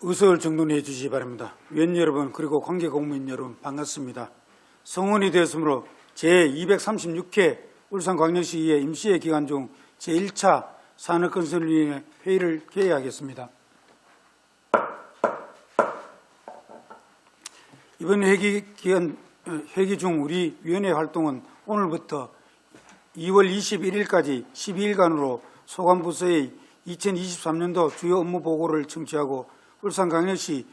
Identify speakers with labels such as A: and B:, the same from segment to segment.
A: 의석을 정돈해 주시기 바랍니다. 위원 여러분 그리고 관계 공무원 여러분 반갑습니다. 성원이 되었으므로 제236회 울산광역시의회 임시회 기간 중 제1차 산업건설위원회 회의를 개회하겠습니다. 이번 회기 중 우리 위원회 활동은 오늘부터 2월 21일까지 12일간으로 소관부서의 2023년도 주요 업무 보고를 청취하고 울산광역시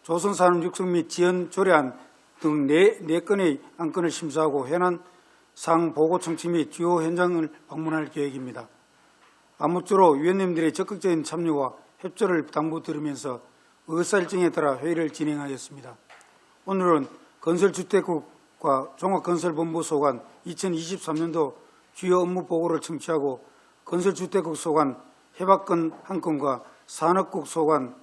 A: 조선산업육성 및 지원 조례안 등 4건의 안건을 심사하고 현안 사항 보고 청취 및 주요 현장을 방문할 계획입니다. 아무쪼록 위원님들의 적극적인 참여와 협조를 당부드리면서 의사일정에 따라 회의를 진행하겠습니다. 오늘은 건설주택국과 종합건설본부 소관 2023년도 주요 업무 보고를 청취하고 건설주택국 소관 해박건 한 건과 산업국 소관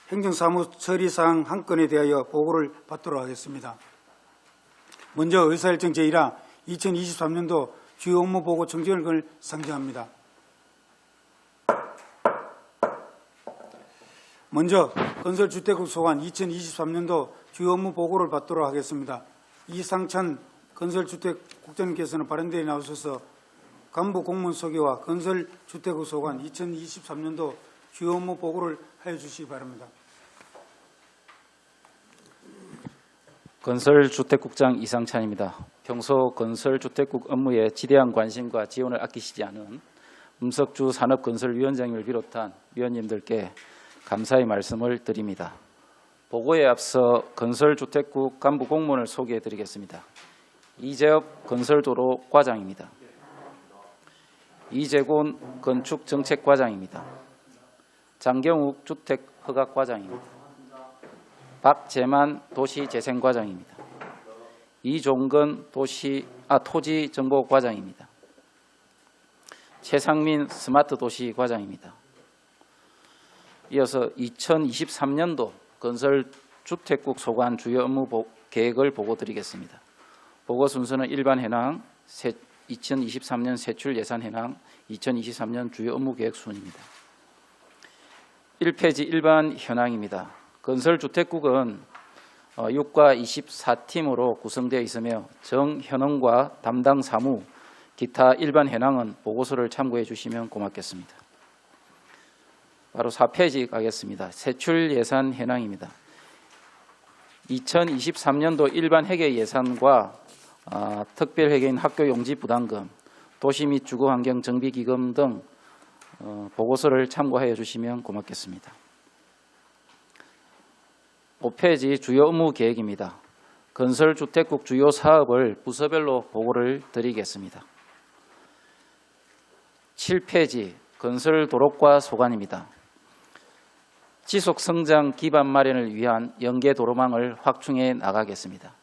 A: 행정사무 처리사항 한 건에 대하여 보고를 받도록 하겠습니다. 먼저 의사일정 제1화 2023년도 주요 업무 보고 청지를 상정합니다. 먼저 건설주택국 소관 2023년도 주요 업무 보고를 받도록 하겠습니다. 이상찬 건설주택국장님께서는 발언대에 나오셔서 간부 공무원 소개와 건설주택국 소관 2023년도 주요 업무 보고를 하여 주시기 바랍니다.
B: 건설주택국장 이상찬입니다. 평소 건설주택국 업무에 지대한 관심과 지원을 아끼시지 않은 음석주 산업건설위원장님을 비롯한 위원님들께 감사의 말씀을 드립니다. 보고에 앞서 건설주택국 간부 공무원을 소개해 드리겠습니다. 이재업 건설도로 과장입니다. 이재곤 건축정책과장입니다. 장경욱 주택허가과장입니다. 박재만 도시재생과장입니다. 이종근 토지정보과장입니다. 최상민 스마트도시과장입니다. 이어서 2023년도 건설주택국 소관 주요 업무 계획을 보고 드리겠습니다. 보고 순서는 일반 현황, 2023년 세출 예산 현황, 2023년 주요 업무 계획 순입니다. 1페이지 일반 현황입니다. 건설주택국은 6과 24팀으로 구성되어 있으며 정현황과 담당 사무, 기타 일반 현황은 보고서를 참고해 주시면 고맙겠습니다. 바로 4페이지 가겠습니다. 세출 예산 현황입니다. 2023년도 일반 회계 예산과 특별 회계인 학교용지 부담금, 도시 및 주거환경 정비기금 등 보고서를 참고하여 주시면 고맙겠습니다. 5페이지 주요 업무 계획입니다. 건설주택국 주요 사업을 부서별로 보고를 드리겠습니다. 7페이지 건설도로과 소관입니다. 지속성장 기반 마련을 위한 연계도로망을 확충해 나가겠습니다.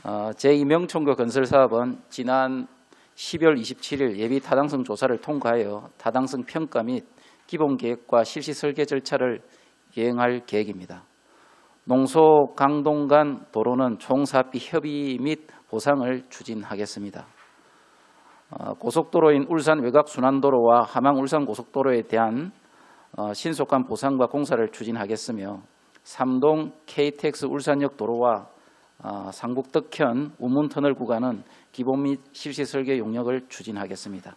B: 제2명총교 건설사업은 지난 12월 27일 예비 타당성 조사를 통과하여 타당성 평가 및 기본계획과 실시 설계 절차를 이행할 계획입니다. 농소 강동 간 도로는 총사업비 협의 및 보상을 추진하겠습니다. 고속도로인 울산 외곽순환도로와 함양 울산 고속도로에 대한 신속한 보상과 공사를 추진하겠으며 삼동 KTX 울산역 도로와 상북덕현 우문터널 구간은 기본 및 실시 설계 용역을 추진하겠습니다.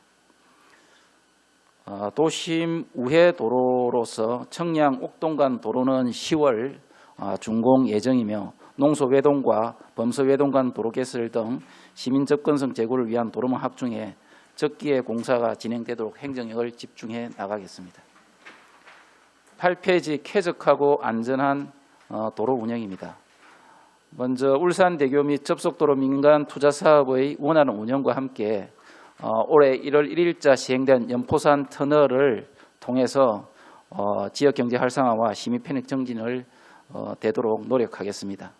B: 도심 우회 도로로서 청량 옥동 간 도로는 10월 준공 예정이며 농소 외동과 범서 외동 간 도로 개설 등 시민 접근성 제고를 위한 도로망 확충에 적기에 공사가 진행되도록 행정력을 집중해 나가겠습니다. 8페이지 쾌적하고 안전한 도로 운영입니다. 먼저 울산대교 및 접속도로 민간 투자 사업의 원활한 운영과 함께 올해 1월 1일자 시행된 연포산 터널을 통해서 지역경제 활성화와 시민 편익 정진을 되도록 노력하겠습니다.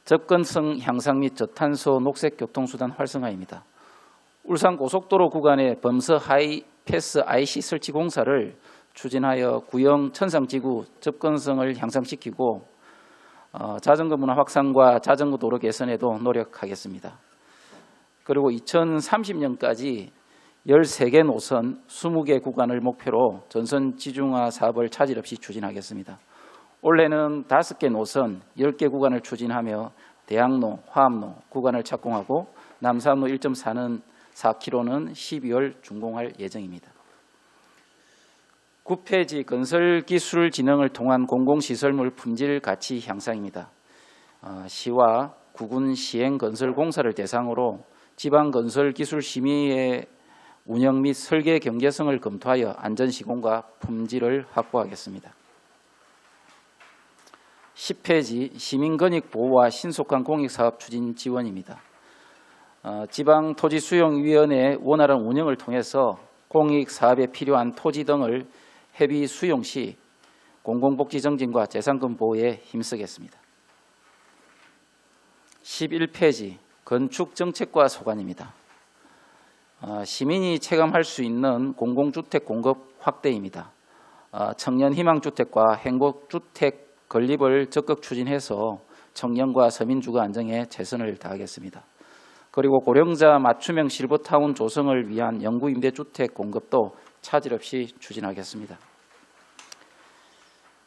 B: 접근성 향상 및 저탄소 녹색 교통수단 활성화입니다. 울산 고속도로 구간의 범서 하이패스 IC 설치 공사를 추진하여 구형 천상지구 접근성을 향상시키고 자전거 문화 확산과 자전거 도로 개선에도 노력하겠습니다. 그리고 2030년까지 13개 노선 20개 구간을 목표로 전선 지중화 사업을 차질 없이 추진하겠습니다. 올해는 5개 노선 10개 구간을 추진하며 대학로, 화합로 구간을 착공하고 남산로 1.4km는 12월 준공할 예정입니다. 9페이지 건설기술진흥을 통한 공공시설물 품질 가치 향상입니다. 시와 구군 시행건설공사를 대상으로 지방건설기술심의회 운영 및 설계 경제성을 검토하여 안전시공과 품질을 확보하겠습니다. 10페이지 시민권익보호와 신속한 공익사업 추진 지원입니다. 지방토지수용위원회 원활한 운영을 통해서 공익사업에 필요한 토지 등을 해비 수용 시 공공복지 정진과 재산권 보호에 힘쓰겠습니다. 11페이지 건축정책과 소관입니다. 시민이 체감할 수 있는 공공주택 공급 확대입니다. 청년희망주택과 행복주택 건립을 적극 추진해서 청년과 서민 주거 안정에 최선을 다하겠습니다. 그리고 고령자 맞춤형 실버타운 조성을 위한 영구임대주택 공급도 차질 없이 추진하겠습니다.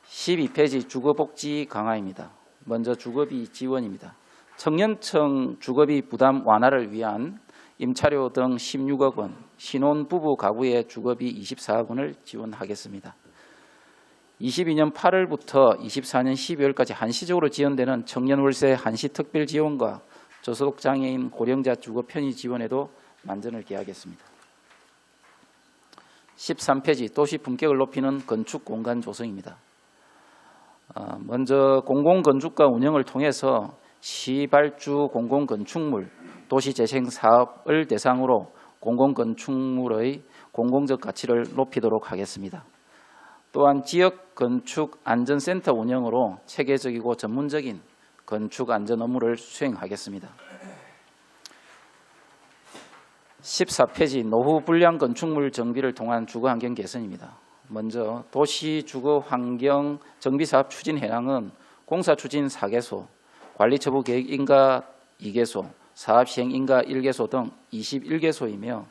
B: 12페이지 주거복지 강화입니다. 먼저 주거비 지원입니다. 청년층 주거비 부담 완화를 위한 임차료 등 16억 원, 신혼부부 가구의 주거비 24억 원을 지원하겠습니다. 22년 8월부터 24년 12월까지 한시적으로 지원되는 청년월세 한시특별 지원과 저소득장애인 고령자 주거 편의 지원에도 만전을 기하겠습니다. 13페이지 도시 품격을 높이는 건축 공간 조성입니다. 먼저 공공건축과 운영을 통해서 시발주 공공건축물 도시재생 사업을 대상으로 공공건축물의 공공적 가치를 높이도록 하겠습니다. 또한 지역건축 안전센터 운영으로 체계적이고 전문적인 건축 안전 업무를 수행하겠습니다. 14페이지 노후 불량 건축물 정비를 통한 주거환경 개선입니다. 먼저 도시 주거환경 정비사업 추진 해량은 공사 추진 4개소, 관리처분 계획 인가 2개소, 사업 시행 인가 1개소 등 21개소이며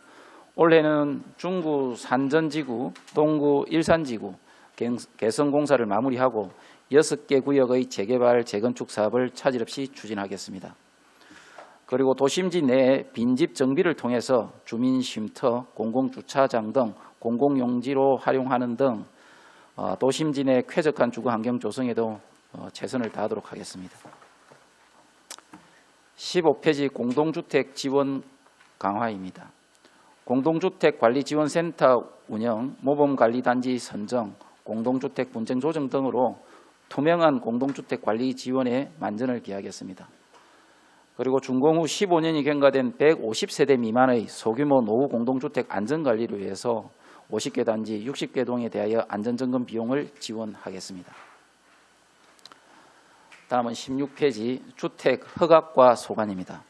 B: 올해는 중구 산전지구, 동구 일산지구 개선공사를 마무리하고 6개 구역의 재개발, 재건축 사업을 차질 없이 추진하겠습니다. 그리고 도심지 내 빈집 정비를 통해서 주민 쉼터, 공공주차장 등 공공용지로 활용하는 등 도심지 내 쾌적한 주거환경 조성에도 최선을 다하도록 하겠습니다. 15페이지 공동주택 지원 강화입니다. 공동주택관리지원센터 운영, 모범관리단지 선정, 공동주택 분쟁 조정 등으로 투명한 공동주택 관리 지원에 만전을 기하겠습니다. 그리고 준공 후 15년이 경과된 150세대 미만의 소규모 노후 공동주택 안전관리를 위해서 50개 단지 60개 동에 대하여 안전점검 비용을 지원하겠습니다. 다음은 16페이지 주택 허각과 소관입니다.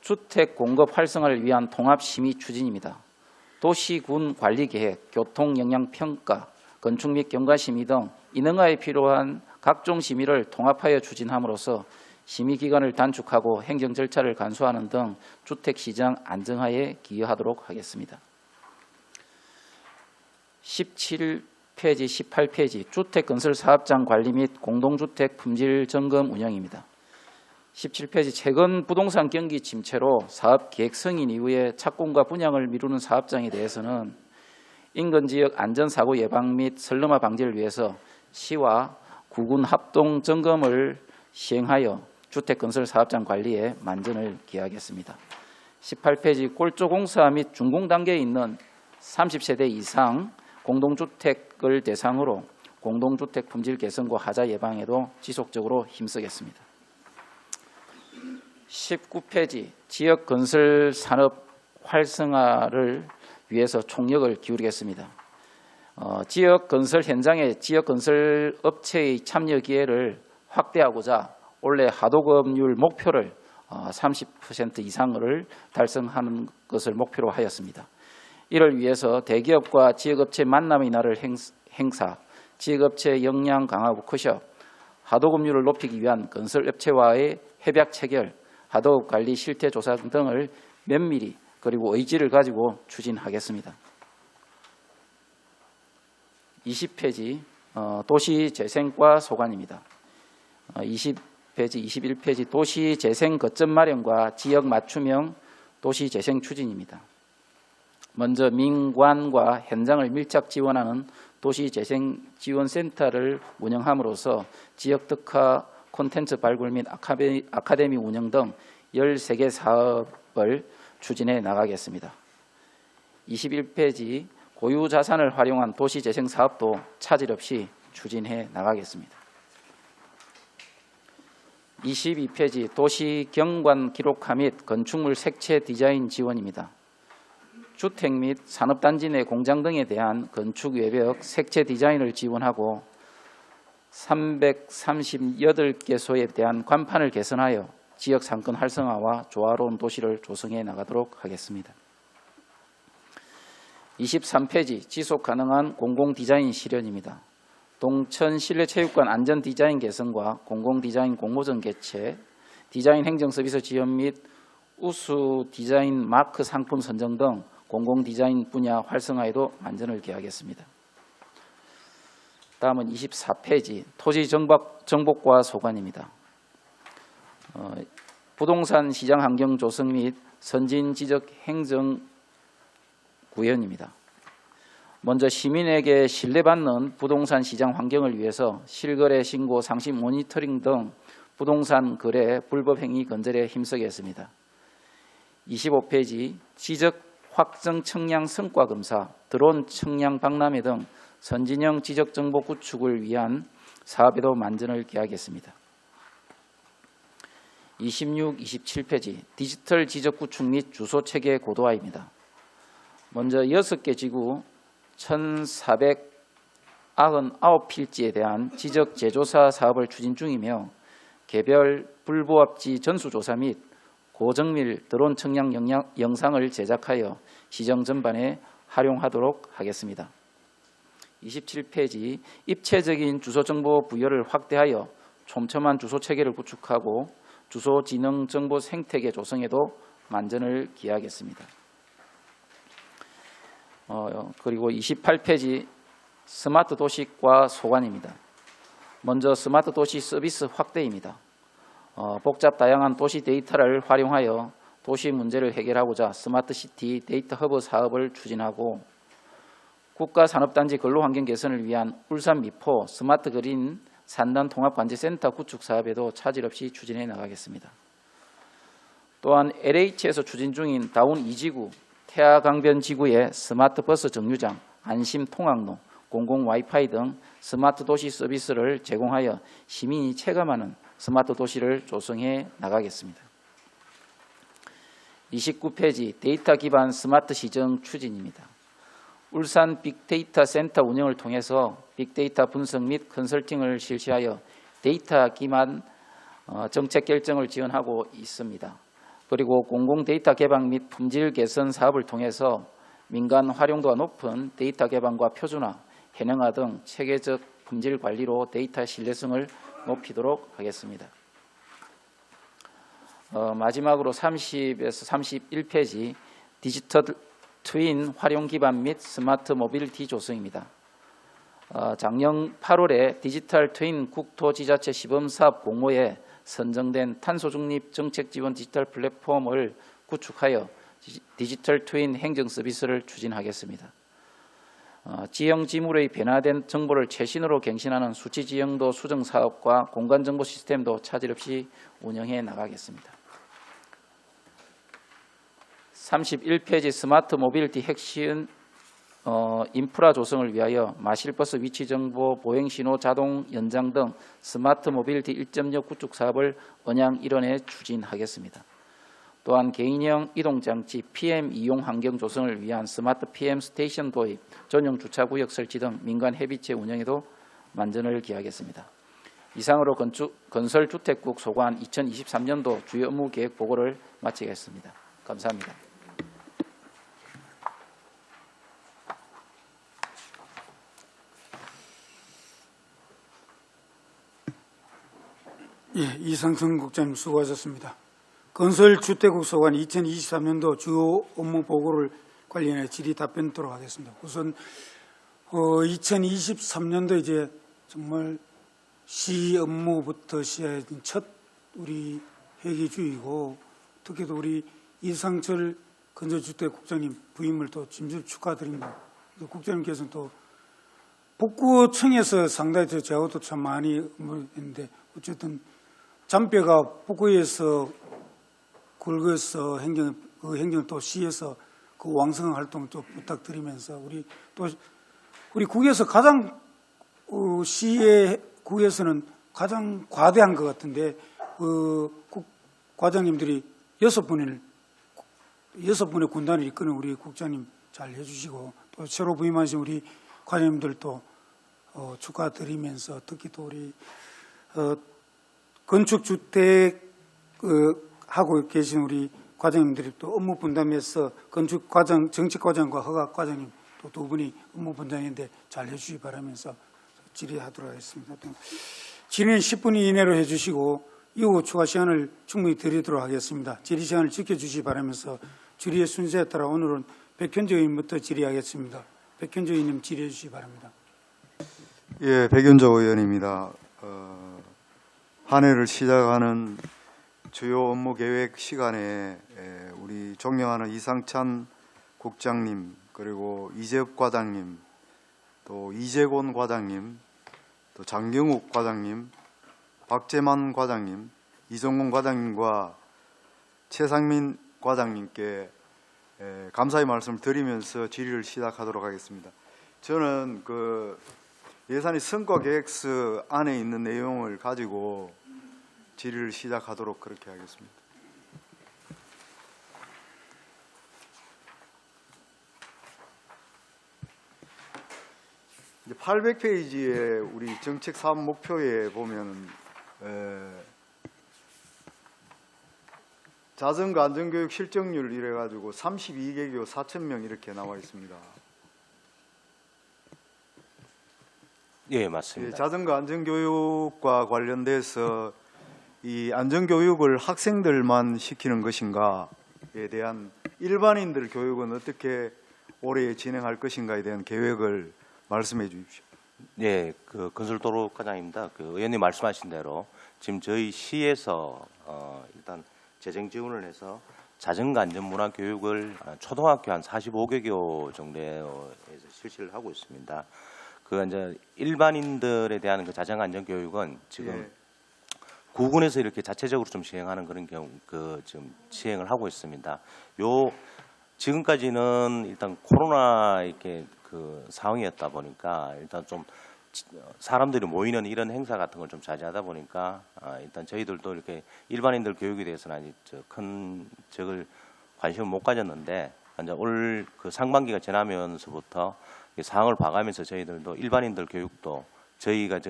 B: 주택 공급 활성화를 위한 통합심의 추진입니다. 도시군 관리계획, 교통영향평가, 건축 및 경과심의 등 인허가에 필요한 각종 심의를 통합하여 추진함으로써 심의기간을 단축하고 행정 절차를 간소화하는 등 주택시장 안정화에 기여하도록 하겠습니다. 17페이지, 18페이지 주택건설사업장 관리 및 공동주택 품질 점검 운영입니다. 17페이지 최근 부동산 경기 침체로 사업 계획 승인 이후에 착공과 분양을 미루는 사업장에 대해서는 인근 지역 안전사고 예방 및 선름화 방지를 위해서 시와 구군 합동 점검을 시행하여 주택건설 사업장 관리에 만전을 기하겠습니다. 18페이지 꼴조공사 및 준공 단계에 있는 30세대 이상 공동주택을 대상으로 공동주택 품질 개선과 하자 예방에도 지속적으로 힘쓰겠습니다. 19페이지 지역건설 산업 활성화를 위해서 총력을 기울이겠습니다. 지역건설 현장의 지역건설 업체의 참여 기회를 확대하고자 올해 하도급률 목표를 30% 이상을 달성하는 것을 목표로 하였습니다. 이를 위해서 대기업과 지역업체 만남의 날을 행사, 지역업체 역량 강화 워크숍, 하도급률을 높이기 위한 건설업체와의 협약 체결, 하도급 관리 실태 조사 등을 면밀히 그리고 의지를 가지고 추진하겠습니다. 20페이지 도시재생과 소관입니다. 20페이지, 21페이지 도시재생 거점 마련과 지역 맞춤형 도시재생 추진입니다. 먼저 민관과 현장을 밀착 지원하는 도시재생지원센터를 운영함으로써 지역 특화 콘텐츠 발굴 및 아카데미 운영 등 13개 사업을 추진해 나가겠습니다. 21페이지 고유 자산을 활용한 도시재생 사업도 차질 없이 추진해 나가겠습니다. 22페이지 도시 경관 기록화 및 건축물 색채 디자인 지원입니다. 주택 및 산업단지 내 공장 등에 대한 건축 외벽 색채 디자인을 지원하고 338개소에 대한 관판을 개선하여 지역 상권 활성화와 조화로운 도시를 조성해 나가도록 하겠습니다. 23페이지 지속 가능한 공공 디자인 실현입니다. 동천 실내체육관 안전 디자인 개선과 공공 디자인 공모전 개최, 디자인 행정 서비스 지원 및 우수 디자인 마크 상품 선정 등 공공 디자인 분야 활성화에도 만전을 기하겠습니다. 다음은 24페이지 토지 정복과 소관입니다. 부동산 시장 환경 조성 및 선진 지적 행정 구현입니다. 먼저 시민에게 신뢰받는 부동산 시장 환경을 위해서 실거래 신고 상시 모니터링 등 부동산 거래 불법 행위 근절에 힘쓰겠습니다. 25페이지 지적 확정 청량 성과 검사, 드론 청량 박람회 등 선진형 지적 정보 구축을 위한 사업에도 만전을 기하겠습니다. 26, 27페이지 디지털 지적 구축 및 주소 체계 고도화입니다. 먼저 6개 지구 1,499필지에 대한 지적 재조사 사업을 추진 중이며 개별 불부합지 전수조사 및 고정밀 드론 청량 영상을 제작하여 시정 전반에 활용하도록 하겠습니다. 27페이지 입체적인 주소정보 부여를 확대하여 촘촘한 주소체계를 구축하고 주소지능정보 생태계 조성에도 만전을 기하겠습니다. 그리고 28페이지 스마트 도시과 소관입니다. 먼저 스마트 도시 서비스 확대입니다. 복잡 다양한 도시 데이터를 활용하여 도시 문제를 해결하고자 스마트 시티 데이터 허브 사업을 추진하고 국가 산업단지 근로환경 개선을 위한 울산 미포 스마트 그린 산단 통합관제센터 구축 사업에도 차질 없이 추진해 나가겠습니다. 또한 LH에서 추진 중인 다운 2지구 태아강변 지구의 스마트 버스 정류장, 안심 통학로, 공공 와이파이 등 스마트 도시 서비스를 제공하여 시민이 체감하는 스마트 도시를 조성해 나가겠습니다. 29페이지 데이터 기반 스마트 시정 추진입니다. 울산 빅데이터 센터 운영을 통해서 빅데이터 분석 및 컨설팅을 실시하여 데이터 기반 정책 결정을 지원하고 있습니다. 그리고 공공 데이터 개방 및 품질 개선 사업을 통해서 민간 활용도가 높은 데이터 개방과 표준화, 현행화 등 체계적 품질 관리로 데이터 신뢰성을 높이도록 하겠습니다. 마지막으로 30에서 31페이지 디지털 트윈 활용 기반 및 스마트 모빌리티 조성입니다. 작년 8월에 디지털 트윈 국토지자체 시범사업 공모에 선정된 탄소중립 정책 지원 디지털 플랫폼을 구축하여 디지털 트윈 행정 서비스를 추진하겠습니다. 지형 지물의 변화된 정보를 최신으로 갱신하는 수치 지형도 수정 사업과 공간 정보 시스템도 차질 없이 운영해 나가겠습니다. 31페이지 스마트 모빌리티 핵심 인프라 조성을 위하여 마실버스 위치 정보, 보행 신호 자동 연장 등 스마트 모빌리티 1.0 구축 사업을 언양 일원에 추진하겠습니다. 또한 개인형 이동장치 PM 이용 환경 조성을 위한 스마트 PM 스테이션 도입, 전용 주차구역 설치 등 민간 협의체 운영에도 만전을 기하겠습니다. 이상으로 건설주택국 소관 2023년도 주요 업무 계획 보고를 마치겠습니다. 감사합니다.
A: 예, 이상성 국장님 수고하셨습니다. 건설주택국 소관 2023년도 주요 업무 보고를 관련해 질의 답변토록 하겠습니다. 우선 2023년도 이제 정말 시 업무부터 시작한 첫 우리 회기주이고, 특히도 우리 이상철 건설주택국장님 부임을 또 진심 축하드립니다. 국장님께서는 또 북구청에서 상당히 저하고도 참 많이 했는데, 어쨌든 잔뼈가 북구에서 굵어서 행정 또 시에서 그 왕성한 활동 좀 부탁드리면서, 우리 국에서 가장 시의 국에서는 가장 과대한 것 같은데, 국 과장님들이 6분의 군단을 이끄는 우리 국장님 잘 해주시고, 또 새로 부임하신 우리 과장님들도 축하드리면서, 특히 또 우리 건축주택 하고 계신 우리 과장님들이 또 업무 분담해서 건축과장, 정책과장과 허가과장님 또 두 분이 업무 분담인데 잘 해주시기 바라면서 질의하도록 하겠습니다. 질의는 10분 이내로 해주시고 이후 추가 시간을 충분히 드리도록 하겠습니다. 질의 시간을 지켜주시기 바라면서 질의의 순서에 따라 오늘은 백현재 의원부터 질의하겠습니다. 백현재 의원님 질의해 주시기 바랍니다.
C: 예, 백윤조 의원입니다. 한 해를 시작하는 주요 업무 계획 시간에 우리 존경하는 이상찬 국장님, 그리고 이재업 과장님, 또 이재곤 과장님, 또 장경욱 과장님, 박재만 과장님, 이정곤 과장님과 최상민 과장님께 감사의 말씀을 드리면서 질의를 시작하도록 하겠습니다. 저는 그 예산의 성과 계획서 안에 있는 내용을 가지고 질의를 시작하도록 그렇게 하겠습니다. 800페이지에 우리 정책 사업 목표에 보면 자전거 안전교육 실적률 이래 가지고 32개교 4,000명 이렇게 나와 있습니다.
D: 예, 맞습니다.
C: 예, 자전거 안전교육과 관련돼서 이 안전교육을 학생들만 시키는 것인가에 대한 일반인들 교육은 어떻게 올해 진행할 것인가에 대한 계획을 말씀해 주십시오.
D: 네, 그 건설도로 과장입니다. 그 의원님 말씀하신 대로 지금 저희 시에서 일단 재정 지원을 해서 자전거 안전문화 교육을 초등학교 한 45개교 정도에서 실시를 하고 있습니다. 그 이제 일반인들에 대한 그 자전거 안전 교육은 지금
C: 예.
D: 구군에서 이렇게 자체적으로 좀 시행하는 그런 경우 지금 시행을 하고 있습니다. 지금까지는 일단 코로나 이렇게 그 상황이었다 보니까 일단 좀 사람들이 모이는 이런 행사 같은 걸 좀 자제하다 보니까 일단 저희들도 이렇게 일반인들 교육에 대해서는 아직 큰 적을 관심을 못 가졌는데 이제 올 그 상반기가 지나면서부터 상황을 봐가면서 저희들도 일반인들 교육도 저희가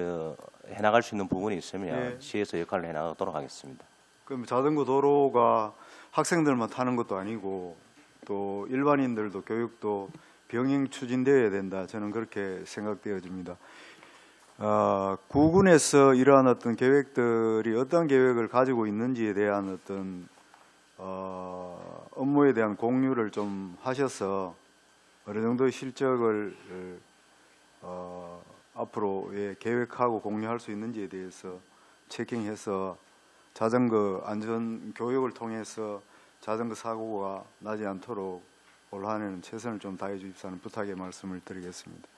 D: 해나갈 수 있는 부분이 있으면
C: 네.
D: 시에서 역할을 해나가도록 하겠습니다.
C: 그럼 자전거 도로가 학생들만 타는 것도 아니고 또 일반인들도 교육도 병행 추진되어야 된다. 저는 그렇게 생각되어집니다. 구군에서 이러한 어떤 계획들이 어떤 계획을 가지고 있는지에 대한 어떤 업무에 대한 공유를 좀 하셔서 어느 정도의 실적을 앞으로 계획하고 공유할 수 있는지에 대해서 체킹해서 자전거 안전 교육을 통해서 자전거 사고가 나지 않도록 올 한해는 최선을 좀 다해 주십사는 부탁의 말씀을 드리겠습니다.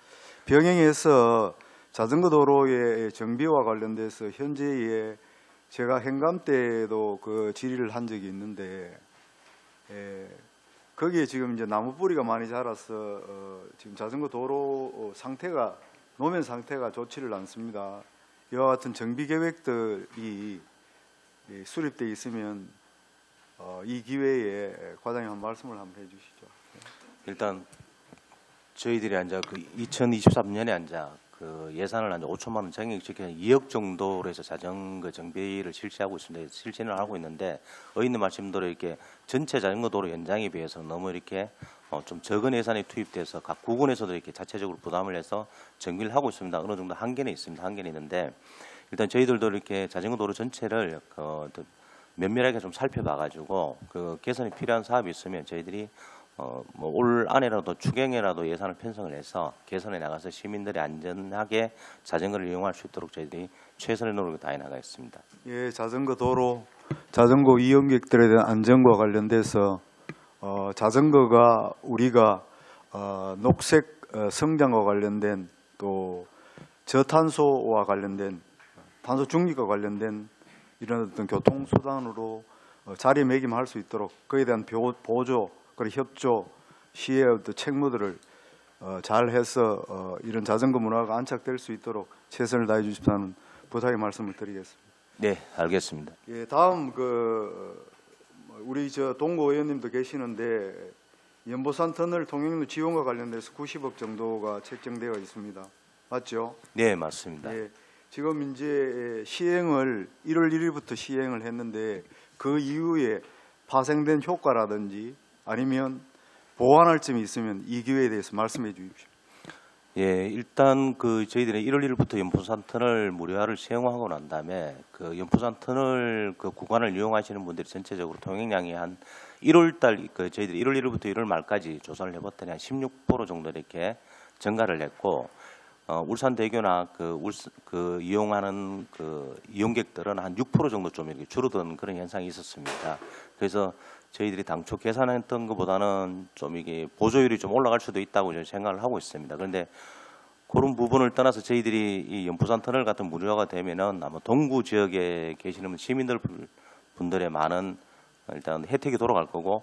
C: 병행해서 자전거 도로의 정비와 관련돼서 현재의 제가 행감 때에도 그 질의를 한 적이 있는데 거기에 지금 이제 나무 뿌리가 많이 자라서 지금 자전거 도로 상태가 노면 상태가 좋지를 않습니다. 이와 같은 정비 계획들이 수립되어 있으면 이 기회에 과장님 한 말씀을 한번 해주시죠.
D: 일단 저희들이 이제 그 2023년에 이제 그 예산을 한 5천만 원 정액적인 2억 정도로 해서 자전거 정비를 실시하고 있습니다. 실시는 하고 있는데 의원님 말씀대로 이렇게 전체 자전거 도로 연장에 비해서 너무 이렇게 좀 적은 예산이 투입돼서 각 구군에서도 이렇게 자체적으로 부담을 해서 정비를 하고 있습니다. 어느 정도 한계는 있습니다. 한계는 있는데 일단 저희들도 이렇게 자전거 도로 전체를 면밀하게 좀 살펴봐가지고 그 개선이 필요한 사업이 있으면 저희들이 뭐 올 안에라도 추경에라도 예산을 편성을 해서 개선해 나가서 시민들이 안전하게 자전거를 이용할 수 있도록 저희들이 최선의 노력을 다해 나가겠습니다.
C: 예, 자전거 도로, 자전거 이용객들에 대한 안전과 관련돼서 자전거가 우리가 녹색 성장과 관련된 또 저탄소와 관련된 탄소 중립과 관련된 이런 어떤 교통수단으로 자리매김할 수 있도록 그에 대한 보조 그리고 협조 시의 어떤 책무들을 잘 해서 이런 자전거 문화가 안착될 수 있도록 최선을 다해 주십사는 부탁의 말씀을 드리겠습니다.
D: 네, 알겠습니다.
C: 예, 다음 우리 동구 의원님도 계시는데 연보산 터널 통행로 지원과 관련돼서 90억 정도가 책정되어 있습니다. 맞죠?
D: 네, 맞습니다.
C: 예, 지금 이제 시행을 1월 1일부터 시행을 했는데 그 이후에 파생된 효과라든지 아니면 보완할 점이 있으면 이 기회에 대해서 말씀해 주십시오.
D: 예, 일단 저희들이 1월 1일부터 연포산 터널 무료화를 시행하고 난 다음에 그 연포산 터널 그 구간을 이용하시는 분들이 전체적으로 통행량이 한 1월 달 저희들이 1월 1일부터 1월 말까지 조사를 해봤더니 한 16% 정도 이렇게 증가를 했고 울산대교나 이용하는 이용객들은 한 6% 정도 좀 이렇게 줄어든 그런 현상이 있었습니다. 그래서 저희들이 당초 계산했던 것보다는 좀 이게 보조율이 좀 올라갈 수도 있다고 저는 생각을 하고 있습니다. 그런데 그런 부분을 떠나서 저희들이 이 연포산 터널 같은 무료화가 되면은 아마 동구 지역에 계시는 시민들 분들의 많은 일단 혜택이 돌아갈 거고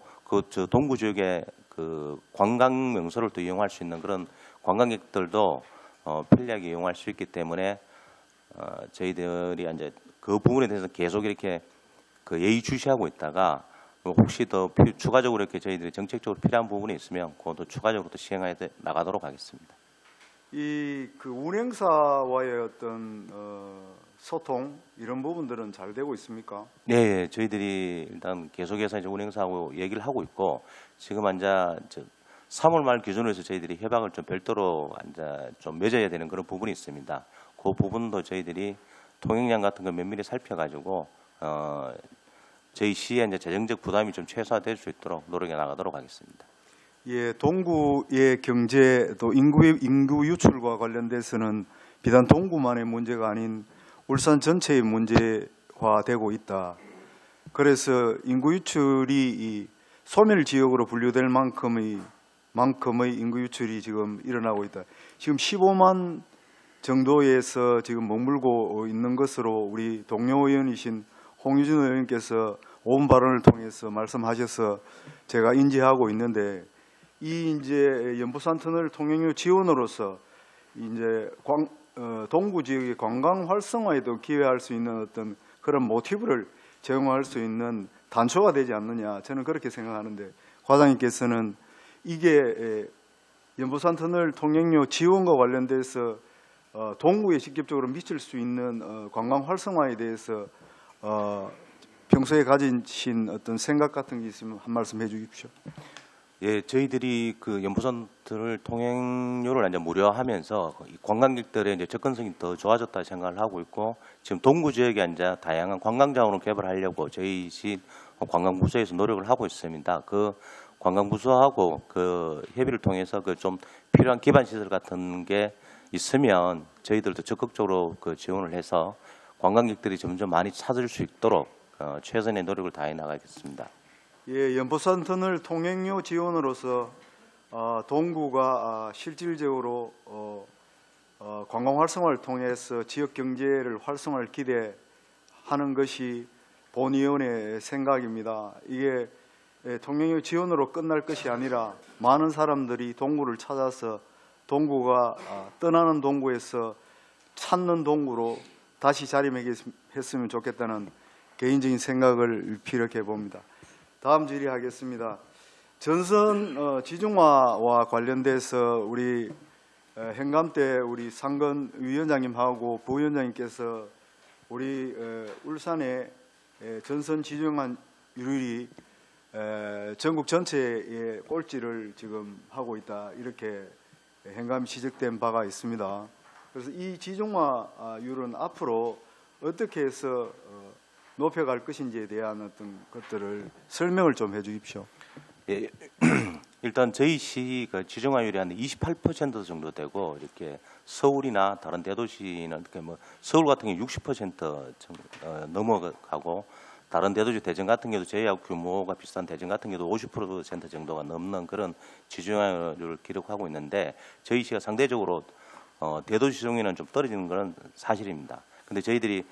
D: 저 동구 지역의 그 관광 명소를 또 이용할 수 있는 그런 관광객들도 편리하게 이용할 수 있기 때문에 저희들이 이제 그 부분에 대해서 계속 이렇게 예의주시하고 있다가 혹시 더 추가적으로 이렇게 저희들이 정책적으로 필요한 부분이 있으면 그것도 추가적으로 또 시행해 나가도록 하겠습니다.
C: 운행사와의 어떤 소통 이런 부분들은 잘 되고 있습니까?
D: 네, 저희들이 일단 계속해서 이제 운행사하고 얘기를 하고 있고 지금 3월 말 기준으로 해서 저희들이 협약을 좀 별도로 좀 맺어야 되는 그런 부분이 있습니다. 그 부분도 저희들이 통행량 같은 거 면밀히 살펴가지고 저희 시의 이제 재정적 부담이 좀 최소화될 수 있도록 노력해 나가도록 하겠습니다.
C: 예, 동구의 경제 또 인구 유출과 관련돼서는 비단 동구만의 문제가 아닌 울산 전체의 문제화되고 있다. 그래서 인구 유출이 이 소멸 지역으로 분류될 만큼의 인구 유출이 지금 일어나고 있다. 지금 15만 정도에서 지금 머물고 있는 것으로 우리 동료 의원이신 홍유진 의원께서 온 발언을 통해서 말씀하셔서 제가 인지하고 있는데 이제 연포산 터널 통행료 지원으로서 이제 동구 지역의 관광 활성화에도 기여할 수 있는 어떤 그런 모티브를 제공할 수 있는 단초가 되지 않느냐 저는 그렇게 생각하는데 과장님께서는 이게 연포산 터널 통행료 지원과 관련돼서 동구에 직접적으로 미칠 수 있는 관광 활성화에 대해서 평소에 가지신 어떤 생각 같은 게 있으면 한 말씀 해주십시오.
D: 예, 저희들이 연포산 터널 통행료를 이제 무료화하면서 관광객들의 이제 접근성이 더 좋아졌다 생각을 하고 있고 지금 동구 지역에 이제 다양한 관광 자원을 개발하려고 저희 시 관광부서에서 노력을 하고 있습니다. 관광부서하고 협의를 통해서 좀 필요한 기반 시설 같은 게 있으면 저희들도 적극적으로 지원을 해서 관광객들이 점점 많이 찾을 수 있도록 최선의 노력을 다해 나가겠습니다.
C: 예, 연포산 터널 통행료 지원으로서 동구가 실질적으로 관광 활성화를 통해서 지역 경제를 활성화를 기대하는 것이 본위원회의 생각입니다. 이게 통행료 지원으로 끝날 것이 아니라 많은 사람들이 동구를 찾아서 동구가 떠나는 동구에서 찾는 동구로 다시 자리매김했으면 좋겠다는 개인적인 생각을 피력해 봅니다. 다음 질의하겠습니다. 전선 지중화와 관련돼서 우리 행감 때 우리 상건 위원장님하고 부위원장님께서 우리 울산의 전선 지중화율이 전국 전체의 꼴찌를 지금 하고 있다 이렇게 행감이 지적된 바가 있습니다. 그래서 이 지중화율은 앞으로 어떻게 해서 높여갈 것인지에 대한 어떤 것들을 설명을 좀 해주십시오.
D: 예, 일단 저희 시가 지정화율이 한 28% 정도 되고 이렇게 서울이나 다른 대도시는 이렇게 뭐 서울 같은 경우 60% 정도 넘어가고 다른 대도시 대전 같은 경우도 저희하고 규모가 비슷한 대전 같은 경우도 50% 정도가 넘는 그런 지정화율을 기록하고 있는데 저희 시가 상대적으로 대도시 중에는 좀 떨어지는 것은 사실입니다. 근데 저희들이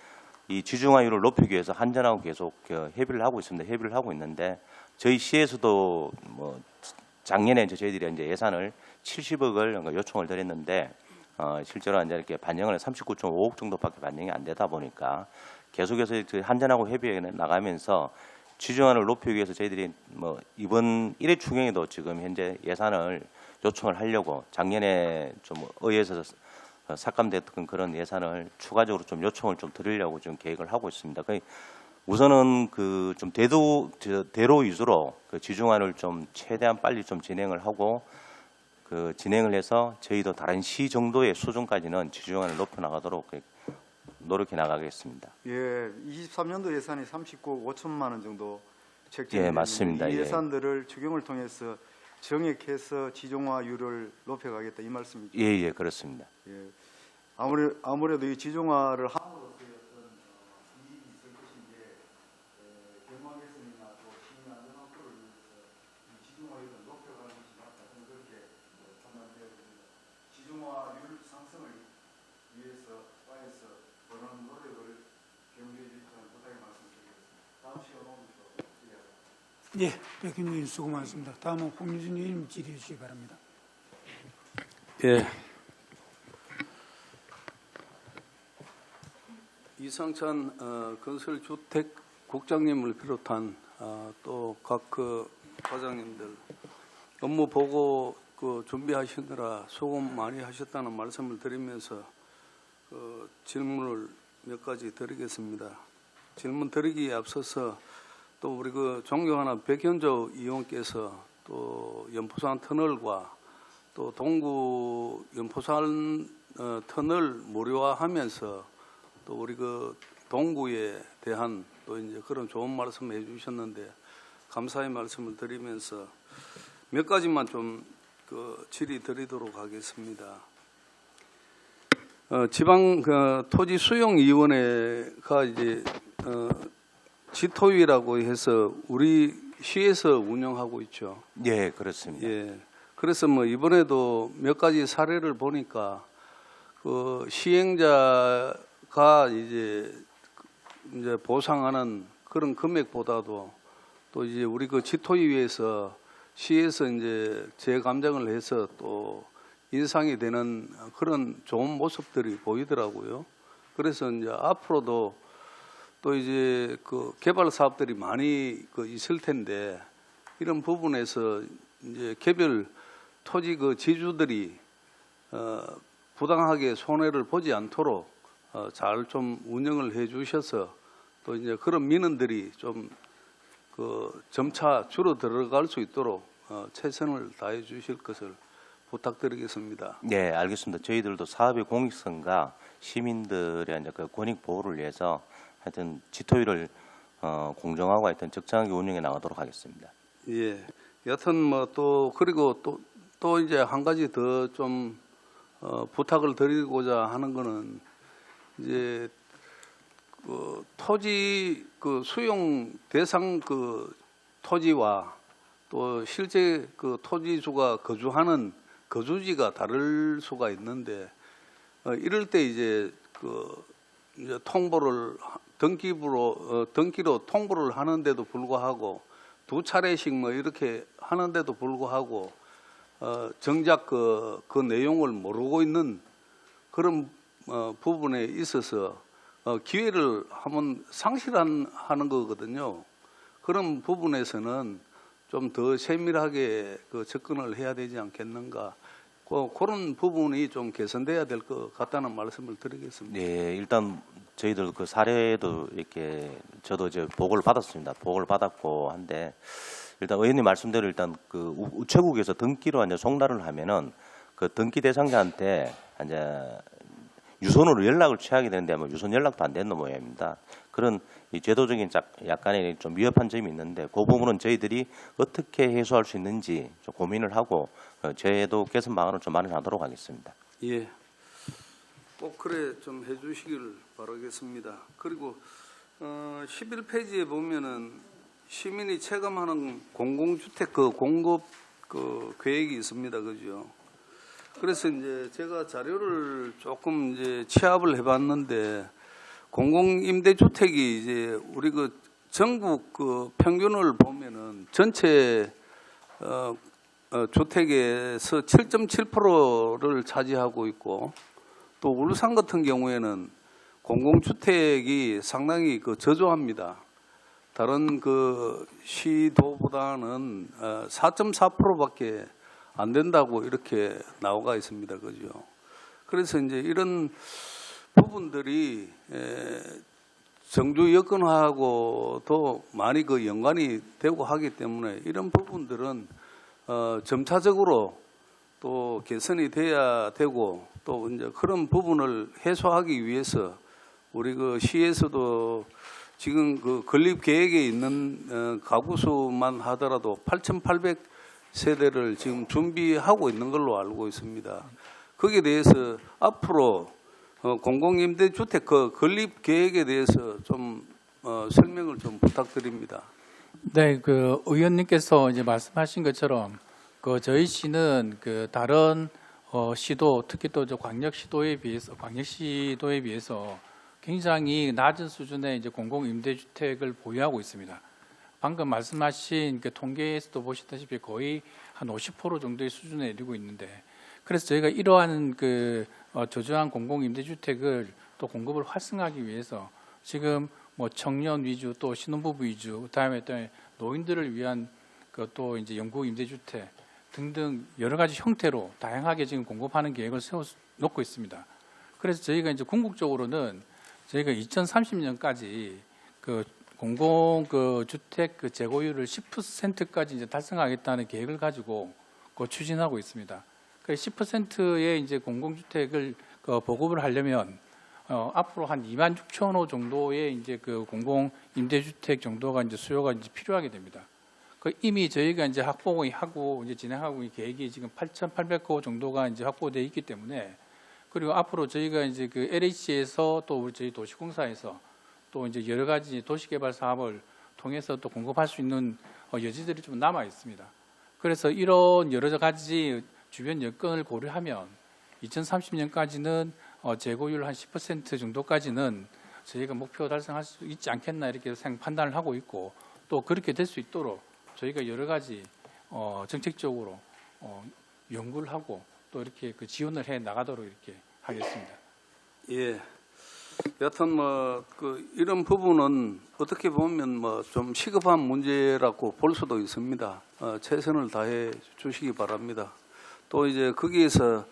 D: 이 지중화율을 높이기 위해서 한전하고 계속 협의를 하고 있습니다. 협의를 하고 있는데 저희 시에서도 뭐 작년에 이제 저희들이 이제 예산을 70억을 요청을 드렸는데 실제로 이제 이렇게 반영을 39.5억 정도밖에 반영이 안 되다 보니까 계속해서 한전하고 협의에 나가면서 지중화를 높이기 위해서 저희들이 뭐 이번 1회 추경에도 지금 현재 예산을 요청을 하려고 작년에 좀 의회에서 삭감됐던 그런 예산을 추가적으로 좀 요청을 좀 드리려고 좀 계획을 하고 있습니다. 우선은 그 좀 대로 위주로 그 지중화를 좀 최대한 빨리 좀 진행을 하고 그 진행을 해서 저희도 다른 시 정도의 수준까지는 지중화를 높여 나가도록 노력해 나가겠습니다.
C: 예, 23년도 예산이 39억 5천만 원 정도 책정이
D: 예, 맞습니다.
C: 이
D: 예.
C: 예산들을 추경을 통해서 정액해서 지중화율을 높여가겠다 이 말씀이죠.
D: 예, 예, 그렇습니다.
C: 예, 아무래도 이 지중화를 함으로써의 어떤 이익이 있을 것인데 경마 개선이나 또 시민 안전 확보를 위해서 이 지중화율을 높여가는 것이 맞다 저는 그렇게 판단되었습니다. 지중화율 상승을 위해서 과에서 그런 노력을 경주해 주시면 부탁의 말씀드리겠습니다. 다음 시간 오면서 질의하겠습니다.
A: 예, 백윤 의원 수고 많습니다. 다음은 홍유진 의원 질의해 주시기 바랍니다.
E: 예. 이상찬 건설주택 국장님을 비롯한 또 각 그 과장님들 업무 보고 그 준비하시느라 수고 많이 하셨다는 말씀을 드리면서 질문을 몇 가지 드리겠습니다. 질문 드리기에 앞서서 또 우리 그 존경하는 백현조 의원께서 또 연포산 터널과 또 동구 연포산 터널 무료화하면서 또 우리 그 동구에 대한 또 이제 그런 좋은 말씀을 해주셨는데 감사의 말씀을 드리면서 몇 가지만 좀 그 질의 드리도록 하겠습니다. 지방 그 토지 수용 위원회가 이제 지토위라고 해서 우리 시에서 운영하고 있죠.
D: 예, 그렇습니다.
E: 예. 그래서 뭐 이번에도 몇 가지 사례를 보니까 그 시행자가 이제 보상하는 그런 금액보다도 또 이제 우리 그 지토위에서 시에서 이제 재감정을 해서 또 인상이 되는 그런 좋은 모습들이 보이더라고요. 그래서 이제 앞으로도 또 이제 그 개발 사업들이 많이 그 있을 텐데 이런 부분에서 이제 개별 토지 그 지주들이 부당하게 손해를 보지 않도록 잘 좀 운영을 해 주셔서 또 이제 그런 민원들이 좀 그 점차 줄어 들어갈 수 있도록 최선을 다해 주실 것을 부탁드리겠습니다.
D: 네, 알겠습니다. 저희들도 사업의 공익성과 시민들의 이제 그 권익 보호를 위해서 하여튼 지토위를 공정하고 하여튼 적정하게 운영해 나가도록 하겠습니다.
E: 예. 여튼 뭐 또 그리고 또 이제 한 가지 더 좀 부탁을 드리고자 하는 거는 이제 그 토지 그 수용 대상 그 토지와 또 실제 그 토지주가 거주하는 거주지가 다를 수가 있는데 이럴 때 이제 그 이제 통보를 등기로 통보를 하는데도 불구하고 두 차례씩 뭐 이렇게 하는데도 불구하고 정작 그 내용을 모르고 있는 그런 부분에 있어서 기회를 한번 상실하는 거거든요. 그런 부분에서는 좀 더 세밀하게 그 접근을 해야 되지 않겠는가. 그런 부분이 좀 개선돼야 될 것 같다는 말씀을 드리겠습니다.
D: 네, 일단 저희들 그 사례도 이렇게 저도 이제 보고를 받았습니다. 보고를 받았고 한데 일단 의원님 말씀대로 일단 그 우체국에서 등기로 이제 송달을 하면은 그 등기 대상자한테 이제 유선으로 연락을 취하게 되는데 뭐 유선 연락도 안 되는 모양입니다. 그런 이 제도적인 약간의 좀 위협한 점이 있는데 그 부분은 저희들이 어떻게 해소할 수 있는지 좀 고민을 하고 제도 개선 방안을 좀 마련하도록 하겠습니다.
E: 예. 꼭 그래 좀 해주시길 바라겠습니다. 그리고 11페이지에 보면은 시민이 체감하는 공공주택 그 공급 그 계획이 있습니다, 그죠? 그래서 이제 제가 자료를 조금 이제 취합을 해봤는데 공공임대주택이 이제 우리 그 전국 그 평균을 보면은 전체 주택에서 7.7%를 차지하고 있고 또 울산 같은 경우에는 공공주택이 상당히 그 저조합니다. 다른 그 시도보다는 4.4%밖에 안 된다고 이렇게 나와 있습니다, 그죠? 그래서 이제 이런 부분들이 정주 여건화하고도 많이 그 연관이 되고 하기 때문에 이런 부분들은 점차적으로 또 개선이 돼야 되고 또 이제 그런 부분을 해소하기 위해서 우리 그 시에서도 지금 그 건립 계획에 있는 가구 수만 하더라도 8,800세대를 지금 준비하고 있는 걸로 알고 있습니다. 거기에 대해서 앞으로 공공임대주택 그 건립 계획에 대해서 좀 설명을 좀 부탁드립니다.
F: 네, 그 의원님께서 이제 말씀하신 것처럼 그 저희 시는 그 다른 시도 특히 또 저 광역시도에 비해서 굉장히 낮은 수준의 이제 공공임대주택을 보유하고 있습니다. 방금 말씀하신 그 통계에서도 보시다시피 거의 한 50% 정도의 수준에 이르고 있는데, 그래서 저희가 이러한 그 저조한 공공임대주택을 또 공급을 활성화하기 위해서 지금 뭐 청년 위주 또 신혼부부 위주 그다음에 또 노인들을 위한 그 또 이제 영구 임대주택 등등 여러 가지 형태로 다양하게 지금 공급하는 계획을 세워 놓고 있습니다. 그래서 저희가 이제 궁극적으로는 저희가 2030년까지 그 공공 그 주택 그 재고율을 10%까지 이제 달성하겠다는 계획을 가지고 그 추진하고 있습니다. 그 10%의 이제 공공주택을 그 보급을 하려면 앞으로 한 26,000호 정도의 이제 그 공공 임대주택 정도가 이제 수요가 이제 필요하게 됩니다. 그 이미 저희가 이제 하고 이제 진행하고 있는 계획이 지금 8,800호 정도가 이제 확보되어 있기 때문에, 그리고 앞으로 저희가 이제 그 LH에서 또 우리 저희 도시공사에서 또 이제 여러 가지 도시개발 사업을 통해서 또 공급할 수 있는 여지들이 좀 남아 있습니다. 그래서 이런 여러 가지 주변 여건을 고려하면 2030년까지는 재고율 한 10% 정도까지는 저희가 목표 달성할 수 있지 않겠나 이렇게 판단을 하고 있고, 또 그렇게 될 수 있도록 저희가 여러 가지 정책적으로 연구를 하고 또 이렇게 그 지원을 해 나가도록 이렇게 하겠습니다.
E: 예. 여튼 뭐 그 이런 부분은 어떻게 보면 뭐 좀 시급한 문제라고 볼 수도 있습니다. 최선을 다해 주시기 바랍니다. 또 이제 거기에서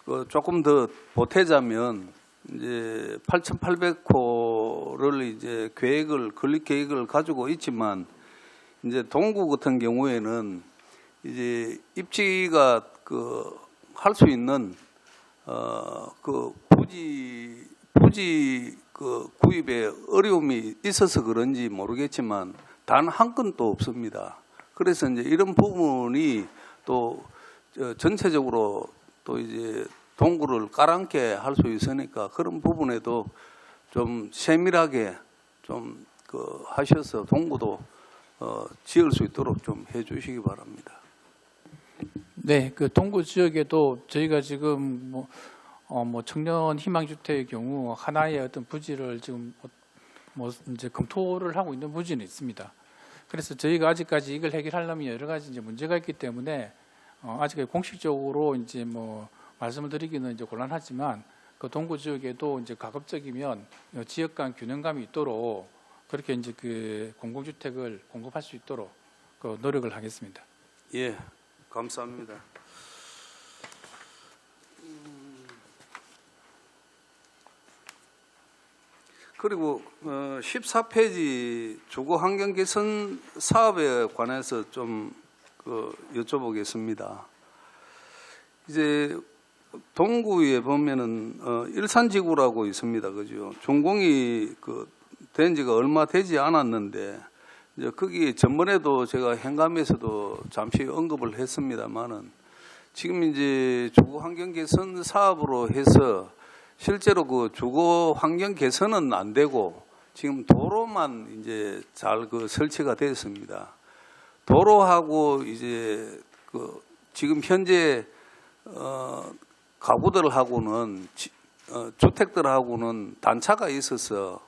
E: 그 조금 더 보태자면 이제 8,800호를 이제 건립 계획을 가지고 있지만 이제 동구 같은 경우에는 이제 입지가 그 할 수 있는 그 부지 그 구입에 어려움이 있어서 그런지 모르겠지만 단 한 건도 없습니다. 그래서 이제 이런 부분이 또 전체적으로 또 이제 동구를 깔아앉게 할 수 있으니까 그런 부분에도 좀 세밀하게 좀 그 하셔서 동구도 지을 수 있도록 좀 해주시기 바랍니다.
F: 네, 그 동구 지역에도 저희가 지금 뭐 청년 희망주택의 경우 하나의 어떤 부지를 지금 뭐 이제 검토를 하고 있는 부지는 있습니다. 그래서 저희가 아직까지 이걸 해결하려면 여러 가지 이제 문제가 있기 때문에 아직 공식적으로 이제 뭐 말씀을 드리기는 이제 곤란하지만 그 동구 지역에도 이제 가급적이면 지역 간 균형감이 있도록 그렇게 이제 그 공공주택을 공급할 수 있도록 그 노력을 하겠습니다.
E: 예, 감사합니다. 그리고 14페이지 주거 환경 개선 사업에 관해서 좀 여쭤보겠습니다. 이제 동구에 보면은 일산지구라고 있습니다, 그죠? 준공이 그 된 지가 얼마 되지 않았는데 이제 거기 전번에도 제가 행감에서도 잠시 언급을 했습니다만은 지금 이제 주거 환경 개선 사업으로 해서 실제로 그 주거 환경 개선은 안 되고 지금 도로만 이제 잘 그 설치가 됐습니다. 도로하고 이제 그 지금 현재 가구들하고는 주택들하고는 단차가 있어서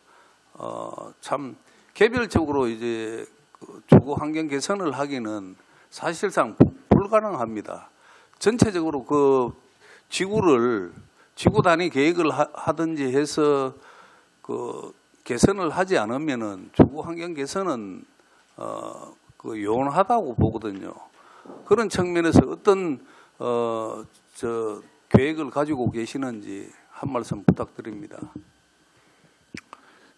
E: 참 개별적으로 이제 그 주거 환경 개선을 하기는 사실상 불가능합니다. 전체적으로 그 지구 단위 계획을 하든지 해서 그 개선을 하지 않으면은 주거 환경 개선은 그 요원하다고 보거든요. 그런 측면에서 어떤 저 계획을 가지고 계시는지 한 말씀 부탁드립니다.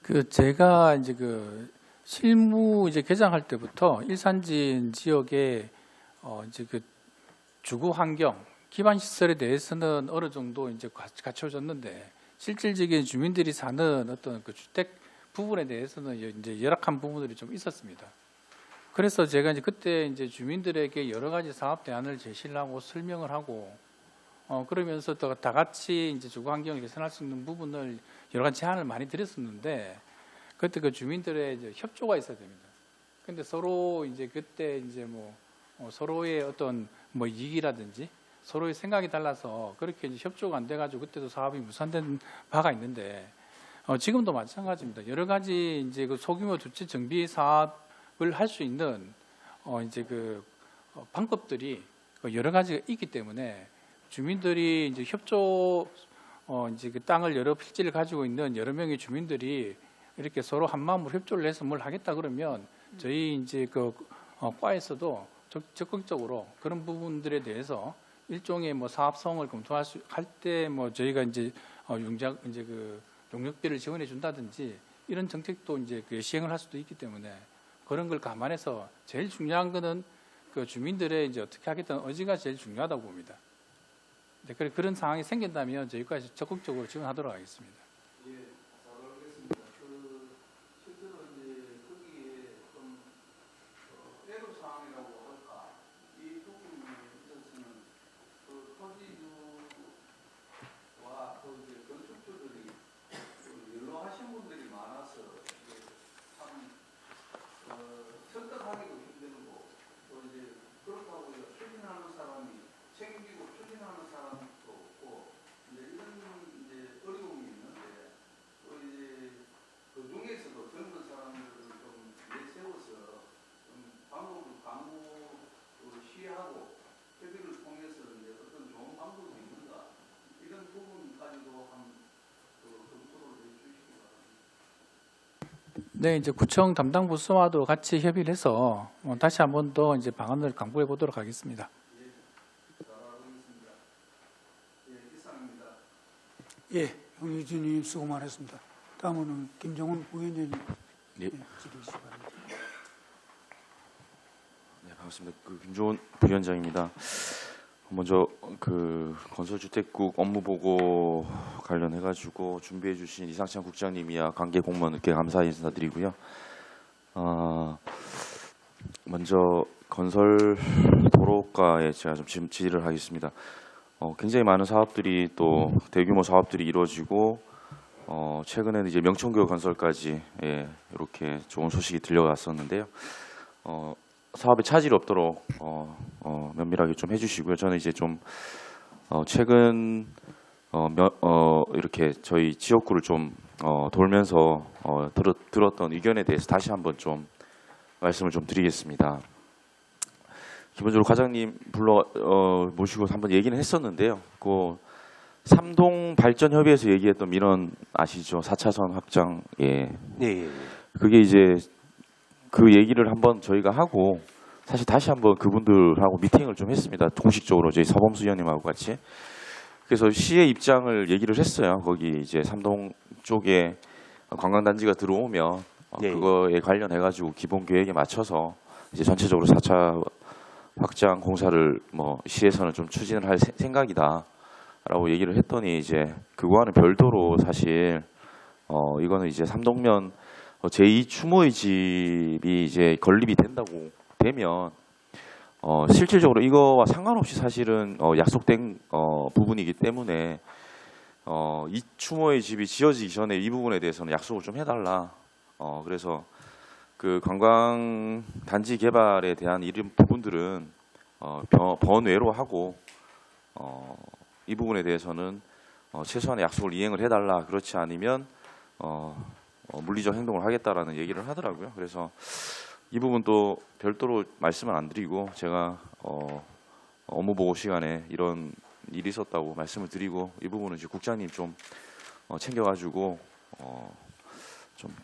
F: 그 제가 이제 그 실무 이제 개장할 때부터 일산진 지역에 이제 그 주거 환경 기반 시설에 대해서는 어느 정도 이제 갖춰졌는데 실질적인 주민들이 사는 어떤 그 주택 부분에 대해서는 이제 열악한 부분들이 좀 있었습니다. 그래서 제가 이제 그때 이제 주민들에게 여러 가지 사업 대안을 제시를 하고 설명을 하고 그러면서 또 다 같이 이제 주거 환경을 개선할 수 있는 부분을 여러 가지 제안을 많이 드렸었는데 그때 그 주민들의 이제 협조가 있어야 됩니다. 근데 서로 이제 그때 이제 뭐 서로의 어떤 뭐 이익이라든지 서로의 생각이 달라서 그렇게 이제 협조가 안 돼가지고 그때도 사업이 무산된 바가 있는데 지금도 마찬가지입니다. 여러 가지 이제 그 소규모 주택 정비 사업을 할 수 있는 이제 그 방법들이 여러 가지가 있기 때문에 주민들이 이제 협조 이제 그 땅을 여러 필지를 가지고 있는 여러 명의 주민들이 이렇게 서로 한 마음으로 협조를 해서 뭘 하겠다 그러면 저희 이제 그 과에서도 적극적으로 그런 부분들에 대해서 일종의 뭐 사업성을 검토할 수 할 때 뭐 저희가 이제 이제 그 용역비를 지원해 준다든지 이런 정책도 이제 그 시행을 할 수도 있기 때문에 그런 걸 감안해서 제일 중요한 거는 그 주민들의 이제 어떻게 하겠다는 의지가 제일 중요하다고 봅니다. 네, 그런 상황이 생긴다면 저희까지 적극적으로 지원하도록 하겠습니다. 네, 이제 구청 담당 부서와도 같이 협의를 해서 다시 한 번 더 이제 방안을 강구해 보도록 하겠습니다.
A: 예, 홍유진님 수고 많으셨습니다. 다음은 김정훈 부위원장님 질의주시기 바랍니다.
G: 네, 반갑습니다. 김종훈 부위원장입니다. 먼저 그 건설주택국 업무보고 관련해가지고 준비해주신 이상찬 국장님이야 관계 공무원께 감사 인사드리고요. 먼저 건설 도로가에 제가 좀 질의를 하겠습니다. 굉장히 많은 사업들이 또 대규모 사업들이 이루어지고 최근에는 이제 명천교 건설까지 이렇게 좋은 소식이 들려왔었는데요. 사업에 차질이 없도록 면밀하게 좀 해주시고요. 저는 이제 좀 최근 이렇게 저희 지역구를 좀 돌면서 들었던 의견에 대해서 다시 한번 좀 말씀을 좀 드리겠습니다. 기본적으로 과장님 모시고 한번 얘기는 했었는데요. 그 삼동 발전 협의회에서 얘기했던 민원 아시죠? 4차선 확장. 예.
D: 네.
G: 그게 이제 그 얘기를 한번 저희가 하고 사실 다시 한번 그분들하고 미팅을 좀 했습니다. 공식적으로 저희 서범수 의원님하고 같이. 그래서 시의 입장을 얘기를 했어요. 거기 이제 삼동 쪽에 관광단지가 들어오면
D: 네.
G: 그거에 관련해 가지고 기본 계획에 맞춰서 이제 전체적으로 4차 확장 공사를 뭐 시에서는 좀 추진을 할 생각이다라고 얘기를 했더니 이제 그거와는 별도로 사실 이거는 이제 삼동면 제2 추모의 집이 이제 건립이 된다고 되면 실질적으로 이거와 상관없이 사실은 약속된 부분이기 때문에 이 추모의 집이 지어지기 전에 이 부분에 대해서는 약속을 좀 해달라. 그래서 그 관광 단지 개발에 대한 이런 부분들은 번외로 하고 이 부분에 대해서는 최소한의 약속을 이행을 해달라. 그렇지 않으면 물리적 행동을 하겠다라는 얘기를 하더라고요. 그래서 이 부분도 별도로 말씀을 안 드리고 제가 업무 보고 시간에 이런 일이 있었다고 말씀을 드리고 이 부분은 이제 국장님 좀 챙겨가지고 좀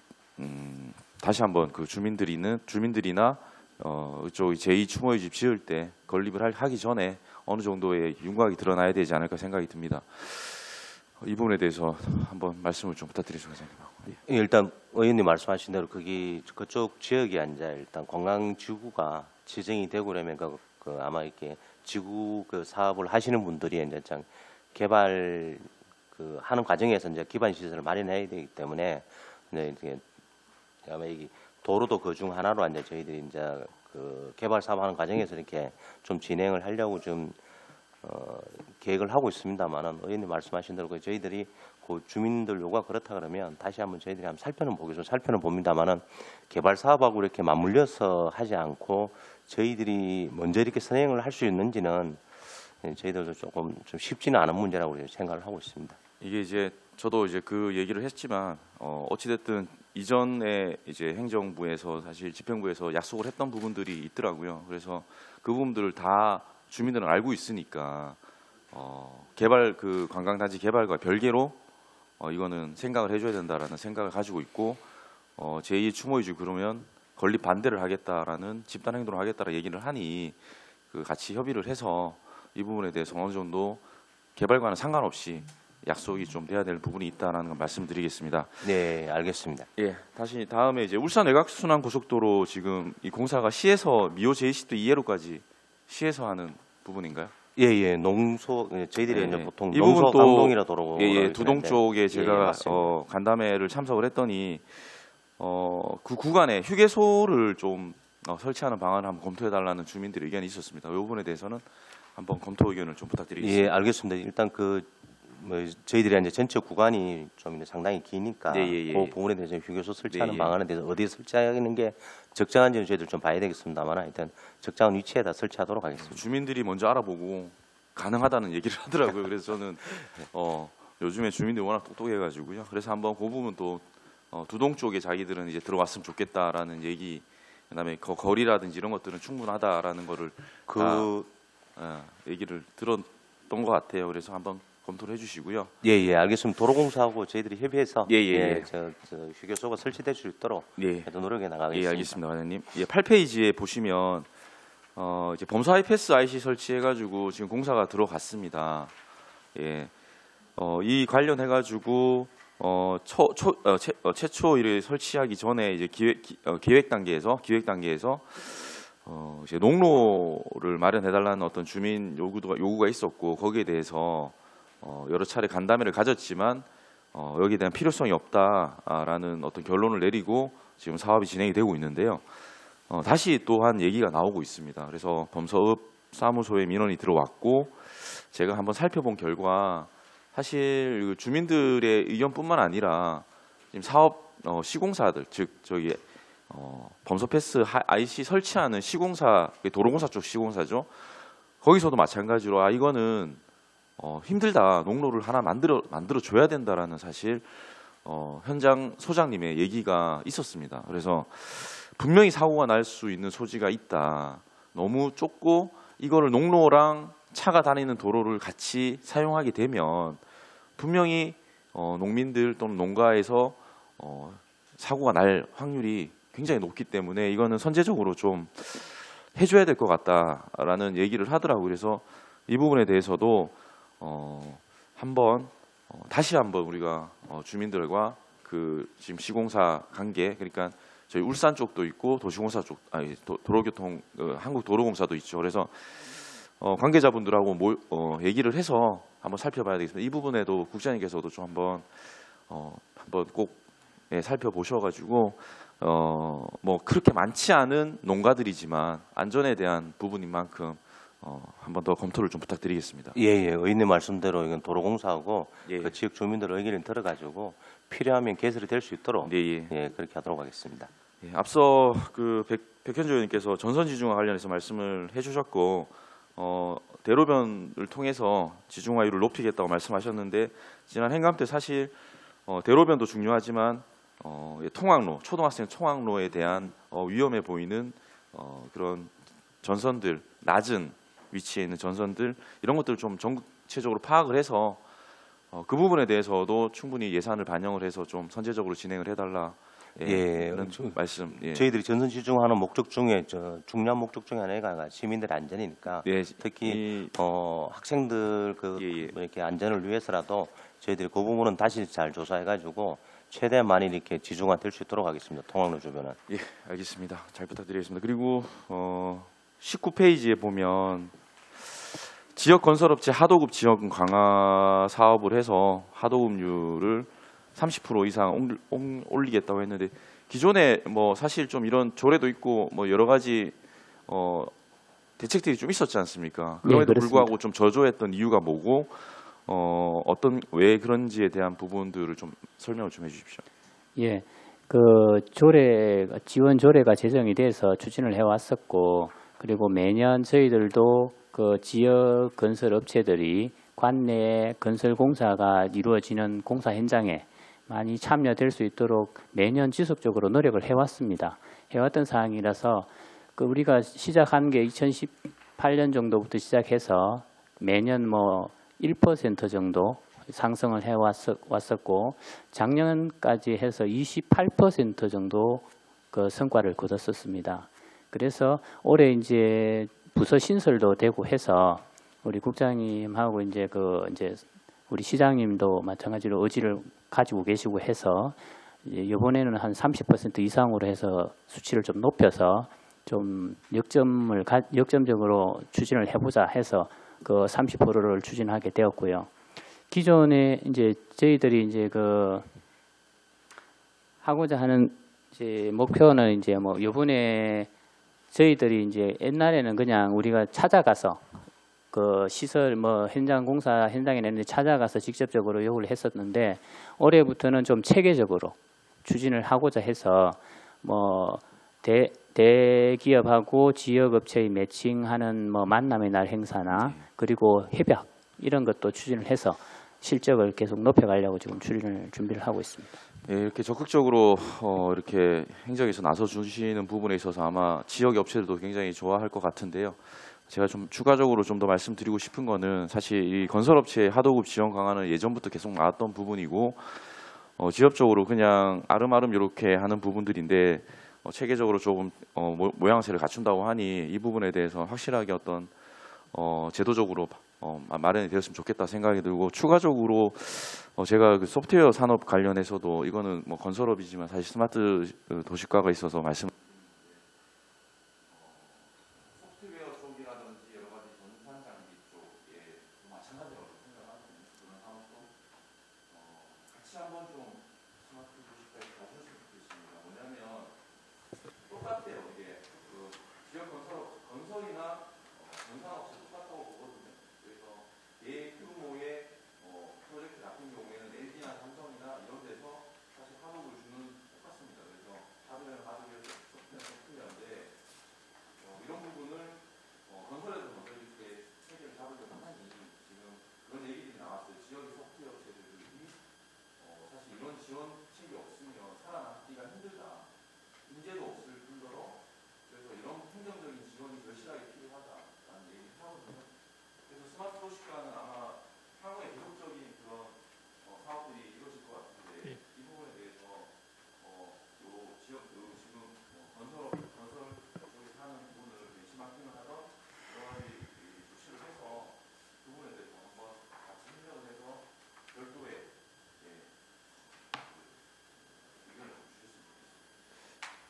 G: 다시 한번 그 주민들이나 이쪽 제2 추모의 집 지을 때 건립을 하기 전에 어느 정도의 윤곽이 드러나야 되지 않을까 생각이 듭니다. 이 부분에 대해서 한번 말씀을 좀 부탁드리겠습니다.
D: 일단 의원님 말씀하신 대로 그쪽 지역이 이제 일단 관광지구가 지정이 되고 그러면 그 아마 이렇게 지구 그 사업을 하시는 분들이 이제 참 개발 그 하는 과정에서 이제 기반 시설을 마련해야 되기 때문에 이제 아마 이 도로도 그 중 하나로 이제 저희들이 이제 그 개발 사업하는 과정에서 이렇게 좀 진행을 하려고 좀 계획을 하고 있습니다만은 의원님 말씀하신 대로 저희들이 그 주민들 요구가 그렇다 그러면 다시 한번 저희들이 한번 살펴는 봅니다만은 개발 사업하고 이렇게 맞물려서 하지 않고 저희들이 먼저 이렇게 선행을 할 수 있는지는 저희들도 조금 좀 쉽지는 않은 문제라고 생각을 하고 있습니다.
G: 이게 이제 저도 이제 그 얘기를 했지만 어찌됐든 이전에 이제 행정부에서 사실 집행부에서 약속을 했던 부분들이 있더라고요. 그래서 그 부분들을 다 주민들은 알고 있으니까 개발 그 관광단지 개발과 별개로 이거는 생각을 해줘야 된다라는 생각을 가지고 있고 제2 추모이주 그러면 건립 반대를 하겠다라는 집단 행동을 하겠다라는 얘기를 하니 그 같이 협의를 해서 이 부분에 대해서 어느 정도 개발과는 상관없이 약속이 좀 돼야 될 부분이 있다라는 걸 말씀드리겠습니다.
D: 네, 알겠습니다.
G: 예, 다시 다음에 이제 울산 외곽순환 고속도로 지금 이 공사가 시에서 미호 제20도 2회로까지 시에서 하는 부분인가요?
D: 예, 농소 저희들이
G: 예,
D: 이제 보통
G: 이 부분
D: 농소
G: 또-
D: 감동이라 도로
G: 두동 쪽에 제가
D: 맞습니다.
G: 간담회를 참석을 했더니 그 구간에 휴게소를 좀 설치하는 방안을 한번 검토해 달라는 주민들의 의견이 있었습니다. 이 부분에 대해서는 한번 검토 의견을 좀 부탁드리겠습니다.
D: 예, 알겠습니다. 일단 저희들이 이제 전체 구간이 좀 이제 상당히 기니까
G: 예.
D: 그 부분에 대해서 휴게소 설치하는
G: 예.
D: 방안에 대해서 어디에 설치하는 게 적정한지는 저희들 좀 봐야 되겠습니다만 일단 적정한 위치에다 설치하도록 하겠습니다.
G: 주민들이 먼저 알아보고 가능하다는 얘기를 하더라고요. 그래서 저는 요즘에 주민들이 워낙 똑똑해가지고요. 그래서 한번 그 부분 또 두동 쪽에 자기들은 이제 들어왔으면 좋겠다라는 얘기, 그다음에 거리라든지 이런 것들은 충분하다라는 거를 얘기를 들었던 것 같아요. 그래서 한번 검토를 해주시고요.
D: 예, 알겠습니다. 도로공사하고 저희들이 협의해서
G: 예.
D: 저 휴게소가 설치될 수 있도록
G: 예,
D: 노력해 나가겠습니다.
G: 예, 알겠습니다, 과장님. 예, 8페이지에 보시면 이제 범수 하이패스 IC 설치해가지고 지금 공사가 들어갔습니다. 예, 이 관련해가지고 최초 이를 설치하기 전에 이제 기획 단계에서 이제 농로를 마련해달라는 어떤 주민 요구가 있었고 거기에 대해서 여러 차례 간담회를 가졌지만 여기에 대한 필요성이 없다라는 어떤 결론을 내리고 지금 사업이 진행이 되고 있는데요. 다시 또한 얘기가 나오고 있습니다. 그래서 범서읍 사무소에 민원이 들어왔고 제가 한번 살펴본 결과 사실 주민들의 의견뿐만 아니라 지금 사업 시공사들 즉 저기 범서패스 IC 설치하는 시공사 도로공사 쪽 시공사죠. 거기서도 마찬가지로 이거는 힘들다. 농로를 하나 만들어 줘야 된다라는 사실 현장 소장님의 얘기가 있었습니다. 그래서 분명히 사고가 날 수 있는 소지가 있다. 너무 좁고 이거를 농로랑 차가 다니는 도로를 같이 사용하게 되면 분명히 농민들 또는 농가에서 사고가 날 확률이 굉장히 높기 때문에 이거는 선제적으로 좀 해줘야 될 것 같다라는 얘기를 하더라고요. 그래서 이 부분에 대해서도 다시 한번 우리가 주민들과 그 지금 시공사 관계, 그러니까 저희 울산 쪽도 있고 도시공사 쪽, 도로교통 한국도로공사도 있죠. 그래서 관계자분들하고 얘기를 해서 한번 살펴봐야 되겠습니다. 이 부분에도 국장님께서도 좀 한번 꼭 예, 살펴보셔가지고 뭐 그렇게 많지 않은 농가들이지만 안전에 대한 부분인 만큼 한 번 더 검토를 좀 부탁드리겠습니다.
D: 예, 의원님 말씀대로 이건 도로공사하고
G: 예.
D: 그 지역 주민들 의견을 들어가지고 필요하면 개설이 될 수 있도록
G: 네, 예.
D: 예, 그렇게 하도록 하겠습니다.
G: 예, 앞서 그 백현조 의원님께서 전선 지중화 관련해서 말씀을 해주셨고 대로변을 통해서 지중화율을 높이겠다고 말씀하셨는데 지난 행감 때 사실 대로변도 중요하지만 통학로, 초등학생 통학로에 대한 위험해 보이는 그런 전선들, 낮은 위치에 있는 전선들 이런 것들을 좀 전체적으로 파악을 해서 그 부분에 대해서도 충분히 예산을 반영을 해서 좀 선제적으로 진행을 해달라.
D: 예,
G: 그런 말씀. 예.
D: 저희들이 전선 지중화하는 목적 중에 중요한 목적 중에 하나가 시민들의 안전이니까
G: 예,
D: 특히 학생들
G: 예.
D: 뭐 이렇게 안전을 위해서라도 저희들이 그 부분은 다시 잘 조사해가지고 최대한 많이 이렇게 지중화 될 수 있도록 하겠습니다. 통학로 주변은.
G: 예, 알겠습니다. 잘 부탁드리겠습니다. 그리고 19페이지에 보면 지역 건설업체 하도급 지원 강화 사업을 해서 하도급률을 30% 이상 올리겠다고 했는데 기존에 뭐 사실 좀 이런 조례도 있고 뭐 여러 가지 대책들이 좀 있었지 않습니까? 그럼에도
H: 그렇습니다.
G: 불구하고 좀 저조했던 이유가 뭐고 왜 그런지에 대한 부분들을 좀 설명을 좀 해주십시오.
H: 예, 그 지원 조례가 제정이 돼서 추진을 해왔었고, 그리고 매년 저희들도 그 지역 건설 업체들이 관내 건설 공사가 이루어지는 공사 현장에 많이 참여될 수 있도록 매년 지속적으로 노력을 해왔습니다. 해왔던 사항이라서 그 우리가 시작한 게 2018년 정도부터 시작해서 매년 뭐 1% 정도 상승을 해왔었고 작년까지 해서 28% 정도 그 성과를 거뒀었습니다. 그래서 올해 이제 부서 신설도 되고 해서 우리 국장님하고 이제 우리 시장님도 마찬가지로 의지를 가지고 계시고 해서 이번에는 한 30% 이상으로 해서 수치를 좀 높여서 좀 역점적으로 추진을 해보자 해서 그 30%를 추진하게 되었고요. 기존에 이제 저희들이 이제 하고자 하는 이제 목표는 이제 뭐 이번에 저희들이 이제 옛날에는 그냥 우리가 찾아가서 그 시설 뭐 현장 공사 현장에 내는데 찾아가서 직접적으로 요구를 했었는데 올해부터는 좀 체계적으로 추진을 하고자 해서 뭐 대기업하고 지역업체의 매칭하는 뭐 만남의 날 행사나 그리고 협약 이런 것도 추진을 해서 실적을 계속 높여가려고 지금 준비를 하고 있습니다.
G: 예, 이렇게 적극적으로 이렇게 행정에서 나서 주시는 부분에 있어서 아마 지역 업체들도 굉장히 좋아할 것 같은데요. 제가 좀 추가적으로 좀 더 말씀드리고 싶은 거는 사실 이 건설업체 하도급 지원 강화는 예전부터 계속 나왔던 부분이고 지역적으로 그냥 아름아름 이렇게 하는 부분들인데 체계적으로 조금 모양새를 갖춘다고 하니 이 부분에 대해서 확실하게 어떤 제도적으로 마련이 되었으면 좋겠다 생각이 들고 추가적으로 제가 그 소프트웨어 산업 관련해서도 이거는 뭐 건설업이지만 사실 스마트 도시과가 있어서 말씀. 소프트웨어 쪽이라든지 여러 가지 전산 장비 쪽에 마찬가지라고 생각하거든요. 그런 사업도 같이 한번 좀 스마트 도시과에 가주셨으면 좋겠습니다. 뭐냐면 똑같아요. 이게 그 지역 건설이나 전산업체 똑같다고 보거든요. 그래서 대규모의 프로젝트 같은 경우에는 LG나 삼성이나 이런 데서 사실 한옥을 주는 똑같습니다. 그래서 하드웨어, 소프트웨어인데 이런 부분을 건설에서 먼저 이렇게 체계를 잡으려고 하니 지금 그런 얘기들이 나왔어요. 지역의 소프트웨어 업체들이 사실 이런 지원 체계 없으면 살아남기가 힘들다. 인재도 없을 뿐더러 그래서 이런 행정적인 지원이 절실하게 필요하다라는 얘기를 하거든요. 그래서 스마트 도시과는 아마 향후에 계속적인 그런 사업들이 이루어질 것 같은데 이 부분에 대해서 요 지역 지금 건설 쪽에 사는 부분을 벤치마킹을 하던 여러 가지 조치를 해서 그 부분에 대해서 한번 같이 협력을 해서 별도의 의견을 주셨으면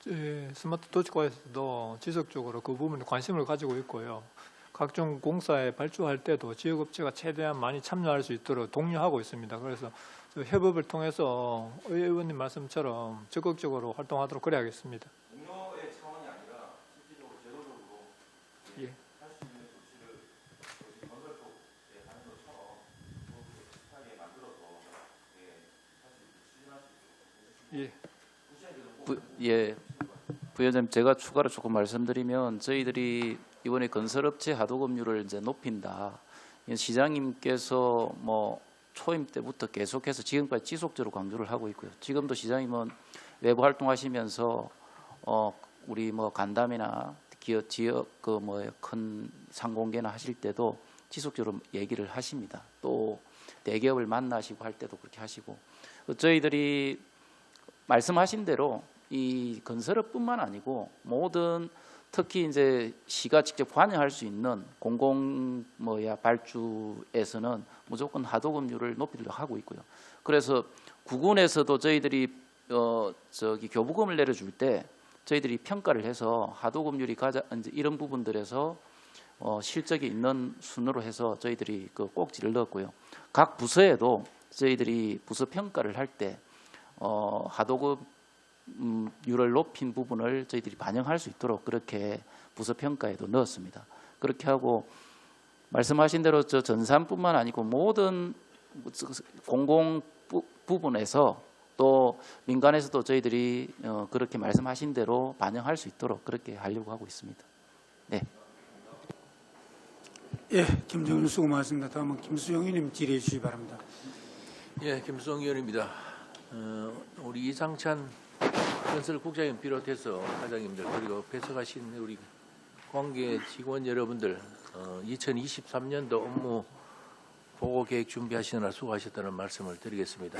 G: 좋겠습니다.
F: 스마트 도시과에서도 지속적으로 그 부분에 관심을 가지고 있고요. 각종 공사에 발주할 때도 지역업체가 최대한 많이 참여할 수 있도록 독려하고 있습니다. 그래서
I: 또 협업을 통해서 의원님 말씀처럼 적극적으로 활동하도록 그래야겠습니다.
G: 공로의 차원이 아니라 실질적으로 제도적으로
I: 예.
G: 할 수 있는 조치를 건설 쪽에 하는 것처럼 그렇게 비슷하게 만들어서 할 수 있도록 추진할 수 있도록
I: 예.
B: 부위원장님, 제가 추가로 조금 말씀드리면 저희들이 이번에 건설업체 하도급률을 이제 높인다. 이건 시장님께서 뭐 초임 때부터 계속해서 지금까지 지속적으로 강조를 하고 있고요. 지금도 시장님은 외부 활동하시면서 우리 뭐 간담회나 기업 지역 그 뭐 큰 상공개나 하실 때도 지속적으로 얘기를 하십니다. 또 대기업을 만나시고 할 때도 그렇게 하시고 저희들이 말씀하신 대로 이 건설업뿐만 아니고 모든 특히 이제 시가 직접 관여할 수 있는 공공 발주에서는 무조건 하도급률을 높이려고 하고 있고요. 그래서 구군에서도 저희들이 교부금을 내려줄 때 저희들이 평가를 해서 하도급률이 가장 이제 이런 부분들에서 실적이 있는 순으로 해서 저희들이 그 꼭지를 넣었고요. 각 부서에도 저희들이 부서 평가를 할 때 하도급률을 높인 부분을 저희들이 반영할 수 있도록 그렇게 부서 평가에도 넣었습니다. 그렇게 하고 말씀하신 대로 저 전산뿐만 아니고 모든 공공 부분에서 또 민간에서도 저희들이 그렇게 말씀하신 대로 반영할 수 있도록 그렇게 하려고 하고 있습니다. 네.
A: 예, 김정일 수고 많습니다. 다음은 김수영 의원님 질의해 주시기 바랍니다.
J: 예, 김수영 의원입니다. 우리 이상찬 건설국장님 비롯해서 과장님들 그리고 배석하신 우리 관계 직원 여러분들 2023년도 업무 보고 계획 준비하시느라 수고하셨다는 말씀을 드리겠습니다.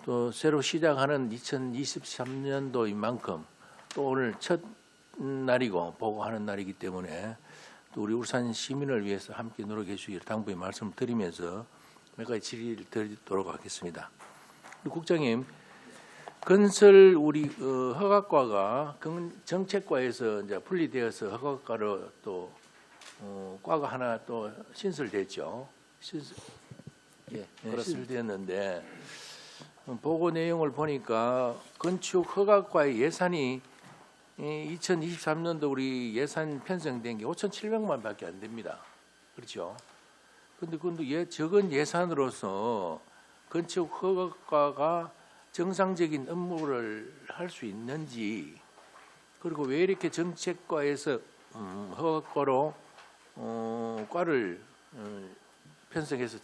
J: 또 새로 시작하는 2023년도인 만큼 또 오늘 첫 날이고 보고하는 날이기 때문에 또 우리 울산 시민을 위해서 함께 노력해 주시길 당부의 말씀을 드리면서 몇 가지 질의를 드리도록 하겠습니다. 국장님, 건설 우리 허가과가 정책과에서 이제 분리되어서 허가과로 또 과가 하나 또 신설됐죠. 신설되었는데 보고 내용을 보니까 건축 허가과의 예산이 2023년도 우리 예산 편성된 게 5,700만밖에 안 됩니다. 그렇죠? 그런데 적은 예산으로서 건축 허가과가 정상적인 업무를 할 수 있는지, 그리고 왜 이렇게 정책과에서 허가과로 과를 편성해서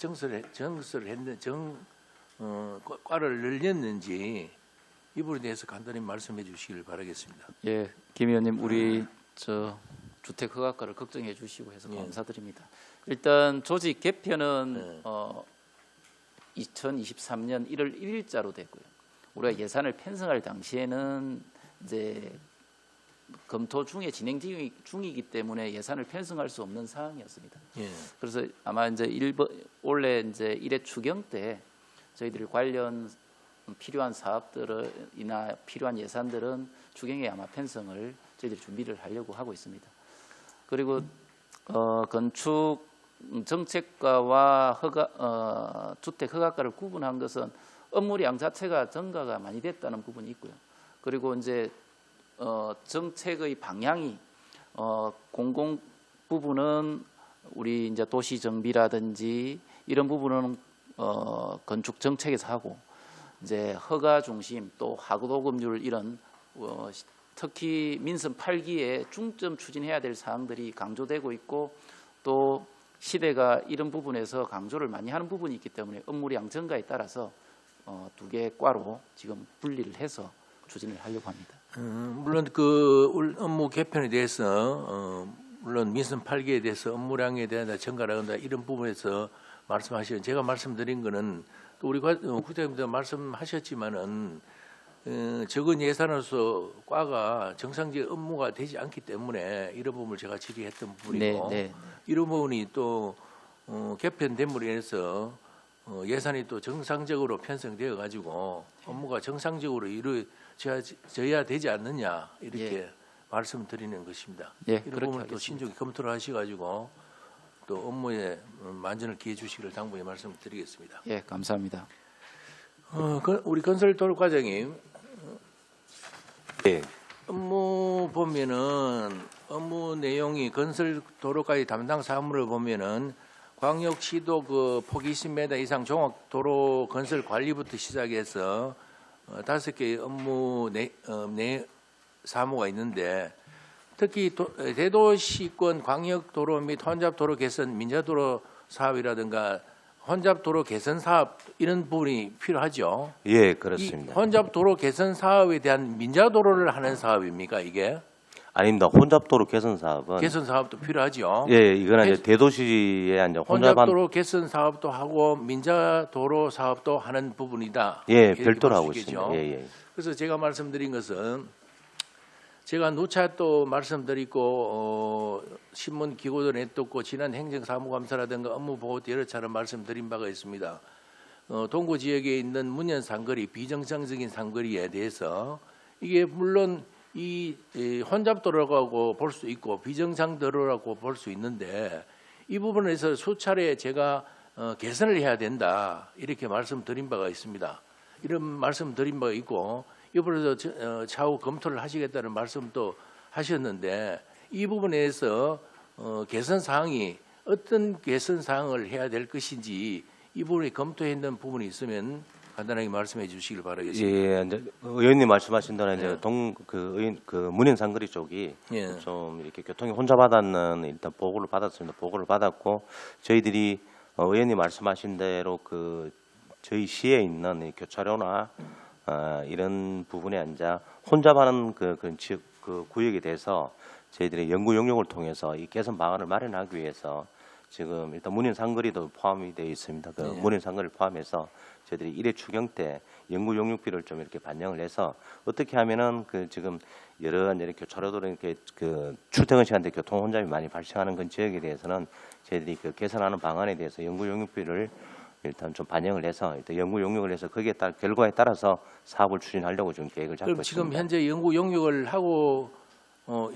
J: 과를 늘렸는지 이 부분에 대해서 간단히 말씀해 주시길 바라겠습니다.
B: 예, 김 의원님, 우리 주택 허가과를 걱정해 주시고 해서 감사드립니다. 일단 조직 개편은 2023년 1월 1일자로 됐고요. 우리가 예산을 편성할 당시에는 이제 검토 중에 진행 중이기 때문에 예산을 편성할 수 없는 상황이었습니다.
J: 예.
B: 그래서 아마 이제 올해 이제 1회 추경 때 저희들이 관련 필요한 사업들이나 필요한 예산들은 추경에 아마 편성을 저희들이 준비를 하려고 하고 있습니다. 그리고 건축 정책과와 주택 허가과를 구분한 것은 업무량 자체가 증가가 많이 됐다는 부분이 있고요. 그리고 이제 정책의 방향이 공공 부분은 우리 이제 도시 정비라든지 이런 부분은 건축 정책에서 하고 이제 허가 중심 또 하도급률 이런 특히 민선 8기에 중점 추진해야 될 사항들이 강조되고 있고 또 시대가 이런 부분에서 강조를 많이 하는 부분이 있기 때문에 업무량 증가에 따라서 두 개의 과로 지금 분리를 해서 추진을 하려고 합니다.
J: 물론 그 업무 개편에 대해서 물론 민선 8기에 대해서 업무량에 대한 증가라든가 이런 부분에서 말씀하시는 제가 말씀드린 거는 또 우리 국장님도 말씀하셨지만은 적은 예산으로서 과가 정상적 업무가 되지 않기 때문에 이런 부분을 제가 질의했던 부분이고 이런 부분이 또 개편됨으로 인해서 예산이 또 정상적으로 편성되어 가지고 업무가 정상적으로 이루어져야 되지 않느냐 이렇게 말씀드리는 것입니다. 이런 부분을 또 신중히 검토를 하셔가지고 또 업무에 만전을 기해 주시기를 당부의 말씀드리겠습니다.
B: 예, 감사합니다.
J: 우리 건설 도로 과장님
D: 예.
J: 업무 보면은 업무 내용이 건설 도로까지 담당 사무를 보면은 광역시도 그 폭 20m 이상 종합 도로 건설 관리부터 시작해서 5개 업무 내 사무가 있는데 특히 대도시권 광역도로 및 혼잡도로 개선 민자도로 사업이라든가 혼잡도로 개선 사업 이런 부분이 필요하죠.
D: 예,
J: 이
D: 그렇습니다.
J: 혼잡도로 개선 사업에 대한 민자도로를 하는 사업입니까 이게?
D: 아닙니다. 혼잡도로 개선 사업은
J: 개선 사업도 필요하죠.
D: 예, 이거는 이제 대도시에 이제 혼잡한
J: 혼잡도로 개선 사업도 하고 민자도로 사업도 하는 부분이다.
D: 예,
J: 이렇게
D: 별도로
J: 볼
D: 하고
J: 수
D: 있습니다.
J: 있겠죠.
D: 예, 예.
J: 그래서 제가 말씀드린 것은 제가 누차 또 말씀드리고 신문 기고도 냈었고 지난 행정사무감사라든가 업무보고 때 여러 차례 말씀드린 바가 있습니다. 동구 지역에 있는 문현 상거리 비정상적인 상거리에 대해서 이게 물론 이 혼잡도로라고 볼 수 있고 비정상도로라고 볼 수 있는데 이 부분에서 수차례 제가 개선을 해야 된다 이렇게 말씀드린 바가 있습니다. 이런 말씀드린 바가 있고 이번에도 차후 검토를 하시겠다는 말씀도 하셨는데 이 부분에서 개선 사항이 어떤 개선 사항을 해야 될 것인지 이 부분에 검토했는 부분이 있으면 간단하게 말씀해 주시길 바라겠습니다.
D: 예, 이제 의원님 말씀하신 대로 이제
J: 네.
D: 그 문현 상거리 쪽이
J: 예.
D: 좀 이렇게 교통이 혼잡하다는 일단 보고를 받았습니다. 보고를 받았고 저희들이 의원님 말씀하신 대로 그 저희 시에 있는 이 교차로나 이런 부분에 이제 혼잡하는 그 지역 그 구역에 대해서 저희들이 연구 용역을 통해서 이 개선 방안을 마련하기 위해서 지금 일단 문현 상거리도 포함이 되어 있습니다. 그
J: 네.
D: 문현 상거리를 포함해서 저희들이 1회 추경 때 연구 용역비를 좀 이렇게 반영을 해서 어떻게 하면은 그 지금 여러 이렇게 교차로도 이렇게 그 출퇴근 시간대 교통 혼잡이 많이 발생하는 그 지역에 대해서는 저희들이 그 개선하는 방안에 대해서 연구 용역비를 일단 좀 반영을 해서 일단 연구 용역을 해서 거기에 따라 결과에 따라서 사업을 추진하려고 지금 계획을 잡고
J: 그럼
D: 있습니다.
J: 지금 현재 연구 용역을 하고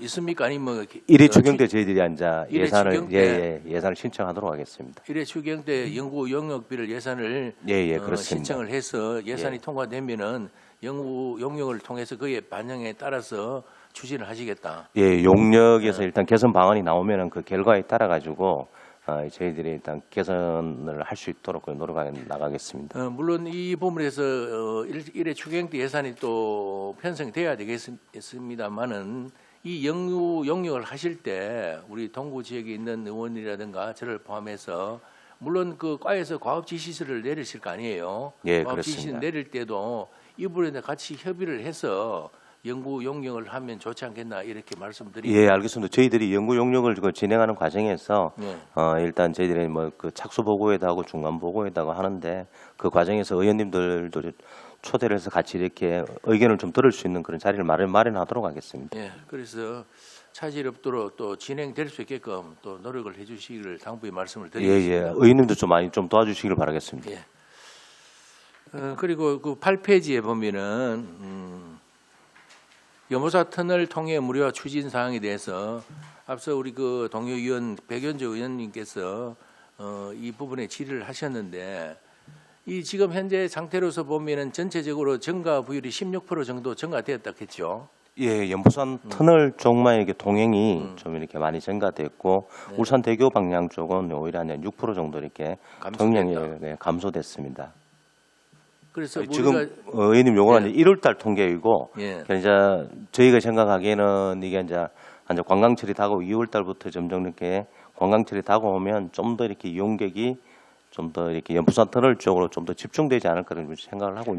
J: 있습니까? 아니면 뭐
D: 1회 추경 때 저희들이 앉아
J: 일회
D: 예산을
J: 추경 때
D: 예산을 신청하도록 하겠습니다.
J: 1회 추경 때 연구 용역비를 예산을
D: 그렇습니다.
J: 신청을 해서 예산이
D: 예.
J: 통과되면은 연구 용역을 통해서 그의 반영에 따라서 추진을 하시겠다.
D: 예, 용역에서 일단 개선 방안이 나오면은 그 결과에 따라 가지고 저희들이 일단 개선을 할 수 있도록 노력해 나가겠습니다.
J: 물론 이 부분에서 1회 추경 때 예산이 또 편성이 돼야 되겠습니다만은 이 연구 용역을 하실 때 우리 동구 지역에 있는 의원이라든가 저를 포함해서 물론 그 과에서 과업 지시서를 내리실 거 아니에요.
D: 예,
J: 과업
D: 그렇습니다.
J: 지시를 내릴 때도 이 부분에 같이 협의를 해서 연구 용역을 하면 좋지 않겠나 이렇게 말씀드립니다.
D: 예, 알겠습니다. 저희들이 연구 용역을 진행하는 과정에서
J: 예.
D: 일단 저희들이 뭐 그 착수 보고에다 하고 중간 보고에다 하는데 그 과정에서 의원님들도 초대를 해서 같이 이렇게 의견을 좀 들을 수 있는 그런 자리를 마련하도록 하겠습니다.
J: 예, 그래서 차질 없도록 또 진행될 수 있게끔 또 노력을 해주시기를 당부의 말씀을
D: 예,
J: 드리겠습니다.
D: 예. 의원님도 좀 많이 좀 도와주시길 바라겠습니다.
J: 예. 그리고 그 8페이지에 보면은 여모사 터널 통해 무료화 추진 사항에 대해서 앞서 우리 그 동료 의원 백연조 의원님께서 이 부분에 질의를 하셨는데 이 지금 현재 상태로서 보면은 전체적으로 증가 부율이 16% 정도 증가되었다 했죠.
D: 예, 연포산 터널 쪽만 이렇게 동행이 좀 이렇게 많이 증가됐고
J: 네.
D: 울산 대교 방향 쪽은 오히려 한 6% 정도 이렇게 동행이 감소됐습니다.
J: 그래서
D: 지금
J: 우리가
D: 의원님 요거는
J: 예.
D: 이제 1월달 통계이고
J: 예.
D: 이제 저희가 생각하기에는 이게 이제 관광철이 다가오고 2월달부터 점점 이렇게 관광철이 다가오면 좀 더 이렇게 이용객이 좀 더 이렇게 연포산 터널 쪽으로 좀 더 집중되지 않을까 그런 생각을 하고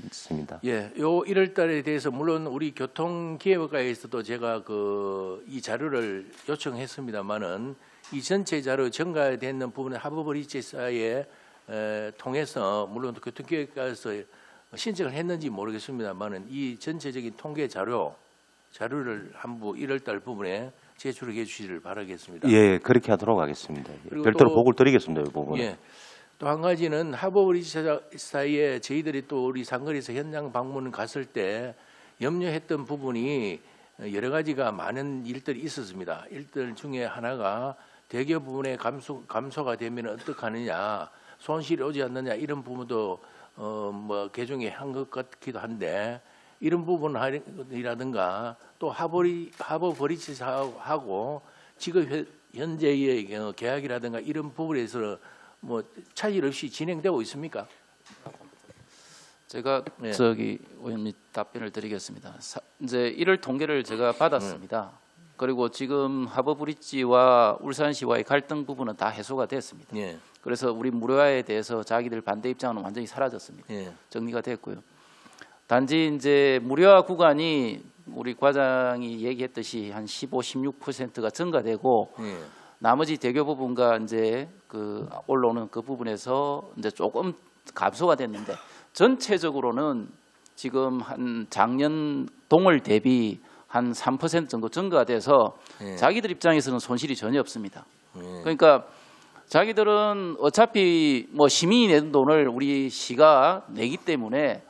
D: 있습니다.
J: 예, 요 1월 달에 대해서 물론 우리 교통기획과에서도 제가 이 자료를 요청했습니다만은 이 전체 자료 증가되는 부분의 하버브리지사에 통해서 물론 교통기획과에서 신청을 했는지 모르겠습니다만은 이 전체적인 통계 자료를 한부 1월 달 부분에 제출해 주시기를 바라겠습니다.
D: 예, 그렇게 하도록 하겠습니다. 예,
J: 그리고
D: 별도로
J: 또-
D: 보고를 드리겠습니다. 이 부분은.
J: 예. 또 한 가지는 하버브리지 사이에 저희들이 또 우리 상거리에서 현장 방문 갔을 때 염려했던 부분이 여러 가지가 많은 일들이 있었습니다. 일들 중에 하나가 대교 부분의 감소가 되면 어떡하느냐, 손실이 오지 않느냐 이런 부분도 뭐 개정이 한 것 같기도 한데 이런 부분이라든가 또 하버브리지사하고 지금 현재의 계약이라든가 이런 부분에서 뭐 차질 없이 진행되고 있습니까?
B: 제가
J: 네.
B: 저기 의원님 답변을 드리겠습니다. 이제 이럴 통계를 제가 받았습니다. 그리고 지금 하버브리지와 울산시와의 갈등 부분은 다 해소가 됐습니다.
J: 예.
B: 그래서 우리 무료화에 대해서 자기들 반대 입장은 완전히 사라졌습니다.
J: 예.
B: 정리가 됐고요. 단지 이제 무료화 구간이 우리 과장이 얘기했듯이 한 15, 16%가 증가되고
J: 예.
B: 나머지 대교 부분과 이제 그 올라오는 그 부분에서 이제 조금 감소가 됐는데 전체적으로는 지금 한 작년 동월 대비 한 3% 정도 증가가 돼서
J: 예.
B: 자기들 입장에서는 손실이 전혀 없습니다.
J: 예.
B: 그러니까 자기들은 어차피 뭐 시민이 내는 돈을 우리 시가 내기 때문에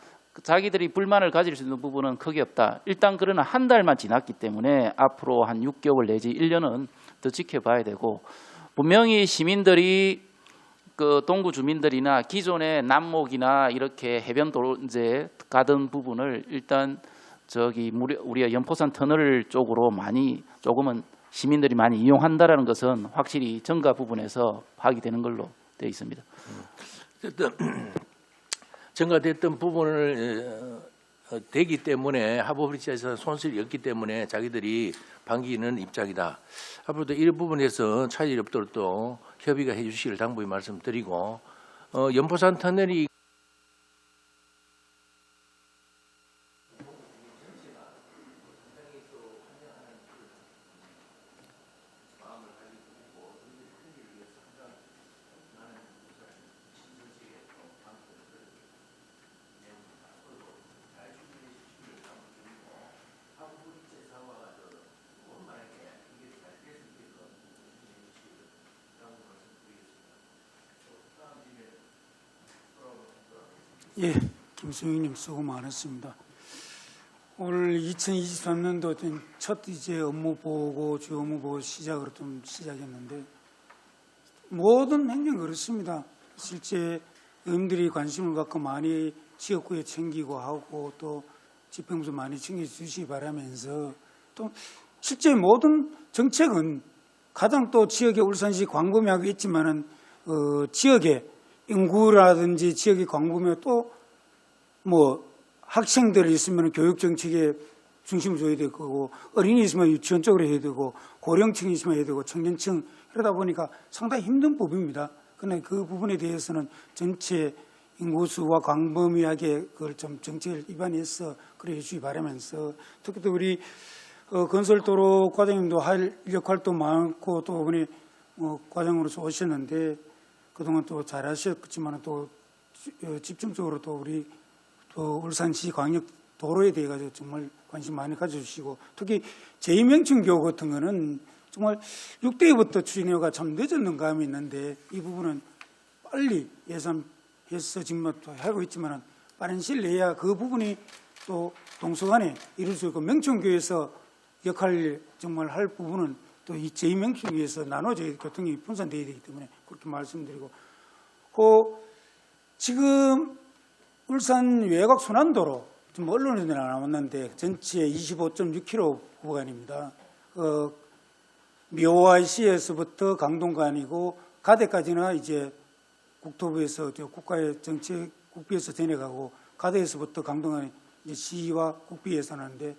B: 자기들이 불만을 가질 수 있는 부분은 크게 없다. 일단 그러나 한 달만 지났기 때문에 앞으로 한 6개월 내지 1년은 더 지켜봐야 되고 분명히 시민들이 그 동구 주민들이나 기존의 남목이나 이렇게 해변도로 이제 가던 부분을 일단 저기 우리가 연포산 터널 쪽으로 많이 조금은 시민들이 많이 이용한다라는 것은 확실히 정가 부분에서 파악이 되는 걸로 되어 있습니다.
J: 어쨌든 증가됐던 부분을 되기 때문에 하버브리지에서 손실이 없기 때문에 자기들이 반기는 입장이다. 앞으로도 이 부분에서 차질이 없도록 또 협의가 해주시길 당부히 말씀드리고 연포산 터널이
A: 예, 김승희님 수고 많았습니다. 올 2023년도 첫 이제 업무 보고 주 업무 보고 시작으로 좀 시작했는데 모든 행정 그렇습니다. 실제 의원들이 관심을 갖고 많이 지역구에 챙기고 하고 또 집행부도 많이 챙겨주시기 바라면서 또 실제 모든 정책은 가장 또 지역의 울산시 광범위하고 있지만은 지역의 인구라든지 지역의 광범위에 또 뭐 학생들이 있으면 교육 정책에 중심을 줘야 될 거고 어린이 있으면 유치원 쪽으로 해야 되고 고령층이 있으면 해야 되고 청년층 이러다 보니까 상당히 힘든 부분입니다. 그런데 그 부분에 대해서는 전체 인구수와 광범위하게 그걸 좀 정책을 입안해서 그래 주시기 바라면서 특히 또 우리 건설도로 과장님도 할 역할도 많고 또 이번에 과장으로서 오셨는데 그동안 또 잘하셨지만 또 집중적으로 또 우리 또 울산시 광역 도로에 대해 가지고 정말 관심 많이 가져주시고 특히 제2명칭교 같은 거는 정말 6대부터 추진해가 참 늦었는 감이 있는데 이 부분은 빨리 예산해서 지금 또 하고 있지만 빠른 시일 내야 그 부분이 또 동서간에 이룰 수 있고 명칭교에서 역할 정말 할 부분은 또 이 제2명칭교에서 나눠져 교통이 분산되어야 되기 때문에 그렇게 말씀드리고 지금 울산 외곽 순환도로 좀 언론에 나왔는데 전체 25.6km 구간입니다. 묘화시에서부터 강동간이고 가대까지는 이제 국토부에서 국가의 정책 국비에서 전해가고 가대에서부터 강동간이 이제 시와 국비 예산하는데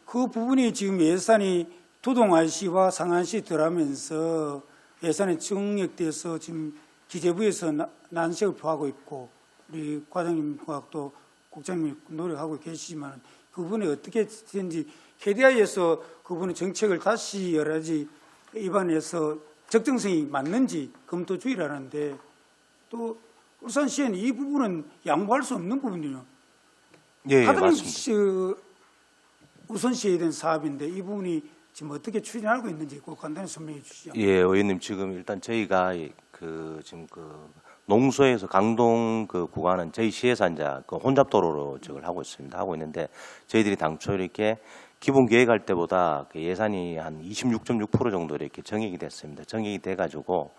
A: 그 부분이 지금 예산이 두동안시와 상안시 들어가면서 예산이 증액돼서 지금 기재부에서 난색을 표하고 있고 우리 과장님과 또 국장님이 노력하고 계시지만 그 부분이 어떻게 되는지 KDI에서 그 부분의 정책을 다시 여러 가지 입안해서 적정성이 맞는지 검토 중이라는데 또 울산시에는 이 부분은 양보할 수 없는 부분이요.
D: 예,
A: 가장
D: 맞습니다.
A: 우선시해야 되는 사업인데 이 부분이 지금 어떻게 추진하고 있는지 꼭 간단히 설명해 주시죠.
D: 예, 의원님 지금 일단 저희가 지금 농소에서 강동 그 구간은 저희 시에서 이제 그 혼잡도로로 저걸 하고 있습니다. 하고 있는데 저희들이 당초 이렇게 기본 계획할 때보다 그 예산이 한 26.6% 정도 이렇게 정액이 됐습니다. 정액이 돼가지고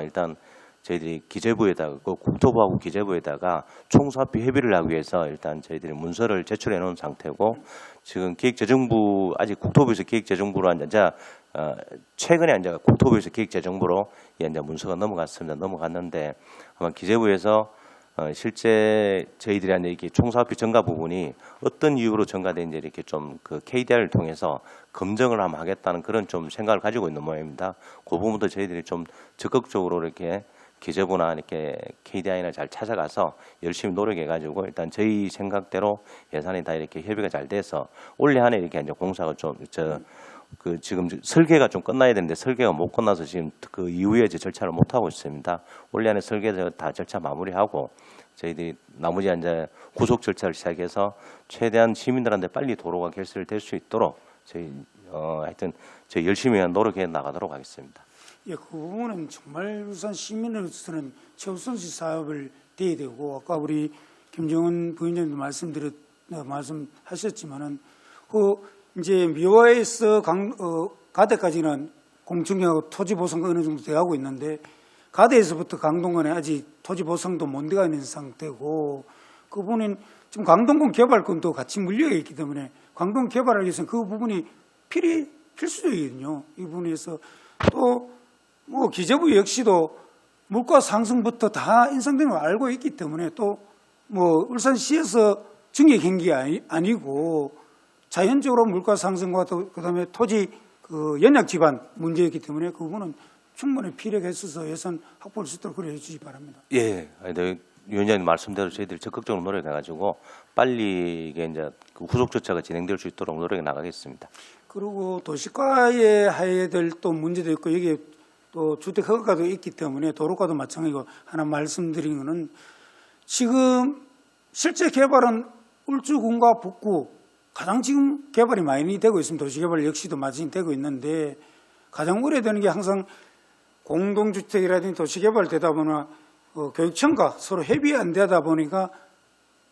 D: 일단 저희들이 기재부에다가 그 국토부하고 기재부에다가 총사업비 협의를 하기 위해서 일단 저희들이 문서를 제출해 놓은 상태고 지금 기획재정부 아직 국토부에서 기획재정부로 이제 최근에 이제 국토부에서 기획재정부로 이제 문서가 넘어갔습니다. 넘어갔는데 아마 기재부에서 실제 저희들이 이제 이렇게 총사업비 증가 부분이 어떤 이유로 증가된지 이렇게 좀 그 KDR을 통해서 검증을 한번 하겠다는 그런 좀 생각을 가지고 있는 모양입니다. 그 부분도 저희들이 좀 적극적으로 이렇게 기재부나 이렇게 KDI나 잘 찾아가서 열심히 노력해가지고 일단 저희 생각대로 예산이 다 이렇게 협의가 잘 돼서 올해 안에 이렇게 이제 공사가 좀 그 지금 설계가 좀 끝나야 되는데 설계가 못 끝나서 지금 그 이후에 이제 절차를 못 하고 있습니다. 올해 안에 설계 다 절차 마무리하고 저희들이 나머지 이제 구속 절차를 시작해서 최대한 시민들한테 빨리 도로가 개설될 수 있도록 저희 하여튼 저희 열심히 노력해 나가도록 하겠습니다.
A: 예, 그 부분은 정말 우선 시민으로서는 최우선시 사업을 돼야 되고 아까 우리 김정은 부위원장도 말씀하셨지만은 그 이제 미화에서 가대까지는 공청회하고 토지 보상가 어느 정도 돼가고 있는데 가대에서부터 강동원에 아직 토지 보상도 못 돼가 있는 상태고 그 부분은 지금 강동권 개발권도 같이 물려져 있기 때문에 강동 개발하기 위해서는 그 부분이 필수적이거든요. 이 부분에서 또 뭐 기재부 역시도 물가 상승부터 다 인상되는 걸 알고 있기 때문에 또 뭐 울산시에서 증액 행기가 아니고 자연적으로 물가 상승과 또 그다음에 토지 그 연약 지반 문제였기 때문에 그 부분은 충분히 필요가 있어서 예산 확보할 수 있도록 그래 주시기 바랍니다.
D: 예, 위원장님 말씀대로 저희들이 적극적으로 노력해가지고 빨리 이게 이제 그 후속 조처가 진행될 수 있도록 노력해 나가겠습니다.
A: 그리고 도시가에 해야 될 또 문제도 있고 여기 또 주택 허가도 있기 때문에 도로가도 마찬가지고 하나 말씀드린 거는 지금 실제 개발은 울주군과 북구 가장 지금 개발이 많이 되고 있습니다. 도시개발 역시도 많이 되고 있는데 가장 오래되는 게 항상 공동주택이라든지 도시개발 되다 보면 교육청과 서로 협의 안 되다 보니까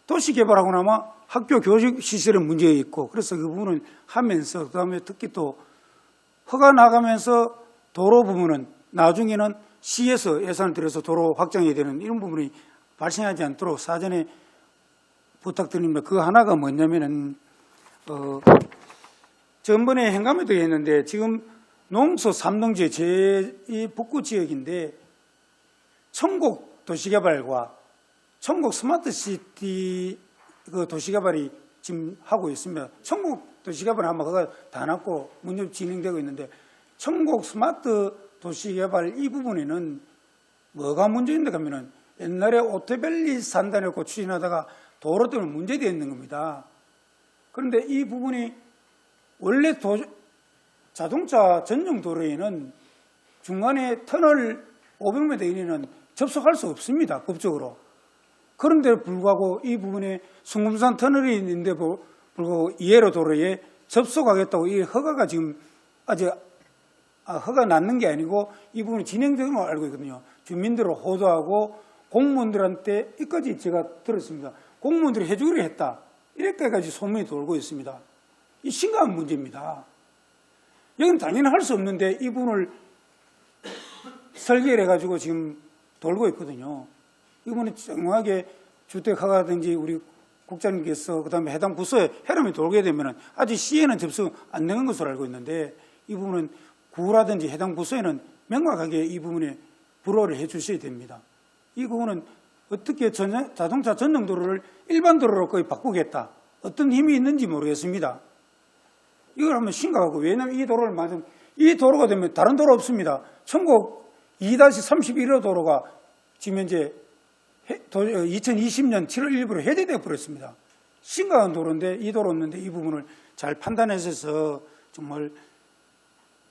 A: 도시개발하고 나면 학교 교육시설에 문제가 있고 그래서 그 부분을 하면서 그다음에 특히 또 허가 나가면서 도로 부분은 나중에는 시에서 예산을 들여서 도로 확장해야 되는 이런 부분이 발생하지 않도록 사전에 부탁드립니다. 그 하나가 뭐냐면은 전번에 행감에도 했는데 지금 농서 3농지의 제 북구 지역인데 청곡 도시개발과 청곡 스마트시티 그 도시개발이 지금 하고 있습니다. 청곡 도시개발 아마 그거 다 났고 문제 진행되고 있는데 청곡 스마트 도시개발 이 부분에는 뭐가 문제인데 하면은 옛날에 오토밸리 산단했고 추진하다가 도로 때문에 문제되어 있는 겁니다. 그런데 이 부분이 원래 자동차 전용 도로에는 중간에 터널 500m 이내는 접속할 수 없습니다. 법적으로. 그런데 불구하고 이 부분에 숭금산 터널이 있는데 불구하고 이해로 도로에 접속하겠다고 이 허가가 지금 아직 허가 났는 게 아니고 이 부분이 진행되는 걸 알고 있거든요. 주민들을 호도하고 공무원들한테 이까지 제가 들었습니다. 공무원들이 해주기로 했다. 이렇게까지 소문이 돌고 있습니다. 이 심각한 문제입니다. 여기는 당연히 할 수 없는데 이 부분을 설계를 해가지고 지금 돌고 있거든요. 이 부분은 정확하게 주택허가든지 우리 국장님께서 그다음에 해당 부서에 해람이 돌게 되면 아직 시에는 접수 안 되는 것으로 알고 있는데 이 부분은 구라든지 해당 부서에는 명확하게 이 부분에 불허를 해 주셔야 됩니다. 이 부분은 어떻게 자동차 전용 도로를 일반 도로로 거의 바꾸겠다. 어떤 힘이 있는지 모르겠습니다. 이걸 하면 심각하고 왜냐하면 이 도로를 맞으면 이 도로가 되면 다른 도로 없습니다. 청곡 2-31호 도로가 지금 현재 2020년 7월 1일부로 해제되어 버렸습니다. 심각한 도로인데 이 도로 없는데 이 부분을 잘 판단해서 정말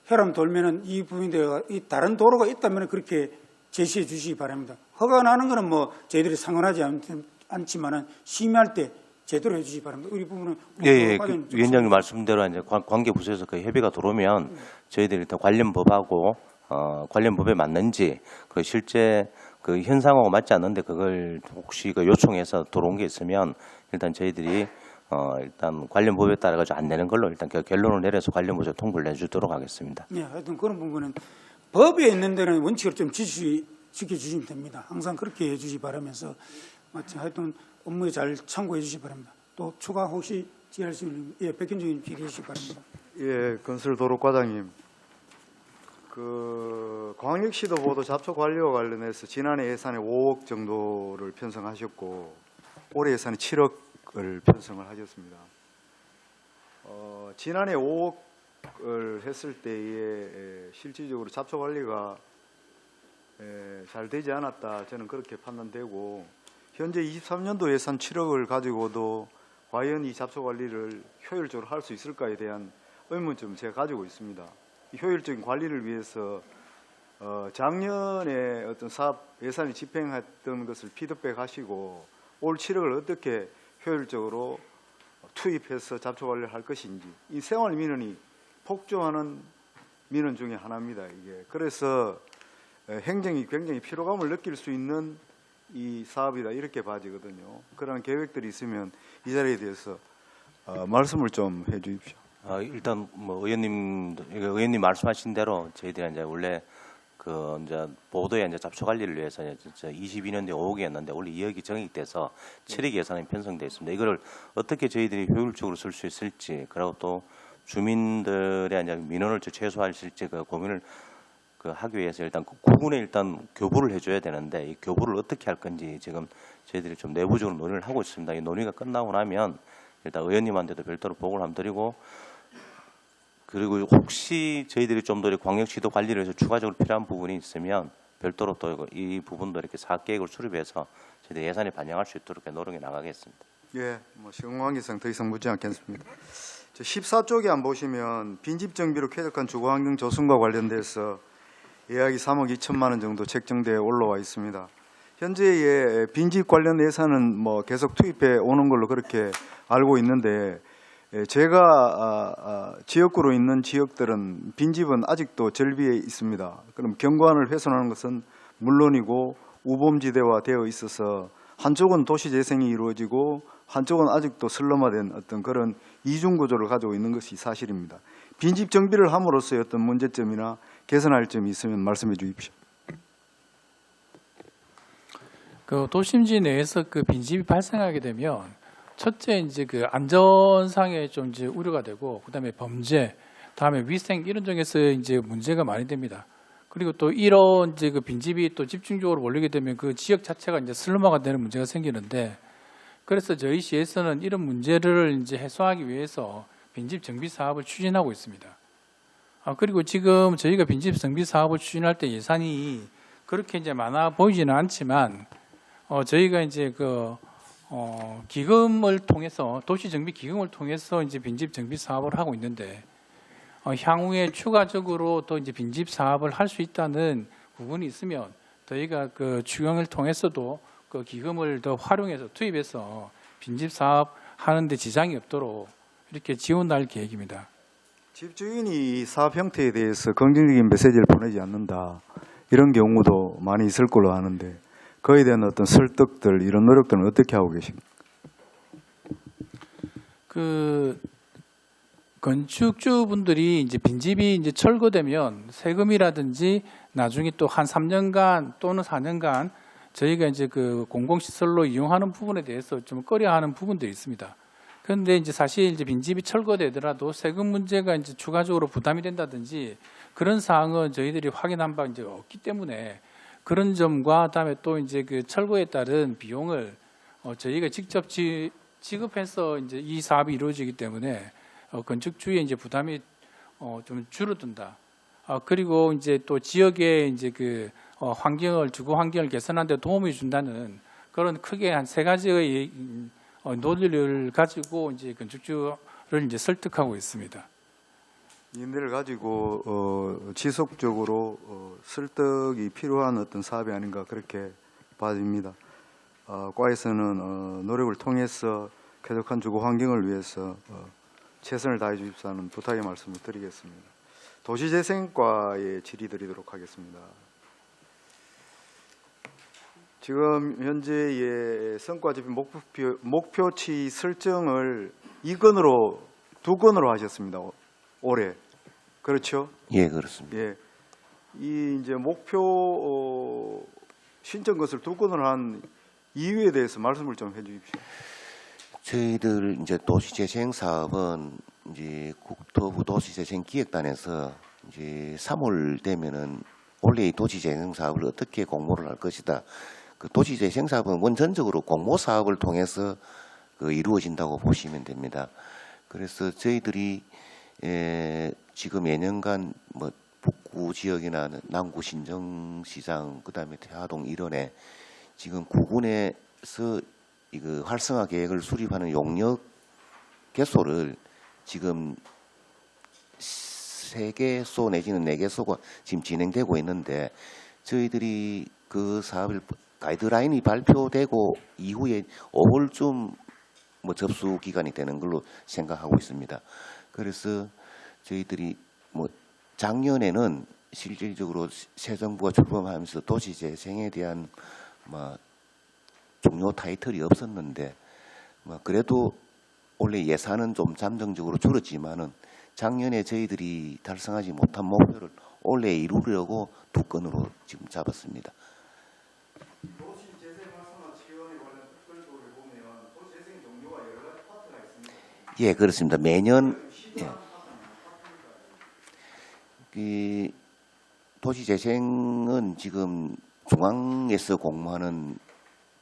A: 혈압 돌면은 이 부분에 이 다른 도로가 있다면 그렇게 제시해 주시기 바랍니다. 허가 나는 거는 뭐 저희들이 상관하지 않지만은 심의할 때 제대로 해주시기 바랍니다. 우리 부분은
D: 위원장님 말씀대로 이제 관계 부서에서 그 협의가 들어오면 저희들이 일단 관련 법하고 관련 법에 맞는지 그 실제 그 현상하고 맞지 않는데 그걸 혹시 그 요청해서 들어온 게 있으면 일단 저희들이 일단 관련 법에 따라 가지고 안 내는 걸로 일단 그 결론을 내려서 관련 부서에 통보를 해주도록 하겠습니다.
A: 네, 하여튼 그런 부분은 법에 있는 데는 원칙을 좀 지시 지켜주시면 됩니다. 항상 그렇게 해주시 바라면서 하여튼 업무에 잘 참고해 주시기 바랍니다. 또 추가 혹시 지할 수 있는 백현정님 질의해 주시기 바랍니다.
C: 예, 건설도로과장님. 광역시도 보도 잡초 관리와 관련해서 지난해 예산에 5억 정도를 편성하셨고 올해 예산에 7억을 편성을 하셨습니다. 지난해 5억을 했을 때에 실질적으로 잡초 관리가 잘 되지 않았다. 저는 그렇게 판단되고 현재 23년도 예산 7억을 가지고도 과연 이 잡초 관리를 효율적으로 할 수 있을까에 대한 의문점 제가 가지고 있습니다. 이 효율적인 관리를 위해서 작년에 어떤 사업 예산이 집행했던 것을 피드백하시고 올 7억을 어떻게 효율적으로 투입해서 잡초 관리를 할 것인지 이 생활 민원이 폭증하는 민원 중에 하나입니다. 이게 그래서 행정이 굉장히 피로감을 느낄 수 있는 이 사업이다 이렇게 봐지거든요. 그런 계획들이 있으면 이 자리에 대해서 말씀을 좀 해주십시오.
D: 일단 뭐 의원님 말씀하신 대로 저희들이 이제 원래 이제 보도에 이제 잡초 관리를 위해서 이제 22년도에 5억이었는데 원래 2억이 정액돼서 7억 예산이 편성돼 있습니다. 이거를 어떻게 저희들이 효율적으로 쓸 수 있을지 그리고 또 주민들의 이제 민원을 최소화할 수 있을지 그 고민을 하기 위해서 일단 구분에 일단 교부를 해줘야 되는데 이 교부를 어떻게 할 건지 지금 저희들이 좀 내부적으로 논의를 하고 있습니다. 이 논의가 끝나고 나면 일단 의원님한테도 별도로 보고를 한번 드리고 그리고 혹시 저희들이 좀 더 광역시도 관리를 해서 추가적으로 필요한 부분이 있으면 별도로 또 이 부분도 이렇게 사업 계획을 수립해서 저희들 예산에 반영할 수 있도록 노력해 나가겠습니다.
C: 예, 뭐 시간 관계상 더 이상 묻지 않겠습니다. 14쪽에 안 보시면 빈집 정비로 쾌적한 주거 환경 조성과 관련돼서 예약이 3억 2천만 원 정도 책정돼 올라와 있습니다. 현재의 빈집 관련 예산은 뭐 계속 투입해 오는 걸로 그렇게 알고 있는데 제가 지역구로 있는 지역들은 빈집은 아직도 절비에 있습니다. 그럼 경관을 훼손하는 것은 물론이고 우범지대화 되어 있어서 한쪽은 도시 재생이 이루어지고 한쪽은 아직도 슬럼화된 어떤 그런 이중 구조를 가지고 있는 것이 사실입니다. 빈집 정비를 함으로써의 어떤 문제점이나 개선할 점이 있으면 말씀해 주십시오.
F: 도심지 내에서 빈집이 발생하게 되면 첫째 이제 안전상의 좀 이제 우려가 되고 그다음에 범죄, 다음에 위생 이런 점에서 이제 문제가 많이 됩니다. 그리고 또 이런 이제 빈집이 또 집중적으로 몰리게 되면 그 지역 자체가 이제 슬럼화가 되는 문제가 생기는데 그래서 저희 시에서는 이런 문제를 이제 해소하기 위해서 빈집 정비 사업을 추진하고 있습니다. 그리고 지금 저희가 빈집 정비 사업을 추진할 때 예산이 그렇게 이제 많아 보이지는 않지만 저희가 이제 기금을 통해서 도시정비 기금을 통해서 이제 빈집 정비 사업을 하고 있는데 향후에 추가적으로 또 이제 빈집 사업을 할 수 있다는 부분이 있으면 저희가 추경을 통해서도 그 기금을 더 활용해서 투입해서 빈집 사업 하는데 지장이 없도록 이렇게 지원할 계획입니다.
C: 집주인이 사업 형태에 대해서 긍정적인 메시지를 보내지 않는다 이런 경우도 많이 있을 걸로 아는데 그에 대한 어떤 설득들 이런 노력들은 어떻게 하고 계십니까?
F: 건축주분들이 이제 빈집이 이제 철거되면 세금이라든지 나중에 또 한 3년간 또는 4년간 저희가 이제 공공시설로 이용하는 부분에 대해서 좀 꺼려하는 부분들이 있습니다. 그런데 이제 사실 이제 빈집이 철거되더라도 세금 문제가 이제 추가적으로 부담이 된다든지 그런 사항은 저희들이 확인한 바 이제 없기 때문에 그런 점과 그다음에 또 이제 철거에 따른 비용을 저희가 직접 지급해서 이제 이 사업이 이루어지기 때문에 건축주의 이제 부담이 좀 줄어든다. 그리고 이제 또 지역의 이제 주거 환경을 개선하는 데 도움을 준다는 그런 크게 한 3가지의 논리를 가지고 이제 건축주를 이제 설득하고 있습니다.
C: 이들을 가지고 지속적으로 설득이 필요한 어떤 사업이 아닌가 그렇게 봐집니다. 과에서는 노력을 통해서 쾌적한 주거 환경을 위해서 최선을 다해 주십사는 부탁의 말씀을 드리겠습니다. 도시재생과에 질의드리도록 하겠습니다. 지금 현재의 성과지표 목표치 설정을 2건으로 하셨습니다. 올해 그렇죠?
D: 예, 그렇습니다.
C: 예, 이 이제 목표 신청 것을 2건을 한 이유에 대해서 말씀을 좀 해주십시오.
K: 저희들 이제 도시재생 사업은 이제 국토부 도시재생기획단에서 이제 3월 되면은 원래 이 도시재생 사업을 어떻게 공모를 할 것이다. 그 도시재생 사업은 원전적으로 공모 사업을 통해서 이루어진다고 보시면 됩니다. 그래서 저희들이 지금 매년간 뭐 북구 지역이나 남구 신정시장 그다음에 태화동 일원에 지금 9군에서 이거 활성화 계획을 수립하는 용역 개소를 지금 3개소 내지는 4개소가 지금 진행되고 있는데 저희들이 그 사업을 가이드라인이 발표되고 이후에 5월쯤 뭐 접수 기간이 되는 걸로 생각하고 있습니다. 그래서 저희들이 뭐 작년에는 실질적으로 새 정부가 출범하면서 도시재생에 대한 뭐 중요 타이틀이 없었는데 뭐 그래도 원래 예산은 좀 잠정적으로 줄었지만은 작년에 저희들이 달성하지 못한 목표를 올해 이루려고 2건으로 지금 잡았습니다.
C: 도시재생 활성화 지원에 관련 특별도를 보면 도시재생 종류가 여러 가지 파트가 있습니다.
K: 예, 그렇습니다. 매년 그 도시재생은 지금 중앙에서 공모하는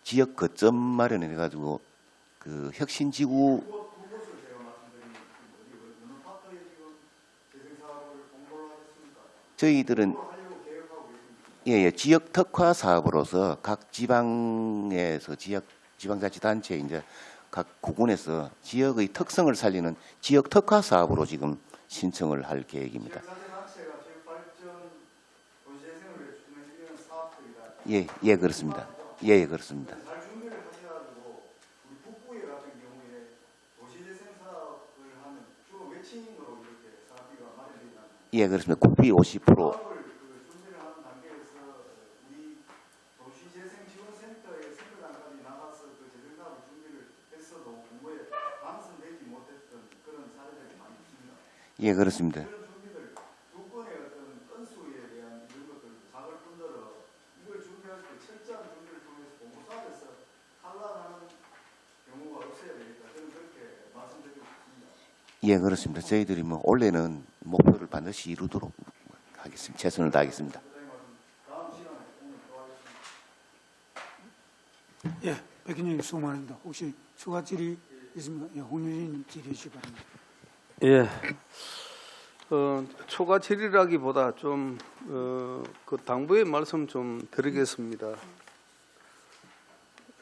K: 지역 거점 마련해 가지고 그 혁신지구 저희들은 예, 지역 특화 사업으로서 각 지방에서 지방자치단체 이제 각 구군에서 지역의 특성을 살리는 지역 특화 사업으로 지금 신청을 할 계획입니다. 예, 예, 그렇습니다. 예, 그렇습니다. 예, 그렇습니다. 국비 50%. 예, 그렇습니다. 예, 그렇습니다. 저희들이 뭐 올해는 목표를 반드시 이루도록 하겠습니다. 최선을 다하겠습니다.
A: 예, 백인님 수고 많습니다. 혹시 추가 질의 있습니까? 예, 홍윤희님 질의해 주시기 바랍니다.
E: 예. 초과 질의라기보다 좀 그 당부의 말씀 좀 드리겠습니다.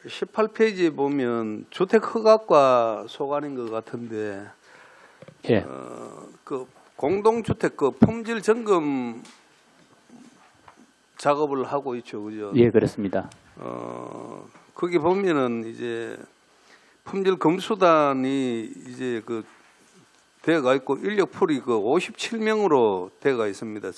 E: 18페이지에 보면 주택 허가과 소관인 것 같은데
H: 예.
E: 그 공동주택 그 품질 점검 작업을 하고 있죠, 그죠?
H: 예, 그렇습니다.
E: 거기 보면은 이제 품질 검수단이 이제 그 되어가 있고 인력풀이 그 57명으로 되어가 있습니다.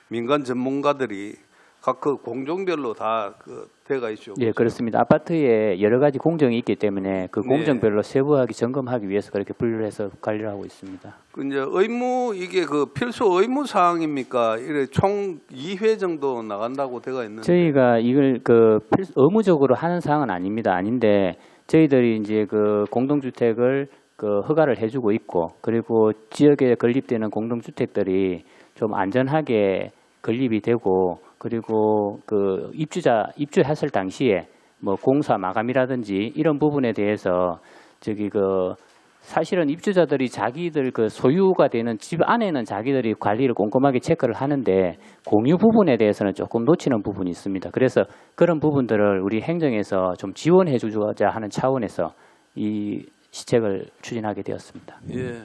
E: 민간 전문가들이 각 그 공종별로 다 그 되어가 있죠.
H: 예, 그렇습니다. 아파트에 여러 가지 공정이 있기 때문에 그 공정별로 세부하게 점검하기 위해서 그렇게 분류를 해서 관리를 하고 있습니다.
E: 그 이제 의무 이게 그 필수 의무 사항입니까? 이래 총 2회 정도 나간다고 되어 있는데
H: 저희가 이걸 그 의무적으로 하는 사항은 아닙니다. 아닌데 저희들이 이제 그 공동주택을 그 허가를 해주고 있고 그리고 지역에 건립되는 공동주택들이 좀 안전하게 건립이 되고 그리고 그 입주했을 당시에 뭐 공사 마감이라든지 이런 부분에 대해서 저기 그 사실은 입주자들이 자기들 그 소유가 되는 집 안에는 자기들이 관리를 꼼꼼하게 체크를 하는데 공유 부분에 대해서는 조금 놓치는 부분이 있습니다. 그래서 그런 부분들을 우리 행정에서 좀 지원해 주자 하는 차원에서 이 시책을 추진하게 되었습니다.
E: 예,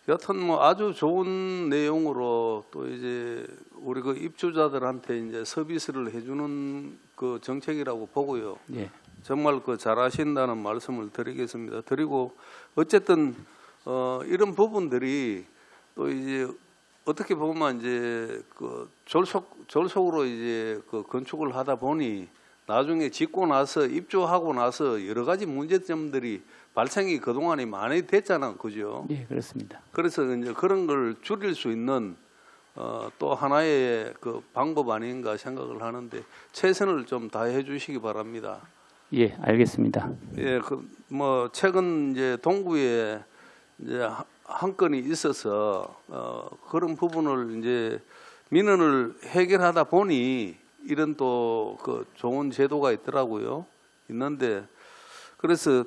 E: 여튼 뭐 아주 좋은 내용으로 또 이제 우리 그 입주자들한테 이제 서비스를 해주는 그 정책이라고 보고요.
H: 예.
E: 정말 그 잘하신다는 말씀을 드리겠습니다. 드리고 어쨌든 이런 부분들이 또 이제 어떻게 보면 이제 그 졸속으로 이제 그 건축을 하다 보니 나중에 짓고 나서 입주하고 나서 여러 가지 문제점들이 발생이 그동안에 많이 됐잖아, 그죠?
H: 예, 그렇습니다.
E: 그래서 이제 그런 걸 줄일 수 있는 또 하나의 그 방법 아닌가 생각을 하는데 최선을 좀 다해 주시기 바랍니다.
H: 예, 알겠습니다.
E: 예, 뭐 최근 이제 동구에 이제 한 건이 있어서 그런 부분을 이제 민원을 해결하다 보니 이런 또 그 좋은 제도가 있더라고요. 있는데 그래서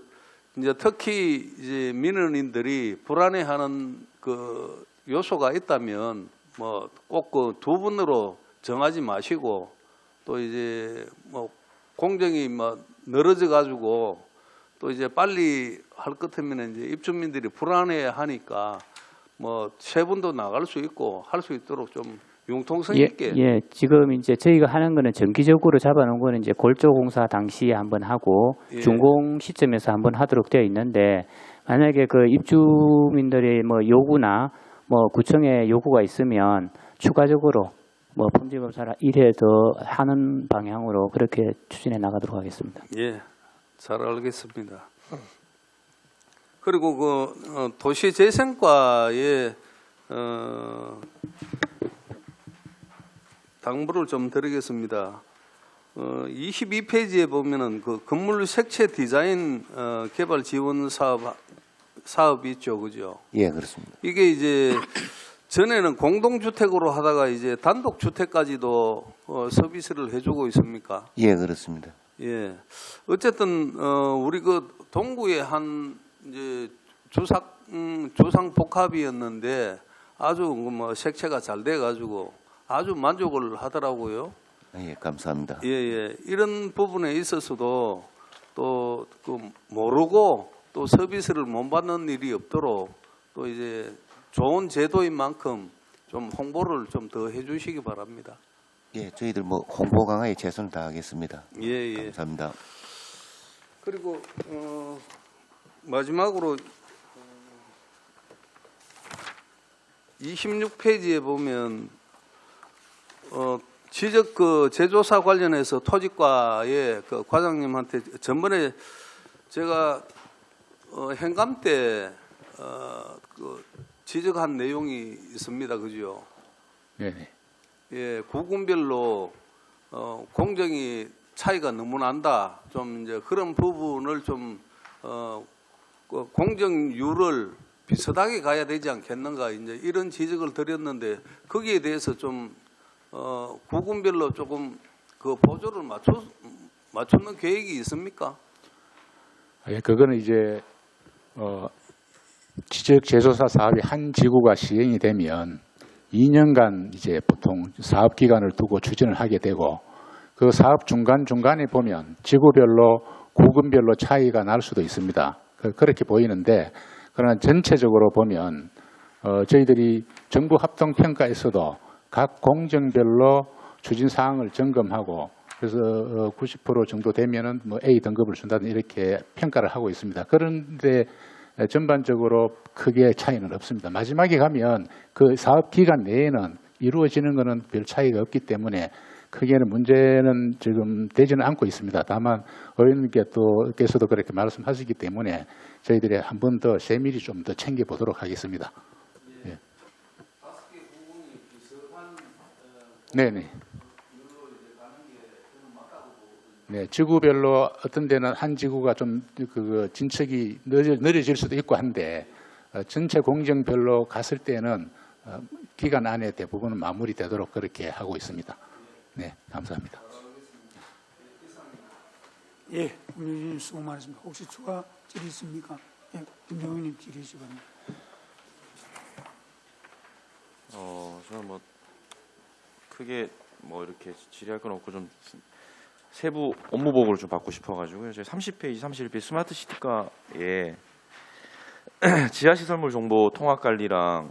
E: 이제 특히 이제 민원인들이 불안해하는 그 요소가 있다면 뭐 꼭 그 두 분으로 정하지 마시고 또 이제 뭐 공정이 뭐 늘어져 가지고 또 이제 빨리 할 것 같으면 이제 입주민들이 불안해 하니까 뭐 세 분도 나갈 수 있고 할 수 있도록 좀 융통성 있게.
H: 예, 지금 이제 저희가 하는 거는 정기적으로 잡아놓은 거는 이제 골조 공사 당시에 한번 하고
E: 예.
H: 준공 시점에서 한번 하도록 되어 있는데 만약에 그 입주민들의 뭐 요구나 뭐 구청의 요구가 있으면 추가적으로 뭐 품질 검사를 1회 더 하는 방향으로 그렇게 추진해 나가도록 하겠습니다.
E: 예, 잘 알겠습니다. 그리고 그 도시재생과에 당부를 좀 드리겠습니다. 22페이지에 보면은 그 건물 색채 디자인 개발 지원 사업이 있죠, 그죠?
K: 예, 그렇습니다.
E: 이게 이제 전에는 공동주택으로 하다가 이제 단독주택까지도 서비스를 해주고 있습니까?
K: 예, 그렇습니다.
E: 예. 어쨌든 우리 그 동구의 한 이제 주상 복합이었는데 아주 뭐 색채가 잘 돼 가지고 아주 만족을 하더라고요.
K: 예, 감사합니다.
E: 예, 예. 이런 부분에 있어서도 또 그 모르고 또 서비스를 못 받는 일이 없도록 또 이제 좋은 제도인 만큼 좀 홍보를 좀 더 해주시기 바랍니다.
K: 예, 저희들 뭐 홍보 강화에 최선을 다하겠습니다.
E: 예, 예.
K: 감사합니다.
E: 그리고 마지막으로 26페이지에 보면 지적 그 제조사 관련해서 토지과의 그 과장님한테 전번에 제가 행감 때 그 지적한 내용이 있습니다, 그죠?
F: 네.
E: 예, 구군별로 공정이 차이가 너무 난다. 좀 이제 그런 부분을 좀 그 공정률을 비슷하게 가야 되지 않겠는가 이제 이런 지적을 드렸는데 거기에 대해서 좀 구군별로 조금 그 보조를 맞추는 계획이 있습니까?
L: 예, 그거는 이제 지적 제조사 사업이 한 지구가 시행이 되면 2년간 이제 보통 사업 기간을 두고 추진을 하게 되고 그 사업 중간중간에 보면 지구별로 구군별로 차이가 날 수도 있습니다. 그렇게 보이는데 그러나 전체적으로 보면 저희들이 정부 합동 평가에서도 각 공정별로 추진 사항을 점검하고 그래서 90% 정도 되면은 뭐 A 등급을 준다든 이렇게 평가를 하고 있습니다. 그런데 전반적으로 크게 차이는 없습니다. 마지막에 가면 그 사업 기간 내에는 이루어지는 것은 별 차이가 없기 때문에 크게는 문제는 지금 되지는 않고 있습니다. 다만 의원님께서도 그렇게 말씀하시기 때문에 저희들이 한 번 더 세밀히 좀 더 챙겨보도록 하겠습니다. 예. 네네. 네, 지구별로 어떤 데는 한 지구가 좀 그 진척이 느려질 수도 있고 한데 전체 공정별로 갔을 때는 기간 안에 대부분은 마무리되도록 그렇게 하고 있습니다. 네, 감사합니다.
A: 예, 국민의힘 수고 많으십니다. 혹시 추가 질의 있습니까? 예, 김정은님 질의 시간입니다.
G: 저는 뭐 크게 뭐 이렇게 질의할 건 없고 좀 세부 업무 보고를 좀 받고 싶어가지고요. 저희 30페이지, 31페이지 스마트 시티과에 지하시설물 정보 통합 관리랑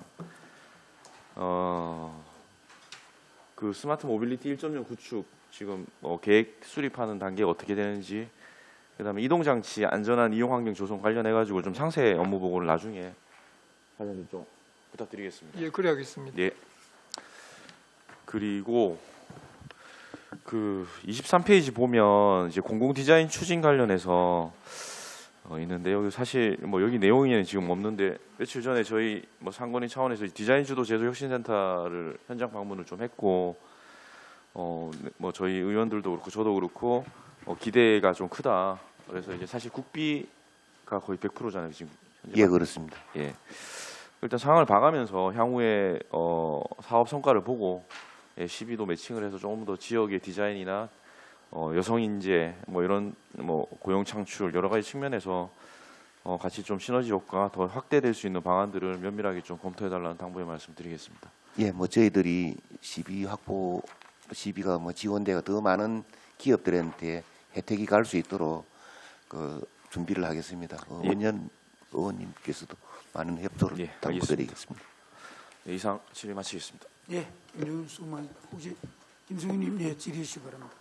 G: 그 스마트 모빌리티 1.0 구축 지금 계획 수립하는 단계가 어떻게 되는지, 그다음에 이동장치 안전한 이용 환경 조성 관련해 가지고 좀 상세 업무 보고를 나중에 관련해 좀 부탁드리겠습니다.
I: 예, 그래야겠습니다.
G: 예. 그리고 그 23페이지 보면 이제 공공 디자인 추진 관련해서 있는데 여기 사실 뭐 여기 내용에는 지금 없는데 며칠 전에 저희 뭐 상권인 차원에서 디자인 주도 제조 혁신센터를 현장 방문을 좀 했고 뭐 저희 의원들도 그렇고 저도 그렇고 기대가 좀 크다. 그래서 이제 사실 국비가 거의 100%잖아요 지금. 현재
K: 예, 그렇습니다.
G: 예. 일단 상황을 봐가면서 향후에 사업 성과를 보고 12도 매칭을 해서 조금 더 지역의 디자인이나 여성 인재 뭐 이런 뭐 고용 창출 여러 가지 측면에서 같이 좀 시너지 효과가 더 확대될 수 있는 방안들을 면밀하게 좀 검토해 달라는 당부의 말씀드리겠습니다.
K: 예, 뭐 저희들이 시비가 뭐 지원대가 더 많은 기업들한테 혜택이 갈 수 있도록 그 준비를 하겠습니다. 원년 의원님께서도 많은 협조를
G: 예,
K: 당부드리겠습니다.
G: 네, 이상 질의 마치겠습니다.
A: 예, 수고만 혹시 김승윤님 예, 질의하시기 바랍니다.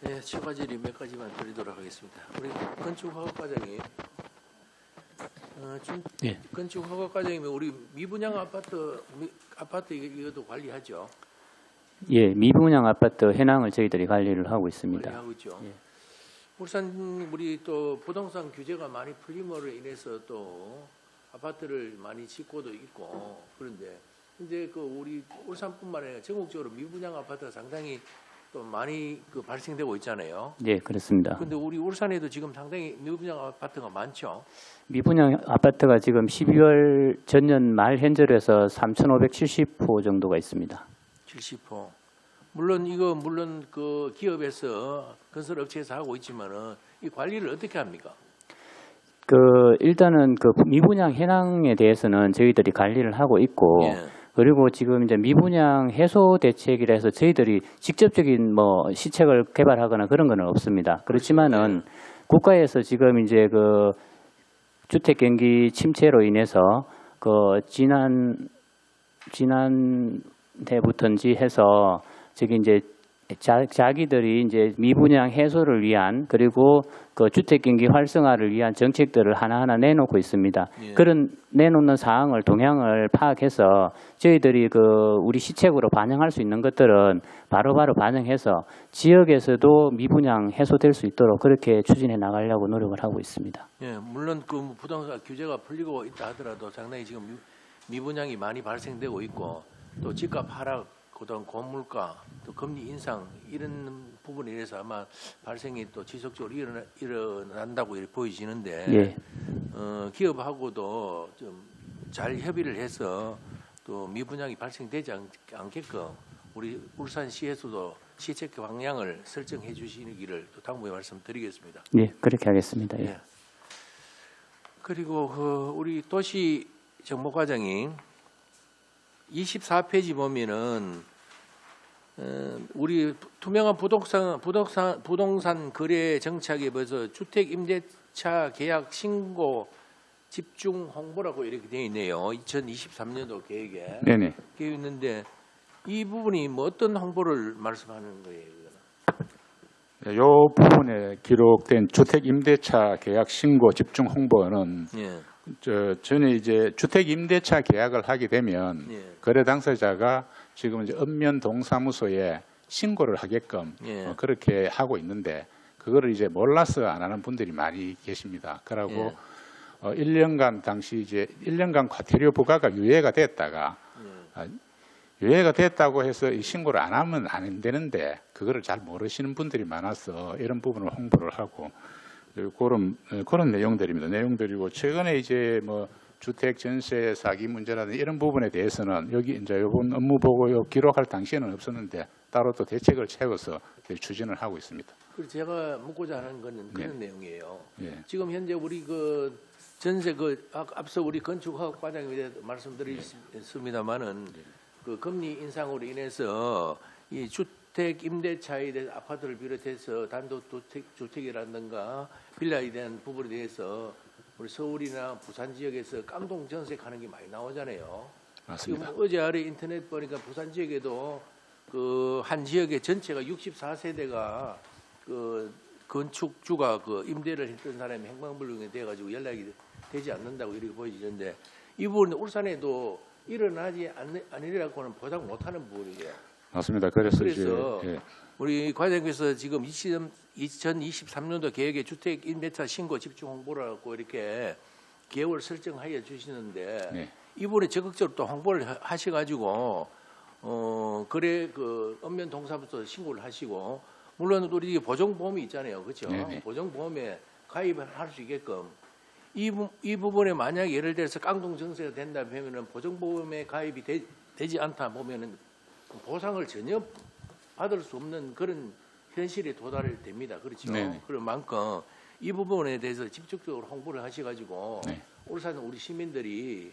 J: 네, 추가 질의 몇 가지만 드리도록 하겠습니다. 우리 건축허가과장님,
H: 예.
J: 건축허가과장이면 우리 미분양 아파트 이것도 관리하죠.
H: 예, 미분양 아파트 현황을 저희들이 관리를 하고 있습니다.
J: 관리하고 있죠.
H: 예.
J: 울산 우리 또 부동산 규제가 많이 풀림으로 인해서 또 아파트를 많이 짓고도 있고 그런데 이제 그 우리 울산뿐만 아니라 전국적으로 미분양 아파트가 상당히 또 많이 그 발생되고 있잖아요.
H: 예, 그렇습니다.
J: 그런데 우리 울산에도 지금 상당히 미분양 아파트가 많죠.
H: 미분양 아파트가 지금 12월 전년 말 현재로 해서 3,570호 정도가 있습니다.
J: 70호. 물론 그 기업에서 건설 업체에서 하고 있지만은 이 관리를 어떻게 합니까?
H: 일단은 그 미분양 현황에 대해서는 저희들이 관리를 하고 있고
J: 예.
H: 그리고 지금 이제 미분양 해소 대책이라 해서 저희들이 직접적인 뭐 시책을 개발하거나 그런 건 없습니다. 그렇지만은 국가에서 지금 이제 그 주택 경기 침체로 인해서 그 지난해부터인지 해서 저기 이제 자기들이 이제 미분양 해소를 위한 그리고 그 주택 경기 활성화를 위한 정책들을 하나하나 내놓고 있습니다.
J: 예.
H: 그런 내놓는 사항을 동향을 파악해서 저희들이 그 우리 시책으로 반영할 수 있는 것들은 바로바로 반영해서 지역에서도 미분양 해소될 수 있도록 그렇게 추진해 나가려고 노력을 하고 있습니다.
J: 예, 물론 그 부동산 규제가 풀리고 있다 하더라도 상당히 지금 미분양이 많이 발생되고 있고 또 집값 하락, 그다음 고물가, 또 금리 인상 이런 부분에 대해서 아마 발생이 또 지속적으로 일어난다고 보여지는데
H: 예.
J: 기업하고도 좀 잘 협의를 해서 또 미분양이 발생되지 않게끔 우리 울산시에서도 시책 방향을 설정해 주시기를 또 당부의 말씀드리겠습니다.
H: 예, 그렇게 하겠습니다. 예.
J: 예. 그리고 우리 도시 정보과장님 24페이지 보면은 우리 투명한 부동산 거래 정착에 벌써 주택 임대차 계약 신고 집중 홍보라고 이렇게 되어 있네요. 2023년도 계획에.
L: 네네.
J: 되어 있는데 이 부분이 뭐 어떤 홍보를 말씀하는 거예요?
L: 이 부분에 기록된 주택 임대차 계약 신고 집중 홍보는
J: 예.
L: 저는 이제 주택 임대차 계약을 하게 되면
J: 예.
L: 거래 당사자가 지금 이제 읍면 동사무소에 신고를 하게끔
J: 예.
L: 그렇게 하고 있는데 그거를 이제 몰라서 안 하는 분들이 많이 계십니다. 그러고
J: 예.
L: 1년간 당시 이제 1년간 과태료 부과가 유예가 됐다가 유예가 됐다고 해서 이 신고를 안 하면 안 되는데 그거를 잘 모르시는 분들이 많아서 이런 부분을 홍보를 하고 그런 내용들입니다. 내용들이고 최근에 이제 뭐 주택 전세 사기 문제라든지 이런 부분에 대해서는 여기 이제 이번 업무 보고 기록할 당시에는 없었는데 따로 또 대책을 세워서 추진을 하고 있습니다.
J: 그리고 제가 묻고자 하는 거는 그런 내용이에요.
L: 예.
J: 지금 현재 우리 그 전세 앞서 우리 건축학 과장님에 말씀드렸습니다만은 그 금리 인상으로 인해서 이 주택 임대차에 대해서 아파트를 비롯해서 단독 주택이라든가 빌라에 대한 부분에 대해서 우리 서울이나 부산 지역에서 깡통 전세하는 게 많이 나오잖아요.
L: 맞습니다.
J: 지금 어제 아래 인터넷 보니까 부산 지역에도 그 한 지역의 전체가 64세대가 그 건축주가 그 임대를 했던 사람이 행방불명이 돼가지고 연락이 되지 않는다고 이렇게 보여지는데 이 부분은 울산에도 일어나지 않으리라고는 보장 못하는 부분이에요.
L: 맞습니다. 그래서
J: 그래서
L: 이제
J: 우리 과장님께서 지금 2023년도 계획에 주택 임대차 신고 집중 홍보를 하고 이렇게 계획을 설정하여 주시는데
L: 네.
J: 이번에 적극적으로 또 홍보를 하셔가지고 거래 그 읍면 동사부터 신고를 하시고 물론 우리 보정보험이 있잖아요, 그렇죠?
L: 네네.
J: 보정보험에 가입을 할 수 있게끔 이 부분에 만약 예를 들어서 깡통 증세가 된다 하면은 보정보험에 가입이 되지 않다 보면은 보상을 전혀 받을 수 없는 그런 현실에 도달됩니다. 그렇죠?
L: 네네.
J: 그런 만큼 이 부분에 대해서 집중적으로 홍보를 하셔가지고
L: 네.
J: 울산 우리 시민들이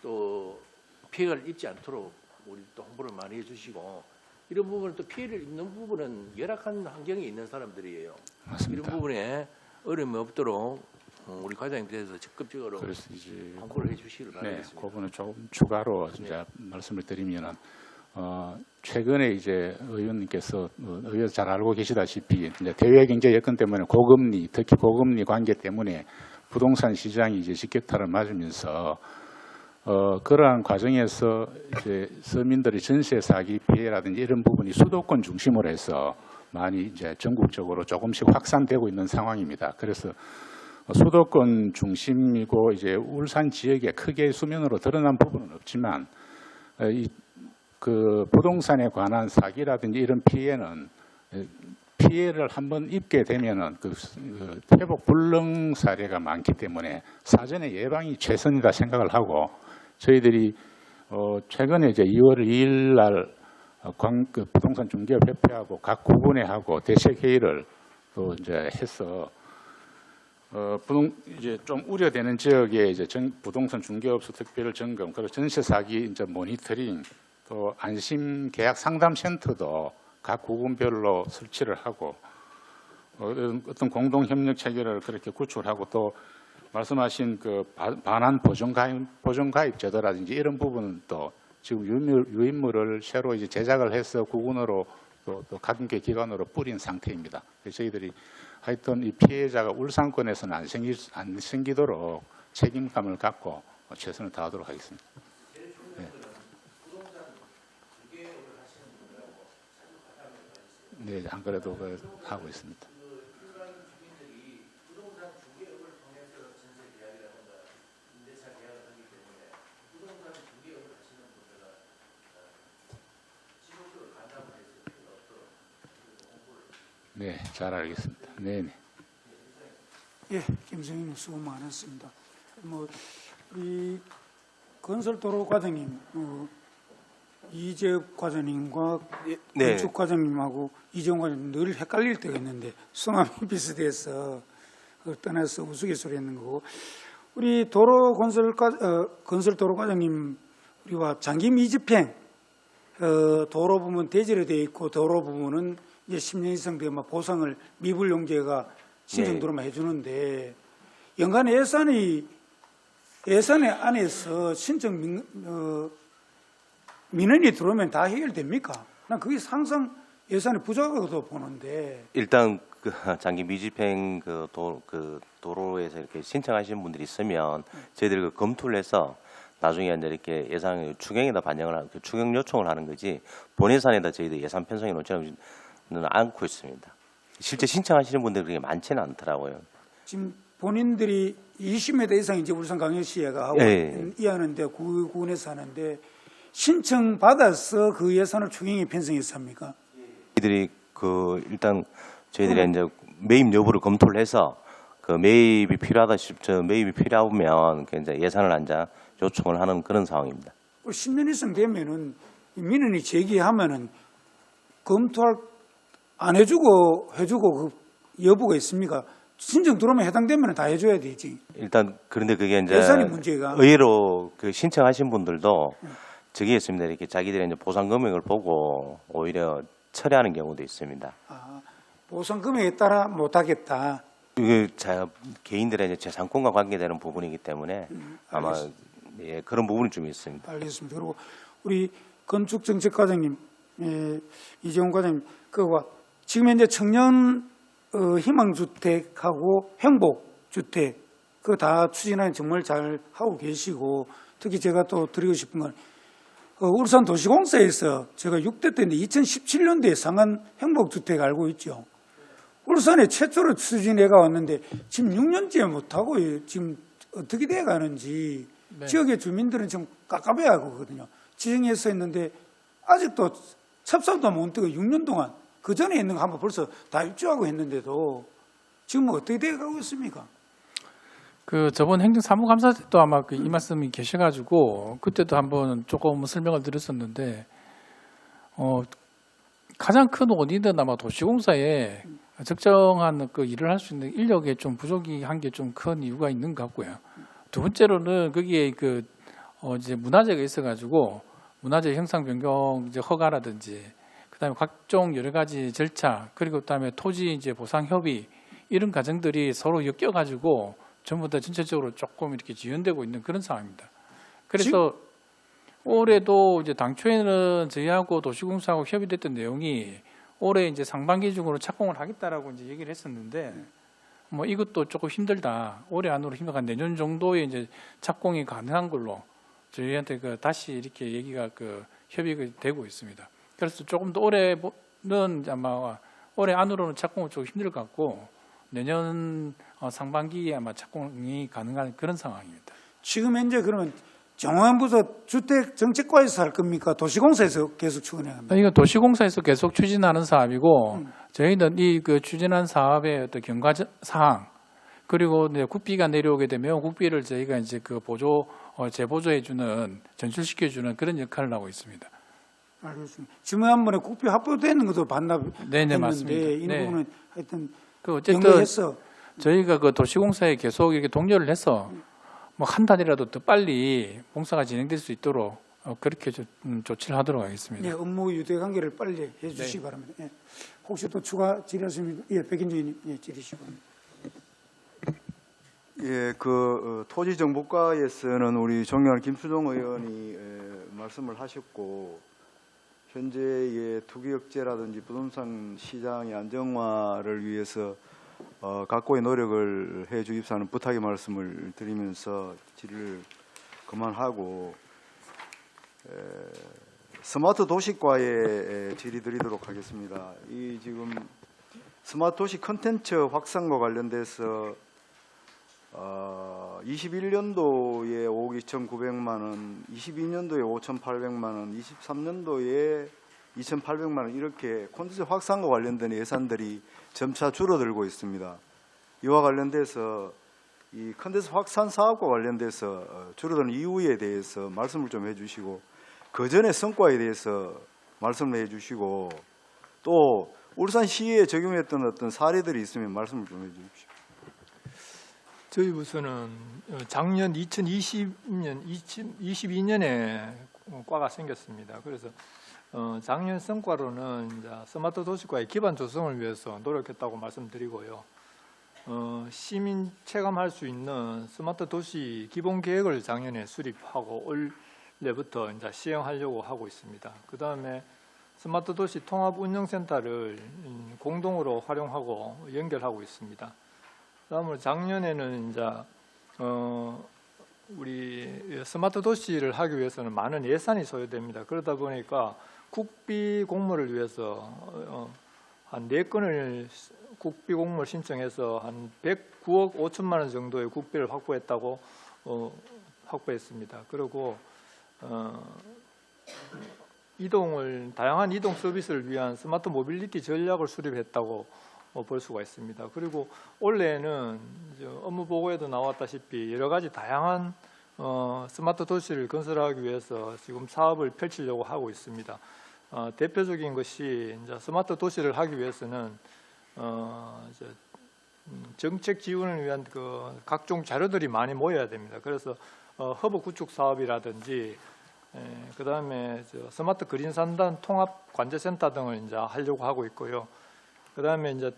J: 또 피해를 입지 않도록 우리 또 홍보를 많이 해주시고 이런 부분은 또 피해를 입는 부분은 열악한 환경에 있는 사람들이에요.
L: 맞습니다.
J: 이런 부분에 어려움이 없도록 우리 과장님께서 적극적으로
L: 그래서 이제
J: 홍보를 해주시길
L: 네,
J: 바라겠습니다.
L: 그거는 조금 추가로 이제 말씀을 드리면은 최근에 이제 의원님께서 의원 잘 알고 계시다시피 이제 대외 경제 여건 때문에 고금리, 특히 고금리 관계 때문에 부동산 시장이 이제 직격탄을 맞으면서 그러한 과정에서 이제 서민들의 전세 사기 피해라든지 이런 부분이 수도권 중심으로 해서 많이 이제 전국적으로 조금씩 확산되고 있는 상황입니다. 그래서 수도권 중심이고 이제 울산 지역에 크게 수면으로 드러난 부분은 없지만 그 부동산에 관한 사기라든지 이런 피해는 피해를 한번 입게 되면은 그 회복 불능 사례가 많기 때문에 사전에 예방이 최선이다 생각을 하고 저희들이 최근에 이제 2월 2일 날 그 부동산 중개업 협회하고 각 구분에 하고 대책 회의를 또 이제 해서 이제 좀 우려되는 지역에 이제 부동산 중개업소 특별 점검, 그리고 전세 사기 이제 모니터링, 또 안심 계약 상담 센터도 각 구분별로 설치를 하고 어떤 공동 협력 체계를 그렇게 구축하고 또 말씀하신 그 반환 보존가입 제도라든지 이런 부분은 또 지금 유인물을 새로 이제 제작을 해서 구군으로 또 각계 기관으로 뿌린 상태입니다. 그래서 저희들이 하여튼 이 피해자가 울산권에서는 안 생기도록 책임감을 갖고 최선을 다하도록 하겠습니다. 네, 안 그래도 하고 있습니다. 네, 잘 알겠습니다. 네, 네.
A: 예, 김성인 수고 많았습니다. 우리 건설도로 과장님, 이재엽 과장님과
D: 네.
A: 건축 과장님하고 이재용 과장님 늘 헷갈릴 때가 있는데 성함이 비슷해서 그걸 떠나서 우스갯소리했는 거고 우리 도로 건설도로 과장님 우리와 장기 미집행 도로 부분 대지로 되어 있고 도로 부분은 이제 10년 이상 되면 보상을 미불용제가 신청도로만 해주는데 연간 예산에 안에서 신청 민원이 들어오면 다 해결됩니까? 난 그게 항상 예산이 부족하다고 보는데.
D: 일단 그 장기 미집행 도로에서 이렇게 신청하시는 분들이 있으면 저희들이 그 검토를 해서 나중에 이제 이렇게 예산 추경에다 반영을 하는 추경 요청을 하는 거지 본예산에다 저희들 예산 편성해 놓지는 않고 있습니다. 실제 신청하시는 분들이 그렇게 많지는 않더라고요.
A: 지금 본인들이 20m 이상 이제 울산광역시가 하고 이하는데 구군에서 하는데 신청 받아서 그 예산을 추경에 편성했습니까?
D: 저희들이 일단 저희들이 이제 매입 여부를 검토를 해서 그 매입이 필요하면 이제 예산을 이제 요청을 하는 그런 상황입니다.
A: 10년 이상 되면은 민원이 제기하면은 검토할 안 해주고 그 여부가 있습니까? 신청 들어오면 해당되면 다 해줘야 되지.
D: 일단 그런데 그게 이제
A: 예산이 문제가.
D: 의외로 그 신청하신 분들도 저기 있습니다. 이렇게 자기들의 이제 보상 금액을 보고 오히려 철회하는 경우도 있습니다.
A: 보상 금액에 따라 못하겠다.
D: 이게 개인들의 이제 재산권과 관계되는 부분이기 때문에 아마 그런 부분이 좀 있습니다.
A: 알겠습니다. 그리고 우리 건축정책과장님, 이재용 과장님, 지금 현재 청년 희망주택하고 행복주택 그거 다 추진하는 정말 잘 하고 계시고 특히 제가 또 드리고 싶은 건 울산 도시공사에서 제가 6대 때인데 2017년도에 상한 행복주택 알고 있죠. 울산에 최초로 추진해가 왔는데 지금 6년째 못하고 지금 어떻게 돼가는지 지역의 주민들은 지금 깝깝해하거든요. 지정해서 했는데 아직도 찹쌀도 못 뜨고 6년 동안 그 전에 있는 거 한번 벌써 다 입주하고 했는데도 지금 어떻게 돼가고 있습니까?
F: 그 저번 행정사무감사 때도 아마 이 말씀이 계셔가지고 그때도 한번 조금 설명을 드렸었는데 가장 큰 원인은 아마 도시공사에 적정한 그 일을 할 수 있는 인력에 좀 부족이 한 게 좀 큰 이유가 있는 것 같고요. 두 번째로는 거기에 이제 문화재가 있어가지고 문화재 형상 변경 이제 허가라든지 그다음에 각종 여러 가지 절차 그리고 그다음에 토지 이제 보상 협의 이런 과정들이 서로 엮여가지고 전부 다 전체적으로 조금 이렇게 지연되고 있는 그런 상황입니다. 그래서 올해도 이제 당초에는 저희하고 도시공사하고 협의됐던 내용이 올해 이제 상반기 중으로 착공을 하겠다라고 이제 얘기를 했었는데 뭐 이것도 조금 힘들다. 올해 안으로 힘들다. 내년 정도에 이제 착공이 가능한 걸로 저희한테 다시 이렇게 얘기가 협의가 되고 있습니다. 그래서 조금 더 올해는 아마 올해 안으로는 착공은 조금 힘들 것 같고 내년 상반기에 아마 착공이 가능한 그런 상황입니다.
A: 지금 현재 그러면 정화부서 주택정책과에서 할 겁니까? 도시공사에서 계속 추진해야 합니까?
F: 이건 도시공사에서 계속 추진하는 사업이고 저희는 이 추진한 사업의 어떤 경과 사항 그리고 이제 국비가 내려오게 되면 국비를 저희가 이제 재보조해주는 전출시켜주는 그런 역할을 하고 있습니다.
A: 알겠습니다. 지난번에 국비 합보되는 것도 반납했는데
F: 네네 맞습니다.
A: 이
F: 네.
A: 부분은 하여튼
F: 어쨌든
A: 연구했어.
F: 저희가 도시공사에 계속 이렇게 독려를 해서 뭐 한 달이라도 더 빨리 공사가 진행될 수 있도록 그렇게 조치를 하도록 하겠습니다.
A: 네, 업무 유대 관계를 빨리 해주시기 바랍니다. 예. 혹시 또 추가 질의하시면 백인주 의원님 질의시고.
C: 예, 토지정보과에서는 우리 존경하는 김수종 의원이 말씀을 하셨고 현재의 투기억제라든지 부동산 시장의 안정화를 위해서 각고의 노력을 해 주십사는 부탁의 말씀을 드리면서 질의를 그만하고 스마트 도시과에 질의 드리도록 하겠습니다. 이 지금 스마트 도시 컨텐츠 확산과 관련돼서 21년도에 5억 2,900만 원, 22년도에 5,800만 원, 23년도에 2,800만 원 이렇게 콘텐츠 확산과 관련된 예산들이 점차 줄어들고 있습니다. 이와 관련돼서 이 콘텐츠 확산 사업과 관련돼서 줄어드는 이유에 대해서 말씀을 좀 해주시고 그 전에 성과에 대해서 말씀을 해주시고 또 울산시에 적용했던 어떤 사례들이 있으면 말씀을 좀 해주십시오.
I: 저희 부서는 작년 2022년에 과가 생겼습니다. 그래서 작년 성과로는 이제 스마트 도시과의 기반 조성을 위해서 노력했다고 말씀드리고요. 시민 체감할 수 있는 스마트 도시 기본 계획을 작년에 수립하고 올해부터 이제 시행하려고 하고 있습니다. 그 다음에 스마트 도시 통합 운영센터를 공동으로 활용하고 연결하고 있습니다. 다음으로 작년에는 이제 우리 스마트 도시를 하기 위해서는 많은 예산이 소요됩니다. 그러다 보니까 국비 공모를 위해서 한 4건을 국비 공모를 신청해서 한 109억 5천만 원 정도의 국비를 확보했다고 확보했습니다. 그리고 다양한 이동 서비스를 위한 스마트 모빌리티 전략을 수립했다고 볼 수가 있습니다. 그리고 올해는 업무 보고에도 나왔다시피 여러 가지 다양한 스마트 도시를 건설하기 위해서 지금 사업을 펼치려고 하고 있습니다. 대표적인 것이 이제 스마트 도시를 하기 위해서는 정책 지원을 위한 각종 자료들이 많이 모여야 됩니다. 그래서 허브 구축 사업이라든지 그 다음에 스마트 그린 산단 통합 관제센터 등을 이제 하려고 하고 있고요. 그 다음에 이제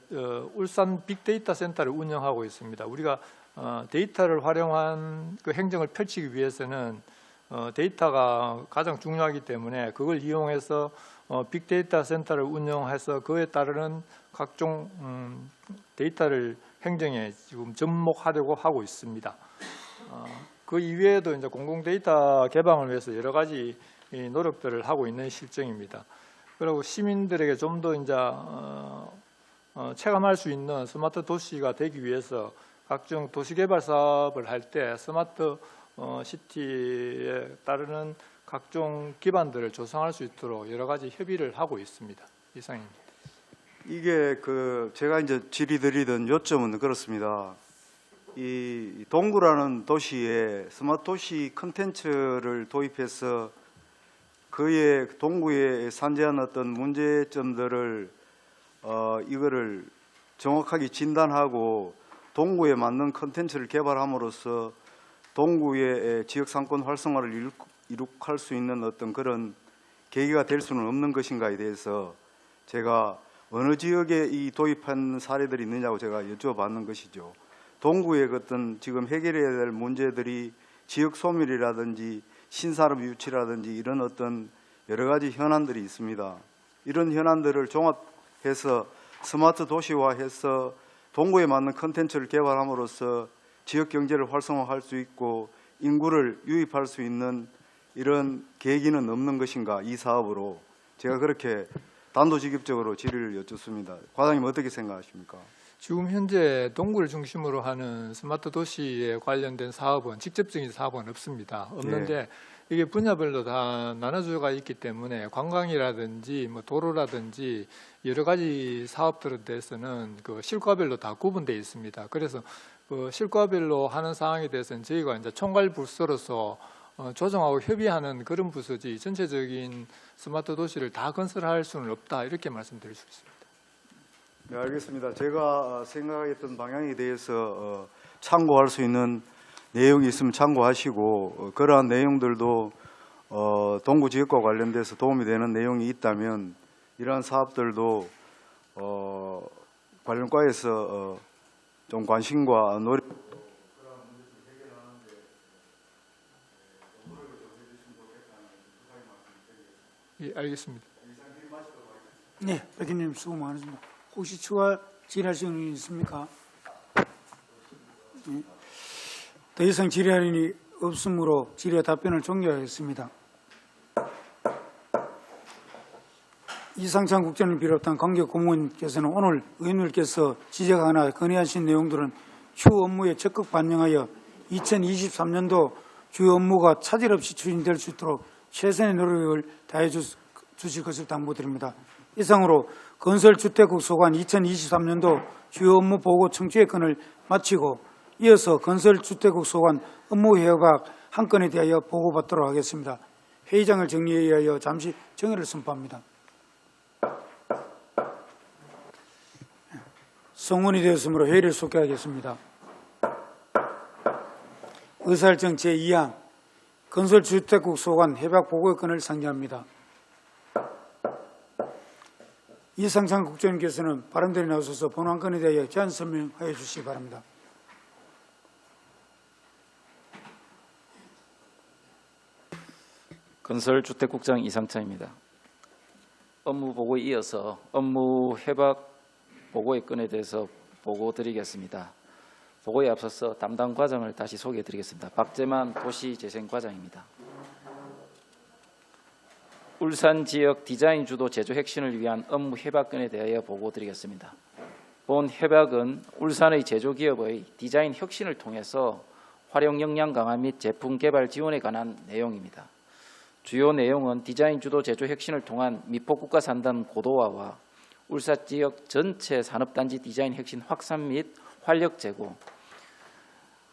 I: 울산 빅데이터 센터를 운영하고 있습니다. 우리가 데이터를 활용한 그 행정을 펼치기 위해서는 데이터가 가장 중요하기 때문에 그걸 이용해서 빅데이터 센터를 운영해서 그에 따르는 각종 데이터를 행정에 지금 접목하려고 하고 있습니다. 그 이외에도 이제 공공 데이터 개방을 위해서 여러 가지 이 노력들을 하고 있는 실정입니다. 그리고 시민들에게 좀 더 이제 체감할 수 있는 스마트 도시가 되기 위해서 각종 도시개발 사업을 할 때 스마트 시티에 따르는 각종 기반들을 조성할 수 있도록 여러 가지 협의를 하고 있습니다. 이상입니다.
C: 이게 제가 이제 질의드리던 요점은 그렇습니다. 이 동구라는 도시에 스마트 도시 컨텐츠를 도입해서 그의 동구에 산재한 어떤 문제점들을 이거를 정확하게 진단하고 동구에 맞는 컨텐츠를 개발함으로써 동구의 지역 상권 활성화를 이룩할 수 있는 어떤 그런 계기가 될 수는 없는 것인가에 대해서 제가 어느 지역에 이 도입한 사례들이 있느냐고 제가 여쭤봤는 것이죠. 동구의 어떤 지금 해결해야 될 문제들이 지역 소멸이라든지 신산업 유치라든지 이런 어떤 여러 가지 현안들이 있습니다. 이런 현안들을 종합해서 스마트 도시화해서 동구에 맞는 컨텐츠를 개발함으로써 지역 경제를 활성화할 수 있고 인구를 유입할 수 있는 이런 계기는 없는 것인가, 이 사업으로. 제가 그렇게 단도직입적으로 질의를 여쭙습니다. 과장님 어떻게 생각하십니까?
I: 지금 현재 동구를 중심으로 하는 스마트 도시에 관련된 사업은 직접적인 사업은 없습니다. 없는데 이게 분야별로 다 나눠져가 있기 때문에 관광이라든지 뭐 도로라든지 여러 가지 사업들에 대해서는 그 실과별로 다 구분되어 있습니다. 그래서 그 실과별로 하는 사항에 대해서는 저희가 이제 총괄 부서로서 조정하고 협의하는 그런 부서지 전체적인 스마트 도시를 다 건설할 수는 없다, 이렇게 말씀드릴 수 있습니다.
C: 네, 알겠습니다. 제가 생각했던 방향에 대해서 참고할 수 있는 내용이 있으면 참고하시고 그러한 내용들도 동구 지역과 관련돼서 도움이 되는 내용이 있다면 이러한 사업들도 관련과에서 좀 관심과 노력
I: 예, 알겠습니다.
A: 네, 백희님 수고 많으십니다. 혹시 추가 질의하실 의원이 있습니까? 네. 더 이상 질의할 의원이 없으므로 질의 답변을 종료하겠습니다. 이상찬 국장을 비롯한 관계 공무원께서는 오늘 의원님께서 지적하거나 건의하신 내용들은 추후 업무에 적극 반영하여 2023년도 주요 업무가 차질 없이 추진될 수 있도록 최선의 노력을 다해 주실 것을 당부드립니다. 이상으로 건설주택국 소관 2023년도 주요 업무 보고 청취의 건을 마치고 이어서 건설주택국 소관 업무 협약 한 건에 대하여 보고받도록 하겠습니다. 회의장을 정리에 의하여 잠시 정회를 선포합니다. 성원이 되었으므로 회의를 속개하겠습니다. 의사일정 제2항 건설주택국 소관 협약 보고의 건을 상정합니다. 이상찬 국장님께서는 발언들이 나오셔서 본안 건에 대하여 제안 설명하여 주시기 바랍니다.
B: 건설주택국장 이상찬입니다. 업무 보고에 이어서 업무 협약 보고의 건에 대해서 보고 드리겠습니다. 보고에 앞서서 담당 과장을 다시 소개해 드리겠습니다. 박재만 도시재생과장입니다. 울산 지역 디자인 주도 제조 혁신을 위한 업무 협약건에 대하여 보고 드리겠습니다. 본 협약은 울산의 제조기업의 디자인 혁신을 통해서 활용 역량 강화 및 제품 개발 지원에 관한 내용입니다. 주요 내용은 디자인 주도 제조 혁신을 통한 미포국가 산단 고도화와 울산 지역 전체 산업단지 디자인 혁신 확산 및 활력 제고,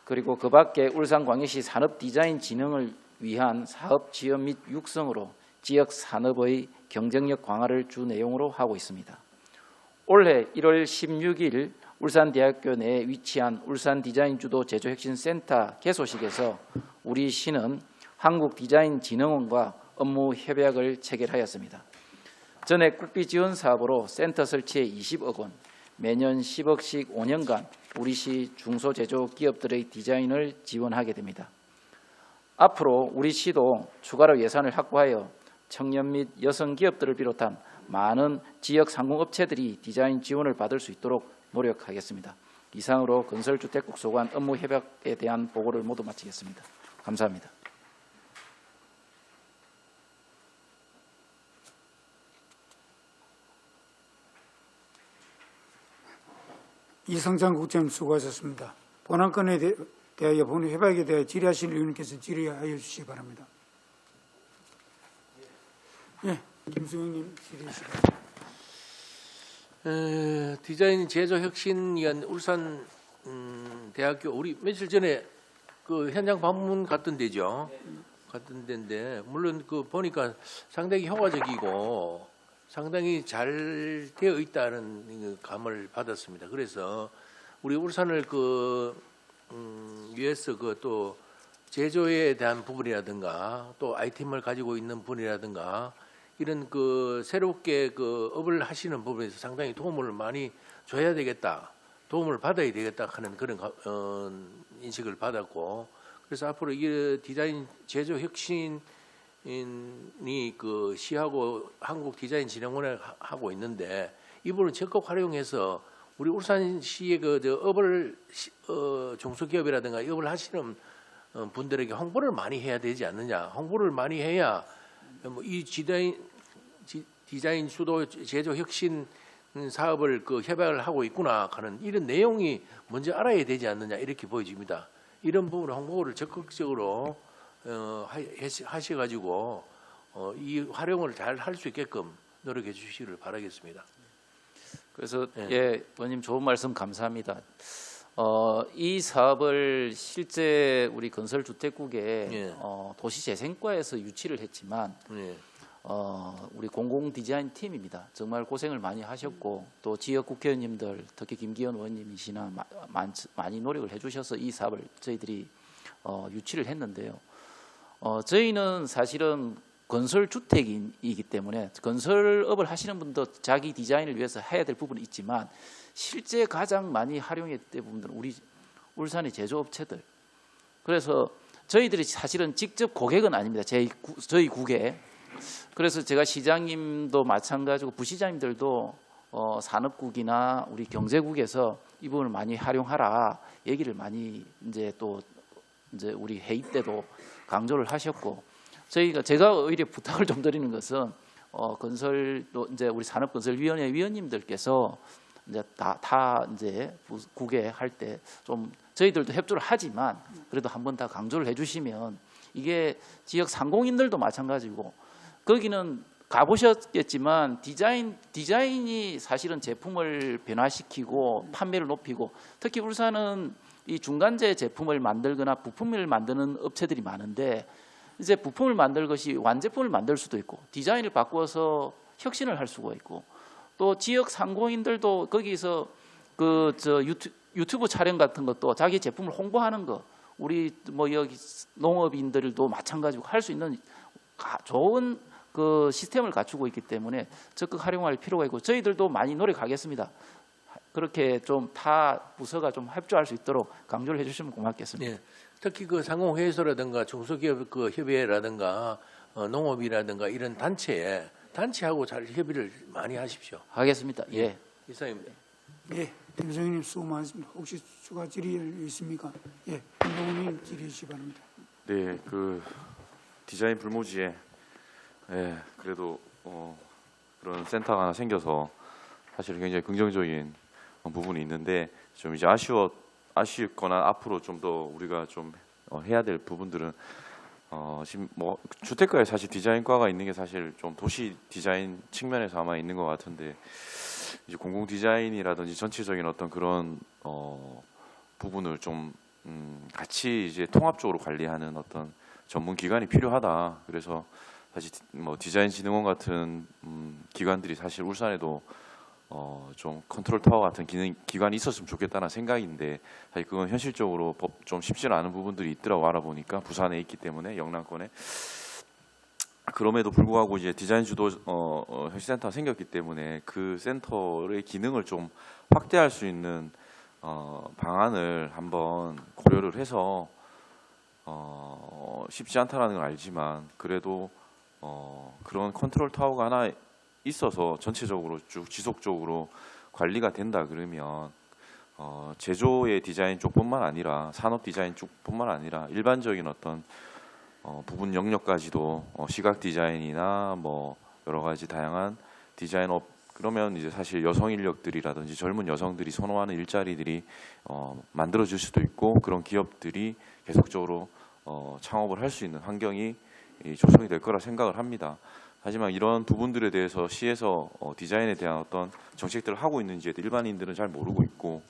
B: 그리고 그 밖에 울산광역시 산업디자인 진흥을 위한 사업 지원 및 육성으로 지역 산업의 경쟁력 강화를 주 내용으로 하고 있습니다. 올해 1월 16일 울산대학교 내에 위치한 울산디자인주도 제조혁신센터 개소식에서 우리 시는 한국디자인진흥원과 업무 협약을 체결하였습니다. 전액 국비 지원 사업으로 센터 설치에 20억 원, 매년 10억씩 5년간 우리 시 중소제조기업들의 디자인을 지원하게 됩니다. 앞으로 우리 시도 추가로 예산을 확보하여 청년 및 여성 기업들을 비롯한 많은 지역 상공업체들이 디자인 지원을 받을 수 있도록 노력하겠습니다. 이상으로 건설주택국 소관 업무 협약에 대한 보고를 모두 마치겠습니다. 감사합니다.
A: 이상찬 국장님 수고하셨습니다. 본안건에 대하여 본회 협약에 대하여 질의하실 의원님께서 질의하여 주시기 바랍니다. 예, 김수영님 질의하시기 바랍니다.
J: 디자인 제조 혁신위원 울산 대학교 우리 며칠 전에 그 현장 방문 갔던 데죠. 갔던 데인데 물론 그 보니까 상당히 효과적이고 상당히 잘 되어 있다는 감을 받았습니다. 그래서 우리 울산을 위해서 그 또 제조에 대한 부분이라든가 또 아이템을 가지고 있는 분이라든가 이런 그 새롭게 그 업을 하시는 부분에서 상당히 도움을 많이 줘야 되겠다, 도움을 받아야 되겠다 하는 그런 인식을 받았고, 그래서 앞으로 이 디자인 제조 혁신이 그 시하고 한국 디자인 진흥원에 하고 있는데 이 부분을 적극 활용해서 우리 울산시의 그 업을 중소기업이라든가 이 업을 하시는 분들에게 홍보를 많이 해야 되지 않느냐. 홍보를 많이 해야 이 디자인 주도 제조 혁신 사업을 그 협약을 하고 있구나 하는 이런 내용이 먼저 알아야 되지 않느냐 이렇게 보여집니다. 이런 부분 홍보를 적극적으로 하셔가지고 이 활용을 잘 할 수 있게끔 노력해 주시기를 바라겠습니다.
B: 그래서 예, 의원님 좋은 말씀 감사합니다. 이 사업을 실제 우리 건설주택국의 도시재생과에서 유치를 했지만 우리 공공 디자인 팀입니다. 정말 고생을 많이 하셨고 또 지역 국회의원님들 특히 김기현 의원님이시나 많이 노력을 해주셔서 이 사업을 저희들이 유치를 했는데요. 저희는 사실은 건설주택이기 때문에 건설업을 하시는 분도 자기 디자인을 위해서 해야 될 부분이 있지만 실제 가장 많이 활용했던 부분들은 우리 울산의 제조업체들. 그래서 저희들이 사실은 직접 고객은 아닙니다. 저희 국에. 그래서 제가 시장님도 마찬가지고 부시장님들도 산업국이나 우리 경제국에서 이 부분을 많이 활용하라 얘기를 많이 이제 우리 회의 때도 강조를 하셨고 제가 오히려 부탁을 좀 드리는 것은 건설도 이제 우리 산업건설위원회 위원님들께서 이제 다 이제 국회 할 때 좀 저희들도 협조를 하지만 그래도 한번 다 강조를 해주시면 이게 지역 상공인들도 마찬가지고 거기는 가보셨겠지만 디자인이 사실은 제품을 변화시키고 판매를 높이고 특히 울산은 이 중간재 제품을 만들거나 부품을 만드는 업체들이 많은데 이제 부품을 만들 것이 완제품을 만들 수도 있고 디자인을 바꾸어서 혁신을 할 수가 있고 또 지역 상공인들도 거기서 유튜브 촬영 같은 것도 자기 제품을 홍보하는 거 우리 뭐 여기 농업인들도 마찬가지고 할 수 있는 좋은 그 시스템을 갖추고 있기 때문에 적극 활용할 필요가 있고 저희들도 많이 노력하겠습니다. 그렇게 좀 타 부서가 좀 협조할 수 있도록 강조를 해주시면 고맙겠습니다.
J: 네. 특히 그 상공회의소라든가 중소기업 그 협의회라든가 농업이라든가 이런 단체하고 잘 협의를 많이 하십시오.
B: 하겠습니다. 예.
J: 이상입니다.
A: 예, 김성희님 수고 많으십니다. 혹시 추가 질의 있습니까? 예, 김동훈님 질의해 주시기 바랍니다.
G: 네, 그 디자인 불모지에 그래도 그런 센터가 하나 생겨서 사실 굉장히 긍정적인 부분이 있는데 좀 이제 아쉽거나 앞으로 좀 더 우리가 좀 해야 될 부분들은 지금 뭐 주택가에 사실 디자인과가 있는 게 사실 좀 도시 디자인 측면에서 아마 있는 것 같은데 이제 공공 디자인이라든지 전체적인 어떤 그런 부분을 좀 같이 이제 통합적으로 관리하는 어떤 전문 기관이 필요하다. 그래서 사실 뭐 디자인진흥원 같은 기관들이 사실 울산에도 좀 컨트롤 타워 같은 기관이 있었으면 좋겠다는 생각인데 사실 그건 현실적으로 좀 쉽지는 않은 부분들이 있더라고 알아보니까 부산에 있기 때문에 영남권에 그럼에도 불구하고 이제 디자인 주도 혁신센터가 생겼기 때문에 그 센터의 기능을 좀 확대할 수 있는 방안을 한번 고려를 해서 쉽지 않다라는 걸 알지만 그래도 그런 컨트롤 타워가 하나 있어서 전체적으로 쭉 지속적으로 관리가 된다 그러면 제조의 디자인 쪽뿐만 아니라 산업 디자인 쪽뿐만 아니라 일반적인 어떤 부분 영역까지도 시각 디자인이나 뭐 여러 가지 다양한 디자인업 그러면 이제 사실 여성 인력들이라든지 젊은 여성들이 선호하는 일자리들이 만들어질 수도 있고 그런 기업들이 계속적으로 창업을 할 수 있는 환경이 조성이 될 거라 생각을 합니다. 하지만 이런 부분들에 대해서 시에서 디자인에 대한 어떤 정책들을 하고 있는지에 일반인들은 잘 모르고 있고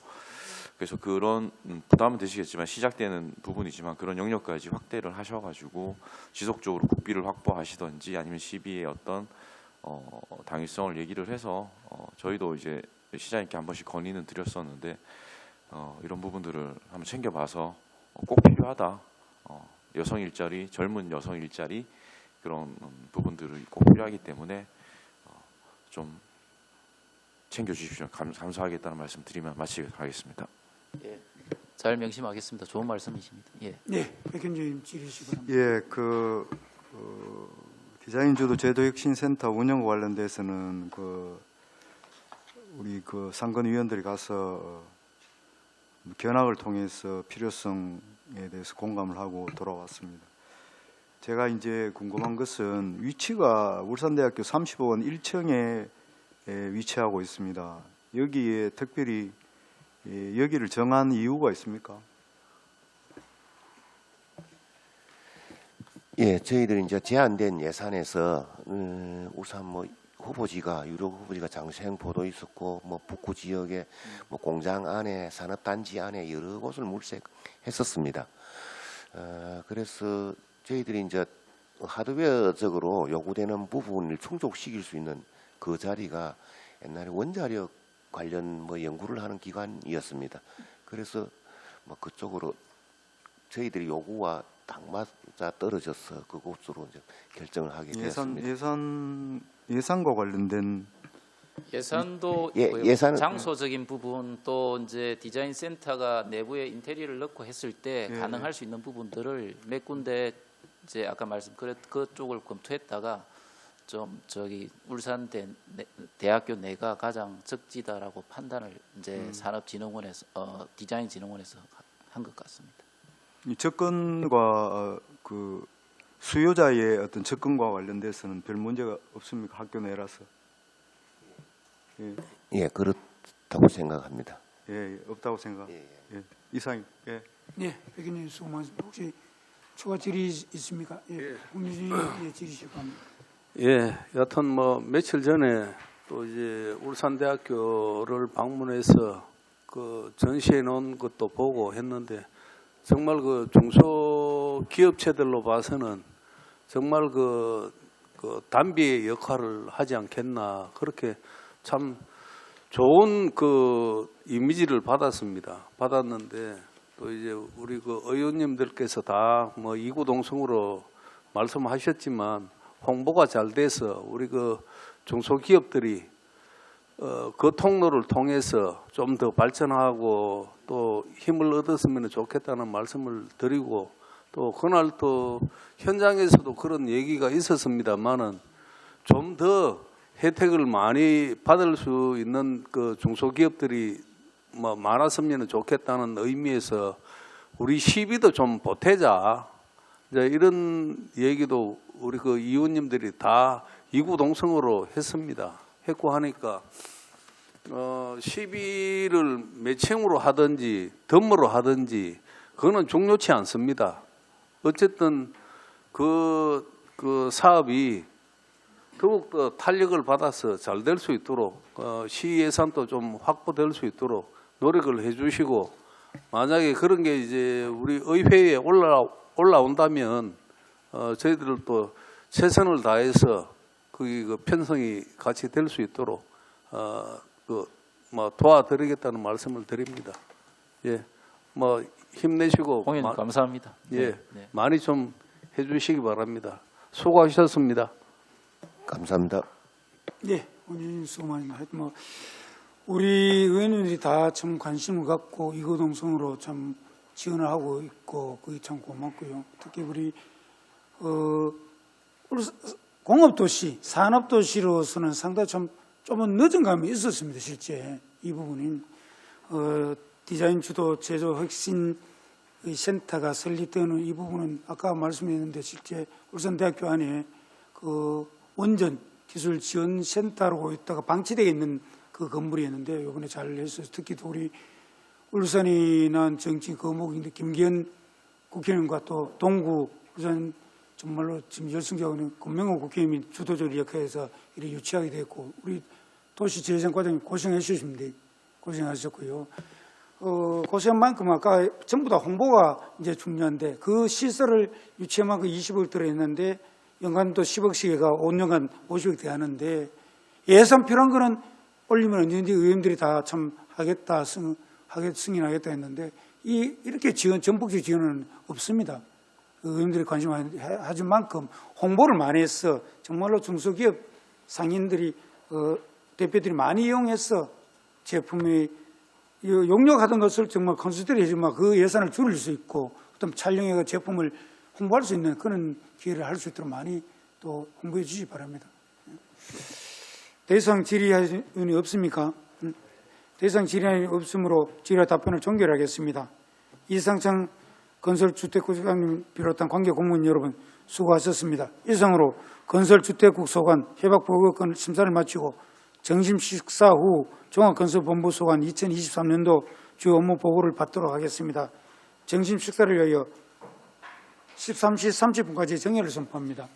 G: 그래서 그런 부담은 되시겠지만 시작되는 부분이지만 그런 영역까지 확대를 하셔가지고 지속적으로 국비를 확보하시든지 아니면 시비의 어떤 당위성을 얘기를 해서 저희도 이제 시장님께 한 번씩 건의는 드렸었는데 이런 부분들을 한번 챙겨봐서 꼭 필요하다. 여성 일자리, 젊은 여성 일자리 그런 부분들이 꼭 필요하기 때문에 좀 챙겨주십시오. 감사하겠다는 말씀 드리면 마치도록 하겠습니다.
B: 예, 잘 명심하겠습니다. 좋은 말씀이십니다. 예.
A: 네, 백현주님 질의시 바랍니다.
C: 예, 디자인주도 제도혁신센터 운영과 관련돼서는 우리 상근위원들이 가서 견학을 통해서 필요성에 대해서 공감을 하고 돌아왔습니다. 제가 이제 궁금한 것은 위치가 울산대학교 35원 1층에 위치하고 있습니다. 여기에 특별히 여기를 정한 이유가 있습니까?
K: 예, 저희들이 이제 제한된 예산에서 우선 후보지가 유력 후보지가 장생포도 있었고 북구 지역에 공장 안에 산업단지 안에 여러 곳을 물색했었습니다. 그래서 저희들이 이제 하드웨어적으로 요구되는 부분을 충족시킬 수 있는 그 자리가 옛날에 원자력 관련 연구를 하는 기관이었습니다. 그래서 그쪽으로 저희들이 요구와 딱 맞아 떨어져서 그곳으로 이제 결정을 하게 되었습니다.
C: 예산과 관련된
B: 예산도
K: 예,
B: 있고요.
K: 예산은-
B: 장소적인 부분 또 이제 디자인 센터가 내부에 인테리어를 넣고 했을 때
C: 예.
B: 가능할 수 있는 부분들을 몇 군데 이제 아까 그쪽을 검토했다가 좀 울산 대학교 내가 가장 적지다라고 판단을 이제 산업진흥원에서 디자인진흥원에서 한 것 같습니다.
C: 이 접근과 수요자의 어떤 접근과 관련돼서는 별 문제가 없습니까? 학교 내라서.
K: 예, 그렇다고 생각합니다.
C: 예, 없다고 생각.
K: 예.
C: 이상. 예.
A: 네, 백현님 수고 많으십니다. 혹시 추가 질의 있습니까? 예, 홍유진 질의시 바랍니다.
E: 예, 여튼 며칠 전에 또 이제 울산대학교를 방문해서 전시해 놓은 것도 보고 했는데 정말 중소기업체들로 봐서는 정말 단비의 역할을 하지 않겠나 그렇게 참 좋은 이미지를 받았는데 또 이제 우리 의원님들께서 다 이구동성으로 말씀하셨지만 홍보가 잘 돼서 우리 중소기업들이 그 통로를 통해서 좀 더 발전하고 또 힘을 얻었으면 좋겠다는 말씀을 드리고 또 그날 또 현장에서도 그런 얘기가 있었습니다만은 좀 더 혜택을 많이 받을 수 있는 중소기업들이 많았으면 좋겠다는 의미에서 우리 시비도 좀 보태자 이제 이런 얘기도 우리 의원님들이 다 이구동성으로 했고 하니까 시비를 매칭으로 하든지 덤으로 하든지 그거는 중요치 않습니다. 어쨌든 그 사업이 더욱더 탄력을 받아서 잘 될 수 있도록 시 예산도 좀 확보될 수 있도록 노력을 해주시고 만약에 그런 게 이제 우리 의회에 올라온다면 저희들도 최선을 다해서 그 편성이 같이 될 수 있도록 도와드리겠다는 말씀을 드립니다. 예, 힘내시고
B: 홍의원님 감사합니다.
E: 예,
B: 네.
E: 많이 좀 해주시기 바랍니다. 수고하셨습니다.
K: 감사합니다.
A: 네, 오늘 수고 많습니다. 하여튼 우리 의원님들이 다 참 관심을 갖고 이구동성으로 참 지원을 하고 있고 그게 참 고맙고요. 특히 우리 공업도시, 산업도시로서는 상당히 좀 늦은 감이 있었습니다. 실제 이 부분이 디자인 주도 제조 혁신 센터가 설립되는 이 부분은 아까 말씀드렸는데 실제 울산대학교 안에 원전 기술지원센터로 있다가 방치되어 있는 그 건물이었는데 이번에 잘 했어요. 특히 또 우리 울산이나 정치 거목인데 김기현 국회의원과 또 동구 울산 정말로 지금 열성적인 권명호 국회의원이 주도적으로 역할해서 이렇게 유치하게 됐고 우리 도시재생과장님 고생해 주셨습니다. 고생하셨고요. 고생한 만큼 아까 전부 다 홍보가 이제 중요한데 그 시설을 유치한 만큼 20억 들어있는데 연간도 10억씩가 5년간 50억 돼 하는데 예산 필요한 거는 올리면 언제든지 의원들이 다 참 하겠다 승인하겠다 했는데 이렇게 전폭적 지원은 없습니다. 의원들이 관심 하진 만큼 홍보를 많이 해서 정말로 중소기업 상인들이 대표들이 많이 이용해서 제품의 용역하던 것을 정말 컨설팅을 해주면 그 예산을 줄일 수 있고 어떤 촬영해서 제품을 홍보할 수 있는 그런 기회를 할 수 있도록 많이 또 홍보해 주시기 바랍니다. 대상 질의안이 없습니까? 대상 질의안이 없으므로 질의 답변을 종결하겠습니다. 이상창 건설주택국장님 비롯한 관계 공무원 여러분 수고하셨습니다. 이상으로 건설주택국 소관 협약보고권 심사를 마치고 점심 식사 후 종합건설본부 소관 2023년도 주요 업무 보고를 받도록 하겠습니다. 점심 식사를 위하여 13시 30분까지 정회를 선포합니다.